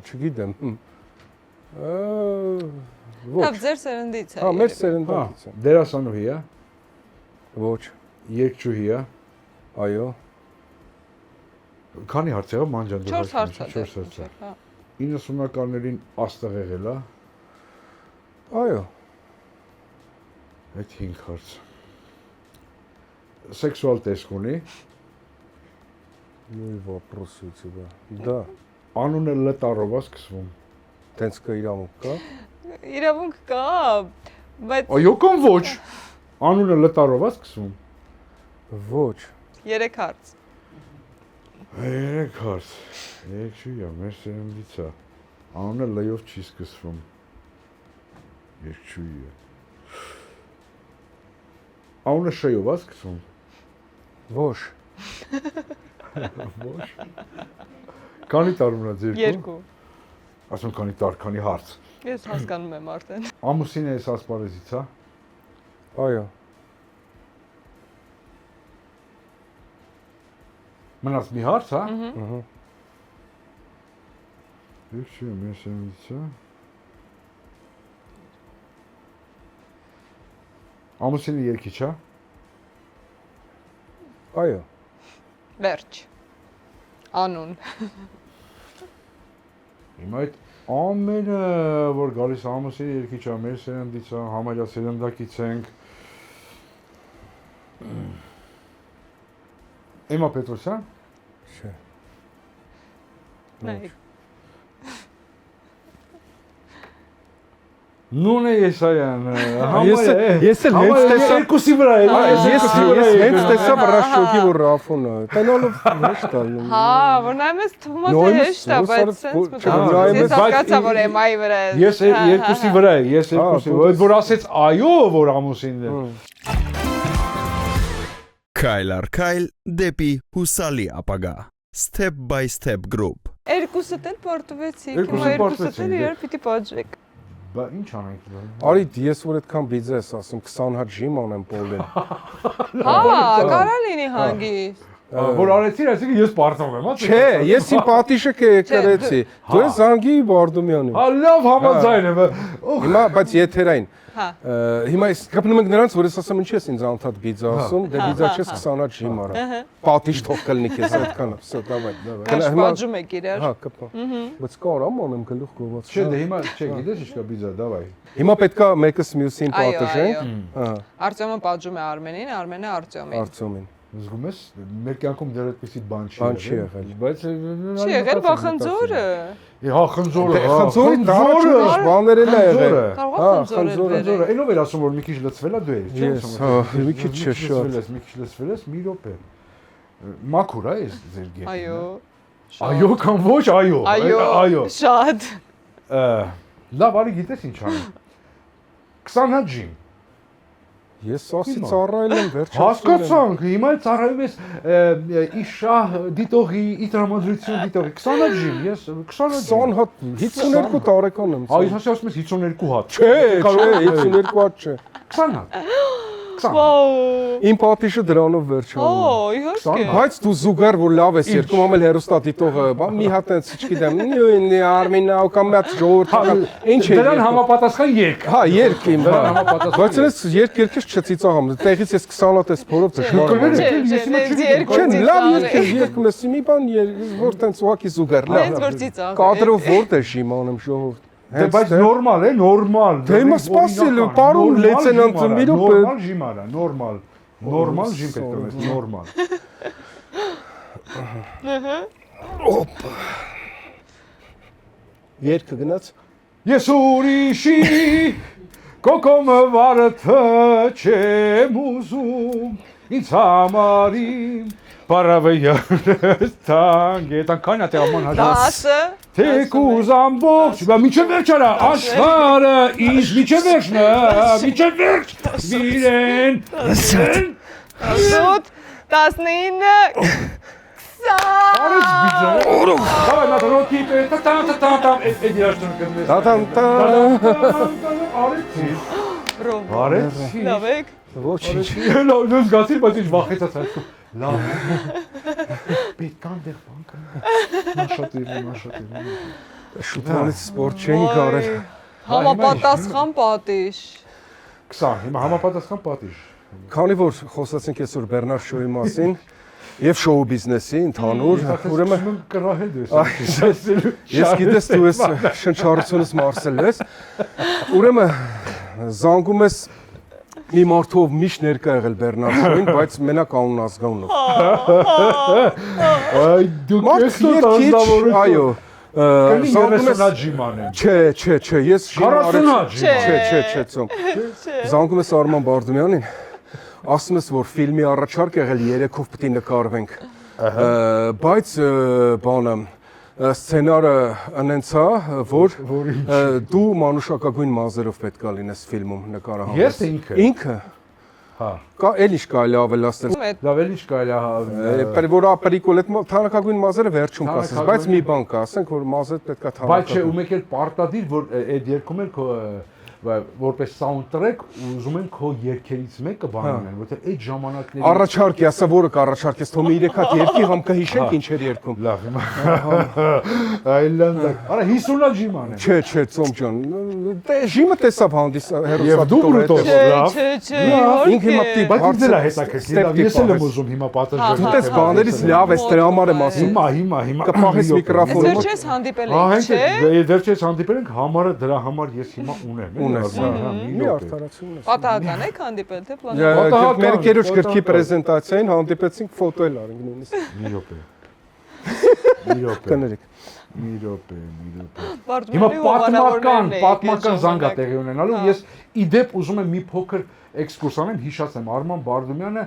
Չգիտեմ։ Ոչ։ Լավ, ձեր սերնդից է։ Հա, մեր Հա, սերնդից է։ դերասանուհի է, Ոչ։ երգչուհի է։ Այո։ Քանի հարց եղավ մանջան 4 հարց է։ 4 հարց է։ Հա։ 90-ականներին աստղ եղել է, Այո։ այդ 5 հարց։ Սեքսուալ տեսք ունի, Ну и вопрос у тебя. Да. անունը Լ տառով է սկսվում։ Տենց կա իրավունք կա։ Իրավունք կա, բայց Այո կամ ոչ։ Անունը Լ տառով է սկսվում։ Ոչ։ 3 հարց։ 3 հարց։ Երգչուհի է, մեր սերնդից է։ Անունը Լ-ով չի սկսվում։ Երգչուհի է։ Անունը Շ-ով է սկսվում։ Ոչ։ Ոչ։ Քանի տարում է ձեր։ 2։ Ասում քանի տար, քանի հարց։ Ես հասկանում եմ արդեն։ Ամուսինը էս ասպարեզից է։ Այո։ Մնաց մի հարց, հա։ Ահա։ Երգչուհի մեր սերնդից է։ Ամուսինը երգիչ է։ Այո։ Վերջ։ Անուն։ Հիմա այդ ամենը, որ գալիս ամուսինը երգիչ է, մեր սերնդից է, համարյա սերնդակից ենք։ Էմա Պետրոսյան։ Չէ։ Նայեք։ Նունե Եսայան, Ես էլ հենց տեսա երկուսի վրա է։ ես հենց տեսա վրաշոկի որ Ռաֆոնը։ Տենալով հեշտ է։ Հա, որ նայում ես թվում է Նույնիսկ հեշտ է, բայց ուսարդ սենց նայում ես ես, հասկացա որ էմայի վրա է։ Ես երկուսի վրա եմ, ես երկուսի վրա։ Որ ասեց այո, որ ամուսինն է։ Քայլ առ քայլ դեպի հուսալի ապագա։ Step by step group։ Երկուսդ էլ պարտվեցիք, Երկուսը հիմա երկուսդ պարտվեցին, էլ դե։ իրար պիտի պատժեք։ Բա ինչ անենք։ Արի ես որ այդքան բիձ ես ասում 20 հատ ժիմ անեմ պոլին։ Հա, կարա լինի հանգիստ։ Որ արեցիր, այսինքն ես պարտով եմ, հա։ Չէ, ես իմ պատիշը կերեցի։ Դու ես Զանգի Բարդումյանի։ Հա, լավ համաձայն եմ։ Հիմա բայց եթերային։ Հա։ Հիմա ես կապնում ենք նրանց, որ ես ասում ինչ ես ինձ անդադ բիձ ասում, դե բիձա չես 20 հատ ժիմ արա։ Պատիշ թող կլնի քեզ այդքանը։ Всё, давай, давай։ Կաշ պատժում եք իրար։ Հա, կպա։ Բայց կարամ անեմ գլուխ գոված։ Չէ, դե հիմա, չէ, գիտես ինչ կա բիզա, давай։ Հիմա պետքա մեկս մյուսին Այո, պատժենք։ Հա, Արտյոմը պատժում է Արմենին, Արմենը Արտյոմին։ Արտյոմին։ Զգում ես, մեր կյանքում դեռ այդպեսի բան չի Բան չի եղել։ Բայց Չի եղել բախնձորը։ Հա, խնձորը, Խնձորի դարաճուղ բաներ էլ ա եղել։ Կարող Հա, է խնձորը։ խնձորը, այնով էր ասում որ մի քիչ լցվել է դու ես, չէ՞։ Ես, հա, մի քիչ չէ, շատ։ Մի քիչ լցվել ես, մի րոպե։ Մաքուր է ձեր գետը։ Այո։ Այո կամ ոչ, այո։ Այո։ Շատ։ Լավ, արի գիտես ինչ անի։ 20 հատ ջիմ։ Ես ասի ծառայել եմ վերջացրել։ Հասկացանք, հիմա ծառայում ես իշահ դիտողի, իտրամադրություն դիտողի 20 հատ ջիմ, ես 20 հատ 52 տարեկան եմ։ Այս ասի ասում ես 52 հատ։ Չէ, 52 հատ չէ։ 20 հատ։ Վաու։ Իմ պատիշը դրանով վերջանում։ Իհարկե։ Բայց դու զուգար որ լավ ես երկում ամել հերոստա դիտողը, բա մի հատ այնց չգիտեմ, նույն Արմենիա կամ մած ժողովրդական ինչ է։ Դրան համապատասխան երկ։ Հա, երկ իմ, Դրան հա։ համապատասխան։ Բայց ես երկ երկես չծիծաղամ, տեղից ես 20 հատ ես փորով դժվար։ Չէ, լավ երկում ես, մի բան որ տենց ուղակի զուգար, լավ։ Հենց որ ծիծաղ։ Կադրով որտե շիմանեմ ժողովուրդ։ Դե բայց նորմալ է, նորմալ։ Դե հիմա սպասել, պարոն լեյտենանտ մի րոպե։ Նորմալ ժիմ արա, նորմալ։ Նորմալ ժիմ պետք է ունես, նորմալ։ Օպա։ Երկը գնաց։ Ես ուրիշի կոկոմը վարդը չեմ ուզում, ինձ համարիմ Պարավը յարս տանգ է, տան կանյա թե աման հաջած։ 10 Թեկուզ ամբողջ, միչև վերջ արա, աշխարը, ինձ միչև վերջնը, միչև վերջ, վիրեն, 19 Արեց բիձը, դավայ նա դրոքի պետ, տամ, էդ երաշտուն կրնես։ Տամ, Արեցի, Ռոմ։ արեցի։ Լավ եք։ ոչինչ։ Լավ, նույն զգացիր, բայց ինչ վախեցած այսքում։ Լավ, պետք անտեղ բան կան։ Նաշատիր։ Շուտանից սպորտ չեն կարել։ Համապատասխան պատիժ։ 20, հիմա համապատասխան պատիժ։ Քանի որ խոսացինք այսօր Բեռնար Շոուի մասին եւ շոու բիզնեսի ընդհանուր, ուրեմն կռահել դու ես գիտես դու ես շնչառությունս մարսել ես։ Ուրեմն զանգում ես մի մարդով միշտ ներկա եղել Բեռնար Շոուին, բայց մենակ անուն ազգանունով։ Այ դու Մարդ երկիչ, այո։ Զանգում ես ջիմանեն։ Չէ, ես 40 Չէ, ծոմ։ Զանգում ես Արման Բարդումյանին, ասում ես, որ ֆիլմի առաջարկ եղել 3-ով պիտի նկարվենք, բայց բանը, սցենարը ընենցա, որ դու մանուշակագույն մազերով պետք է լինես ֆիլմում նկարահանես։ Ես թե ինքը։ Ինքը։ Հա։ Էլ ինչ կարելի ավելացնել։ Լավ էլ ինչ կարելի է Որ ապերիկոլ այդ թանկագույն մազերը վերջում կասես, բայց մի բան կա, ասենք որ մազը պետք է Բայց չէ, թանկագույն։ ու մեկ էլ պարտադիր, որ այդ երկում էլ քո որպես soundtrack ուզում են քո երգերից մեկը բանանեն, որտեղ այդ ժամանակների Առաջարկի, ասա որը կառաջարկես, թոմի 3 հատ երկի համ կհիշենք ինչ էր երգում։ Լավ, հիմա։ Այլանդակ։ Արա 50-ա ջիման է։ Չէ, ծոմ ջան։ Դե ժիմը տեսավ հանդիս Եվ հերոսատորը։ դու բրուտոս։ Լավ։ Ինքը հիմա պիտի Բայց ինձ էլ է հետաքրքիր, լավ, ես էլ եմ ուզում հիմա պատժել։ Դու տես բաներից լավ ես դրա համար եմ ասում։ Հիմա Կփախես միկրոֆոնը։ Ես վերջերս հանդիպել Հա, ենք, չէ։ վերջերս հանդիպել ենք, համարը դրա համար ես հիմա ունեմ։ Մի արդարացում ես։ Պատահական եք հանդիպել, թե պլան։ Մեր կերուշ գրքի պրեզենտացիային հանդիպեցինք, ֆոտո էլ արինք նույնիսկ։ Մի րոպե։ Կներեք։ Մի րոպե։ Հիմա Հիմա պատմական զանգ է տեղի ունենալու։ Ես իդեպ ուզում եմ մի փոքր էքսկուրս անեմ, հիշացնեմ Արման Բարդումյանը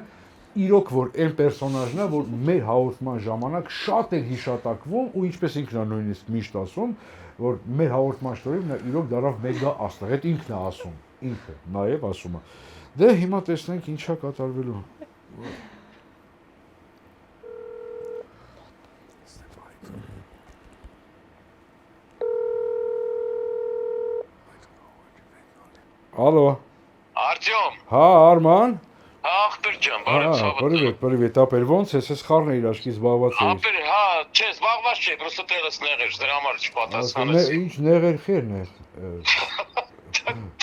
իրոք որ այն պերսոնաժն է, որ մեր հաղորդման ժամանակ շատ է հիշատակվում ու ինչպես ինքն է նույնիսկ միշտ ասում, որ մեր հաղորդման շնորհիվ նա իրոք դարավ մեգա աստղ, այդ ինքն է ասում, ինքը նաև ասում է։ Դե հիմա տեսնենք ինչա կատարվելու։ Ալո։ Արտյոմ, Հա, Արման։ ախպեր ջան, բարև ցավոտ։ Привет, ապեր ոնց ես խառն իր աչքի զբաղված ես։ Ախպեր, հա, չէ, զբաղված չէ, պրոստը տեղս նեղեր, դրա համար չպատասխանես։ Ինչ նեղեր խերն է։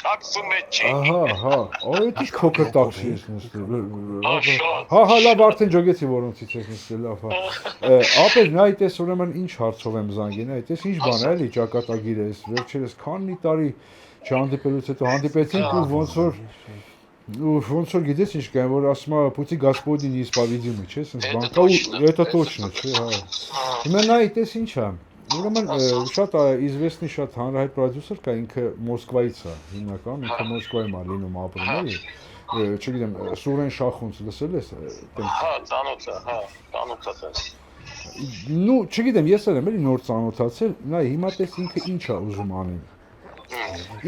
Տաքսում է չի։ Ահա, այդ ինչ փոքր տաքսի ես նստել։ Աշատ։ Հա, լավ, արդեն ջոգեցի որոնցից ես նստել, լավ, հա։ Ապեր նա այդպես ուրեմն ինչ հարցով եմ զանգին, այդպես ինչ բան է, էլի ճակատագիր է, վերջերս քանի տարի չհանդիպելուց հետո հանդիպեցինք ու ոնց որ գիտես ինչ կան, որ ասում է «Пути Господи не исповедимы», չէ՞, sense բան կա ու это точно, չէ՞, հա։ Հիմա նա այդպես ինչ է։ Ուրեմն շատ известный շատ հանրահայտ պրոդյուսեր կա, ինքը Մոսկվայից է, հիմնական, ինքը Մոսկվայում է լինում ապրում, էլի։ Չգիտեմ, Սուրեն Շախունց լսել ես։ Հա, ծանոթ է, հա, տես։ նու, չգիտեմ, ես էլ եմ էլի նոր ծանոթացել, նայ, հիմա տես ինքը ինչ է ուզում անի։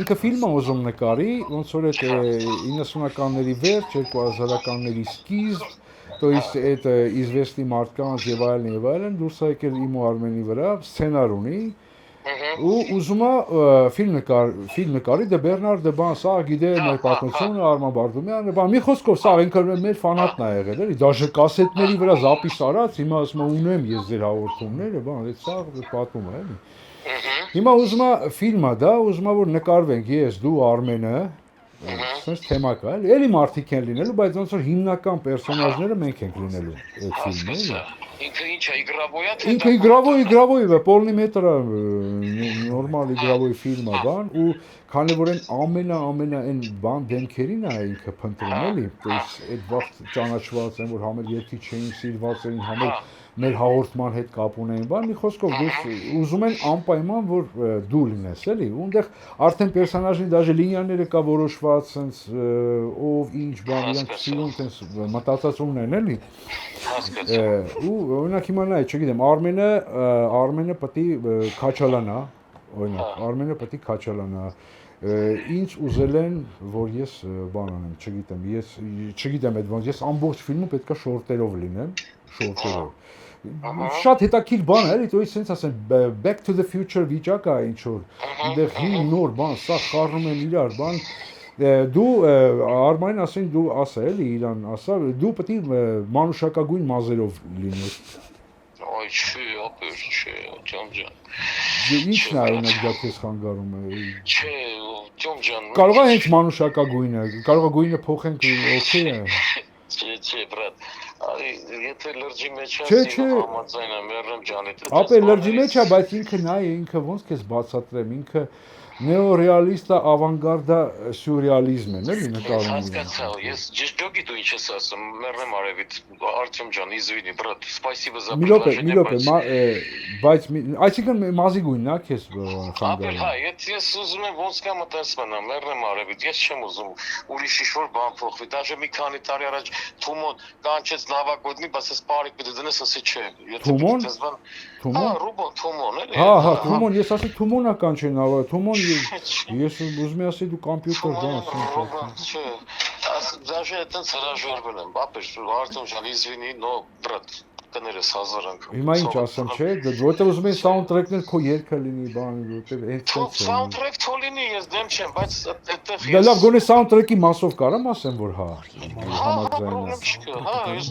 Ինքը ֆիլմ է ուզում նկարի, ոնց որ այդ 90-ականների վերջ, 2000-ականների սկիզբ, то есть это известный մարդկանց եւ այլն դուրս է եկել իմ ու Արմենի վրա, սցենար ունի, ու ուզում է ֆիլմ նկարի, դե Բեռնար դե սա գիտե մեր պատմությունը, Արման Բարդումյանը, մի խոսքով սա ինքը մեր ֆանատն է եղել, էլի, դաժե կասետների վրա զապիս արած, հիմա ասում ունեմ ես ձեր հաղորդումները, սա պատմում է, էլի։ Հիմա ուզում է ֆիլմ է դա, ուզում է որ նկարվենք ես, դու, Արմենը, sense թեմա կա, էլի մարդիկ են լինելու, բայց ոնց որ հիմնական պերսոնաժները մենք ենք լինելու այդ ֆիլմը։ Ինքը ինչ է, իգրավոյ է, թե Ինքը իգրավոյ է, полный метр նորմալ իգրավոյ ֆիլմ է բան, ու քանի որ ամենա այն բան դեմքերին է ինքը փնտրում էլի, то есть այդ վաղ ճանաչված են, որ համել երկի չէին, սիրված էին, համել մեր հաղորդման հետ կապ ունեն, բան մի խոսքով դու ուզում են անպայման որ դու լինես, էլի, ունդեղ արդեն պերսոնաժի դաժե լինիաները կա որոշված, sense ով ինչ բան իրանք սիրուն sense մտածածումն են, էլի։ Ու օրինակ հիմա նայ, չգիտեմ, Արմենը պետք է քաչալանա, օրինակ, Արմենը պետք է քաչալանա։ Ինչ ուզել են, որ ես բան անեմ, չգիտեմ, ես չգիտեմ այդ բան, ես ամբողջ ֆիլմը պետք է շորտերով լինեմ, շորտերով։ Շատ հետաքրքիր բան է, էլի, դու sense ասեմ Back to the Future վիճակ է ինչ որ, այնտեղ հին նոր բան, սա խառնում են իրար, բան դու Արմանին ասեն դու ասա էլի իրան ասա դու պետք է մանուշակագույն մազերով լինես Այ չի, ապեր, չէ, ջան։ Ինչն է օրինակ դա քեզ խանգարում է Չէ, ջան։ Կարող է հենց մանուշակագույնը, կարող է գույնը փոխենք օքեյ է Չէ, բրատ։ Արի, եթե լրջի մեջ ես համաձայն եմ Մերրեմ ջանի հետ։ Ապե լրջի մեջ է, բայց ինքը նայ, ինքը ոնց քեզ բացատրեմ, ինքը նեոռեալիստա, ավանգարդա, սյուրռեալիզմ են, էլի նկարում։ Հասկացա, ես ճիշտ դու ինչ ես ասում, Մերրեմ Արևիտ, Արտյոմ ջան, извини, брат, спасибо за предложение, բայց այսինքն մազի գույնն է քեզ խանգարում։ Հա, ես ուզում եմ ոնց կամ տեսնեմ, Մերրեմ Արևիտ, ես չեմ ուզում ուրիշ ինչ-որ բան փոխվի, դաժե մի քանի տարի առաջ Թումոն կանչեց նավակոդնի, բայց ես բարիկ պիտի դնես, ասի չէ։ Թումոն։ Հա, Ռուբոն Թումոն, էլի։ Հա, Թումոն, ես ասի Թումոնա կանչեն նավակ, Թումոն ես ուզում եմ ասի դու կոմպյուտեր բան, չէ։ Դաժե այդպես հրաժարվել եմ, ապեր, Արտյոմ ջան, извини, но брат կներես 1000 անգամ։ Հիմա ինչ ասեմ, չէ, որտեղ ուզում են սաունդթրեքներ քո երգը լինի, բան, որտեղ այնպես է։ Սաունդթրեք թոլինի ես դեմ չեմ, բայց այդտեղ Դա լավ, գոնե սաունդթրեքի մասով կարամ ասեմ, որ հա։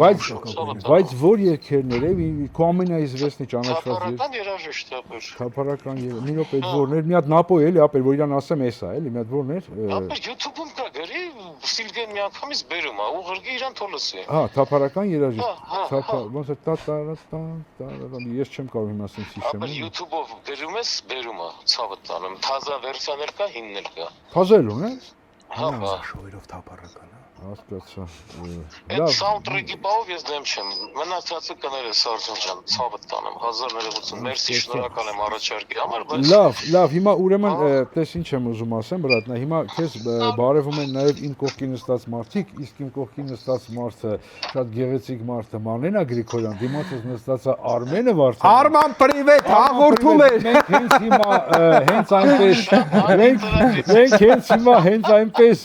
Բայց որ երգերներ է, քո ամենաիզվեսնի ճանաչված երգ։ Թափառական երաժիշտ ապեր։ Թափառական երգ։ Մի րոպե որներ, մի հատ նապոյ էլի, ապեր, որ իրան ասեմ էսա, էլի, մի հատ որներ։ Ապեր YouTube-ում կա գրի, Սիլվեն մի անգամից բերում է, ուղղակի իրան թոլսի։ Հա, թափառական երաժիշտ։ Ոնց է ես չեմ կարող հիմա ասեմ սիշեմ։ Ապա YouTube-ով գրում ես, բերում է, ցավը տանում։ Թազա վերսիաներ կա, հիմնել կա։ Թազել ունես։ Հա, շոյերով թափառական է։ Հասկացա։ Այդ սաունդթրեքի բաղով ես դեմ չեմ։ Մնացածը կներես Արտյոմ ջան, ցավը տանում։ 1080, մերսի, շնորհակալ եմ առաջարկի համար, բայց Լավ, հիմա ուրեմն տես ինչ եմ ուզում ասեմ, բրատնա, հիմա քեզ բարևում են նաև իմ կողքին նստած մարդիկ, իսկ իմ կողքին նստած մարդը շատ գեղեցիկ մարդ է, Մանենա Գրիգորյան, դիմացս նստած է Արմենը Վարդան։ Արման պրիվետ, հաղորդում էր։ Մենք հենց հիմա հենց այնպես մենք հենց հիմա հենց այնպես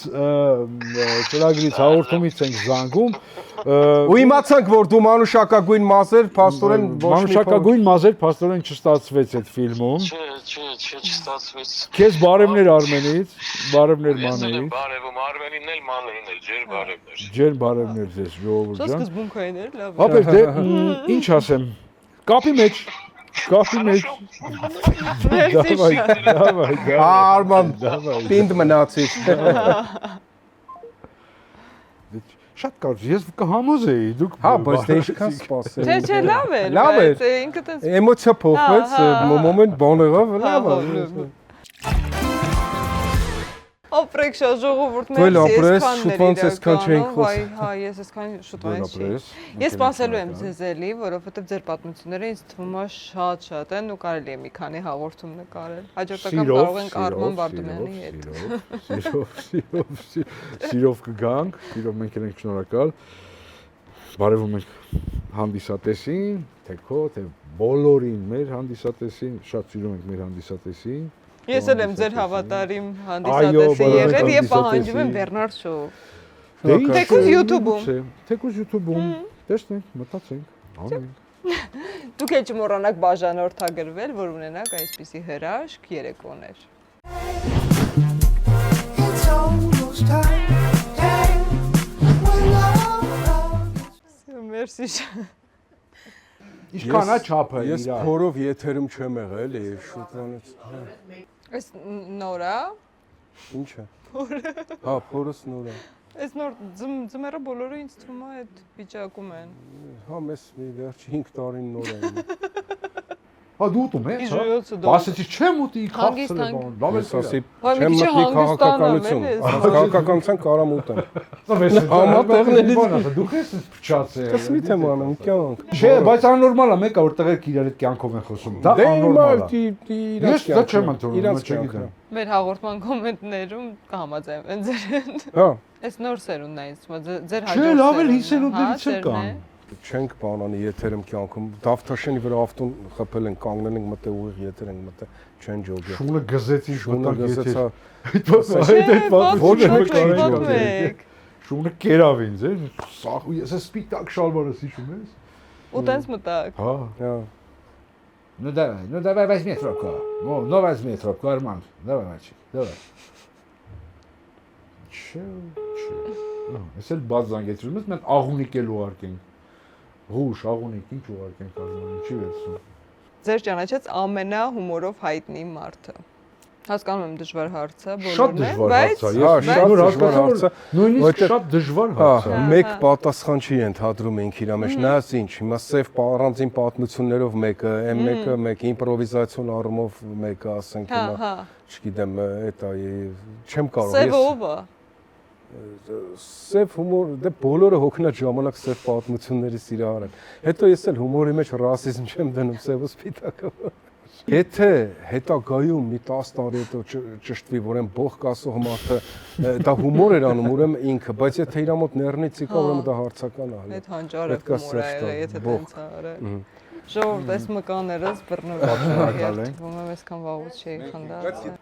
ծրագրից հաղորդումից ենք զանգում Ու իմացանք, որ դու մանուշակագույն մազեր, փաստորեն մանուշակագույն մազեր փաստորեն չստացվեց այդ ֆիլմում։ Չէ, չստացվեց։ Քեզ բարևներ Արմենից, բարևներ Մանեից։ Բարևում Արմենին էլ Մանեին էլ, ջեր բարևներ։ Ջեր բարևներ ձեզ, ժողովուրդ ջան։ Սկզբունքային էր, լավ։ Ապեր դե ինչ ասեմ։ Կապի մեջ Давай. Արման, պինդ մնացիր։ Շատ կարճ, ես կհամոզեի, դուք Հա, բայց դե ինչքան սպասել։ Չէ, լավ էր, Լավ էր։ բայց ինքը տես Էմոցիա փոխվեց, մոմենտ բան եղավ, լավ է։ Ապրեք շատ ժողովուրդներ, Դու էլ ապրես, շուտ ոնց էսքան չէինք խոսում։ Հա, ես էսքան շուտ Դու էլ ոնց չի։ ապրես, Ես սպասելու եմ ձեզ էլի, որովհետև ձեր պատմությունները ինձ թվում է շատ են ու կարելի է մի քանի հաղորդում նկարել։ Հաջորդական կարող ենք Արման Բարդումյանի հետ։ Սիրով կգանք, սիրով մենք ենք շնորհակալ։ Բարևում ենք հանդիսատեսին, թե քո, թե բոլորին մեր հանդիսատեսին, շատ սիրում ենք մեր հանդիսատեսին։ Ես էլ եմ ձեր հավատարիմ Այո, հանդիսատեսի բոլորը եղել եւ հանդիսատեսի։ պահանջում եմ Բեռնարդ շոու։ Դե Թեկուզ YouTube-ում։ Թեկուզ YouTube-ում։ Տեսնենք, մտածենք, անենք։ Դուք էլ չմոռանաք բաժանորդագրվել, որ ունենաք այսպիսի հրաշք երեկոներ։ It's almost time when love Մերսի։ Ինչքան է չափը Ես իրա։ փորով եթերում չեմ եղել, էլի, շուտանից։ Այս նորա։ Ինչ է։ Հա, փորս նոր է։ Այս նոր ձմեռը բոլորը ինձ թվում է այդ վիճակում են։ Հա, մեզ մի վերջ 5 տարին նոր է։ Հա դու ուտում ես, հա։ Իժոյոցը դու։ Ասեցի չեմ ուտի, Հանգիստ քաղցր է բան։ Լավ է Ես ասի, Ոայ, մի չեմ քիչ մտնի հանգստանամ, քաղաքականություն։ էլի, Քաղաքականության կարամ ուտեմ։ Համատեղներից դուք ես փչացել։ Ես մի թեմ անում, կյանք։ Չէ, բայց աննորմալ է, մեկը որ տղերք իրար հետ կյանքով են խոսում։ Դա Դե աննորմալ է։ իրաց Ես դա չեմ ընդունում, իրաց չգիտեմ։ Մեր հաղորդման կոմենտներում կհամաձայնեմ են ձեր։ Հա, Այս նոր սերունդն է ինձ թվում է ձեր Չէ, հաջորդ լավ էլ սերունդն է, 50-ից էլ կան։ չենք բանանի եթերում կյանքում։ Դավթաշենի վրա ավտոն խփել են, կանգնել ենք մտե ուղիղ եթեր ենք մտե, չեն ջոգել։ Շունը գզեցին, Շունը գտանք գզեցա։ եթեր։ Շունը կերավ ինձ, սախ, ես սպիտակ շալվարս հիշում ես։ Ու տենց մտակ։ Հա։ Հա, Ну давай возьми трубку. Ну возьми трубку, Арман. Давай, мальчик, давай. Չէ։ Ես էլ բաց զանգեցրում ես, մենք աղունիկ էլ ուղարկենք։ Հուշ, աղունիկ, ինչ ուղարկենք Արմանը, չի վերցնում։ Ձեր ճանաչած ամենահումորով հայտնի մարդը։ Հասկանում եմ դժվար հարց է Շատ բոլորն է, դժվար բայց հարց է։ հա, Ես շատ դժվար հարց է։ Նույնիսկ շատ դժվար հարց է։ Մեկ պատասխան չի ընդհանրում ենք իրա մեջ։ Նայած ինչ, հիմա սև առանձին պատմություններով մեկը, այն մեկը իմպրովիզացիոն առումով մեկը, ասենք հա, հիմա, հա։ չգիտեմ, էտա չեմ կարող։ Սևը ով է։ Սև հումոր, դե բոլորը հոգնած ժամանակ սև պատմություններից իրար են։ Հետո ես էլ հումորի մեջ ռասիզմ չեմ դնում, սևը սպիտակը։ Եթե հետագայում մի 10 տարի հետո ճշտվի, որ այն բող կասող մարդը դա հումոր էր անում, ուրեմն ինքը, բայց եթե իր մոտ նեռնիցի կա, ուրեմն դա հարցական է։ Այդ հանճարը Պետք է հումոր է, սերտ տալ, եթե բող։ տենց արել։ Ժողովուրդ, այս մկաներս բռնվել Պատմական են։ են։ Ում եմ այսքան վաղուց չէի խնդացել։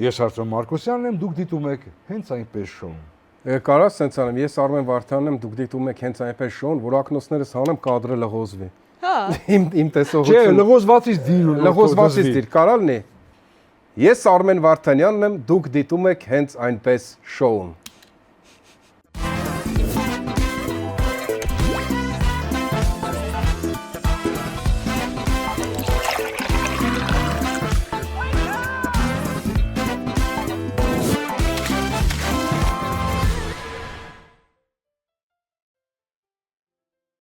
Ես Արծրում Մարկոսյանն եմ, դուք դիտում եք հենց այնպես շոուն։ Կարա սենց անեմ, ես Արմեն Վարդանն եմ, դուք դիտում եք հենց այնպես շոուն, որ ակնոցներս հանեմ կադրը լղոզվի։ Հա, Իմ Չէ, տեսողություն։ լղոզվածից դիր ու Լղոզվածից դիր, կարա լինի։ Ես Արմեն Վարդանյանն եմ, դուք դիտում եք հենց այնպես շոուն։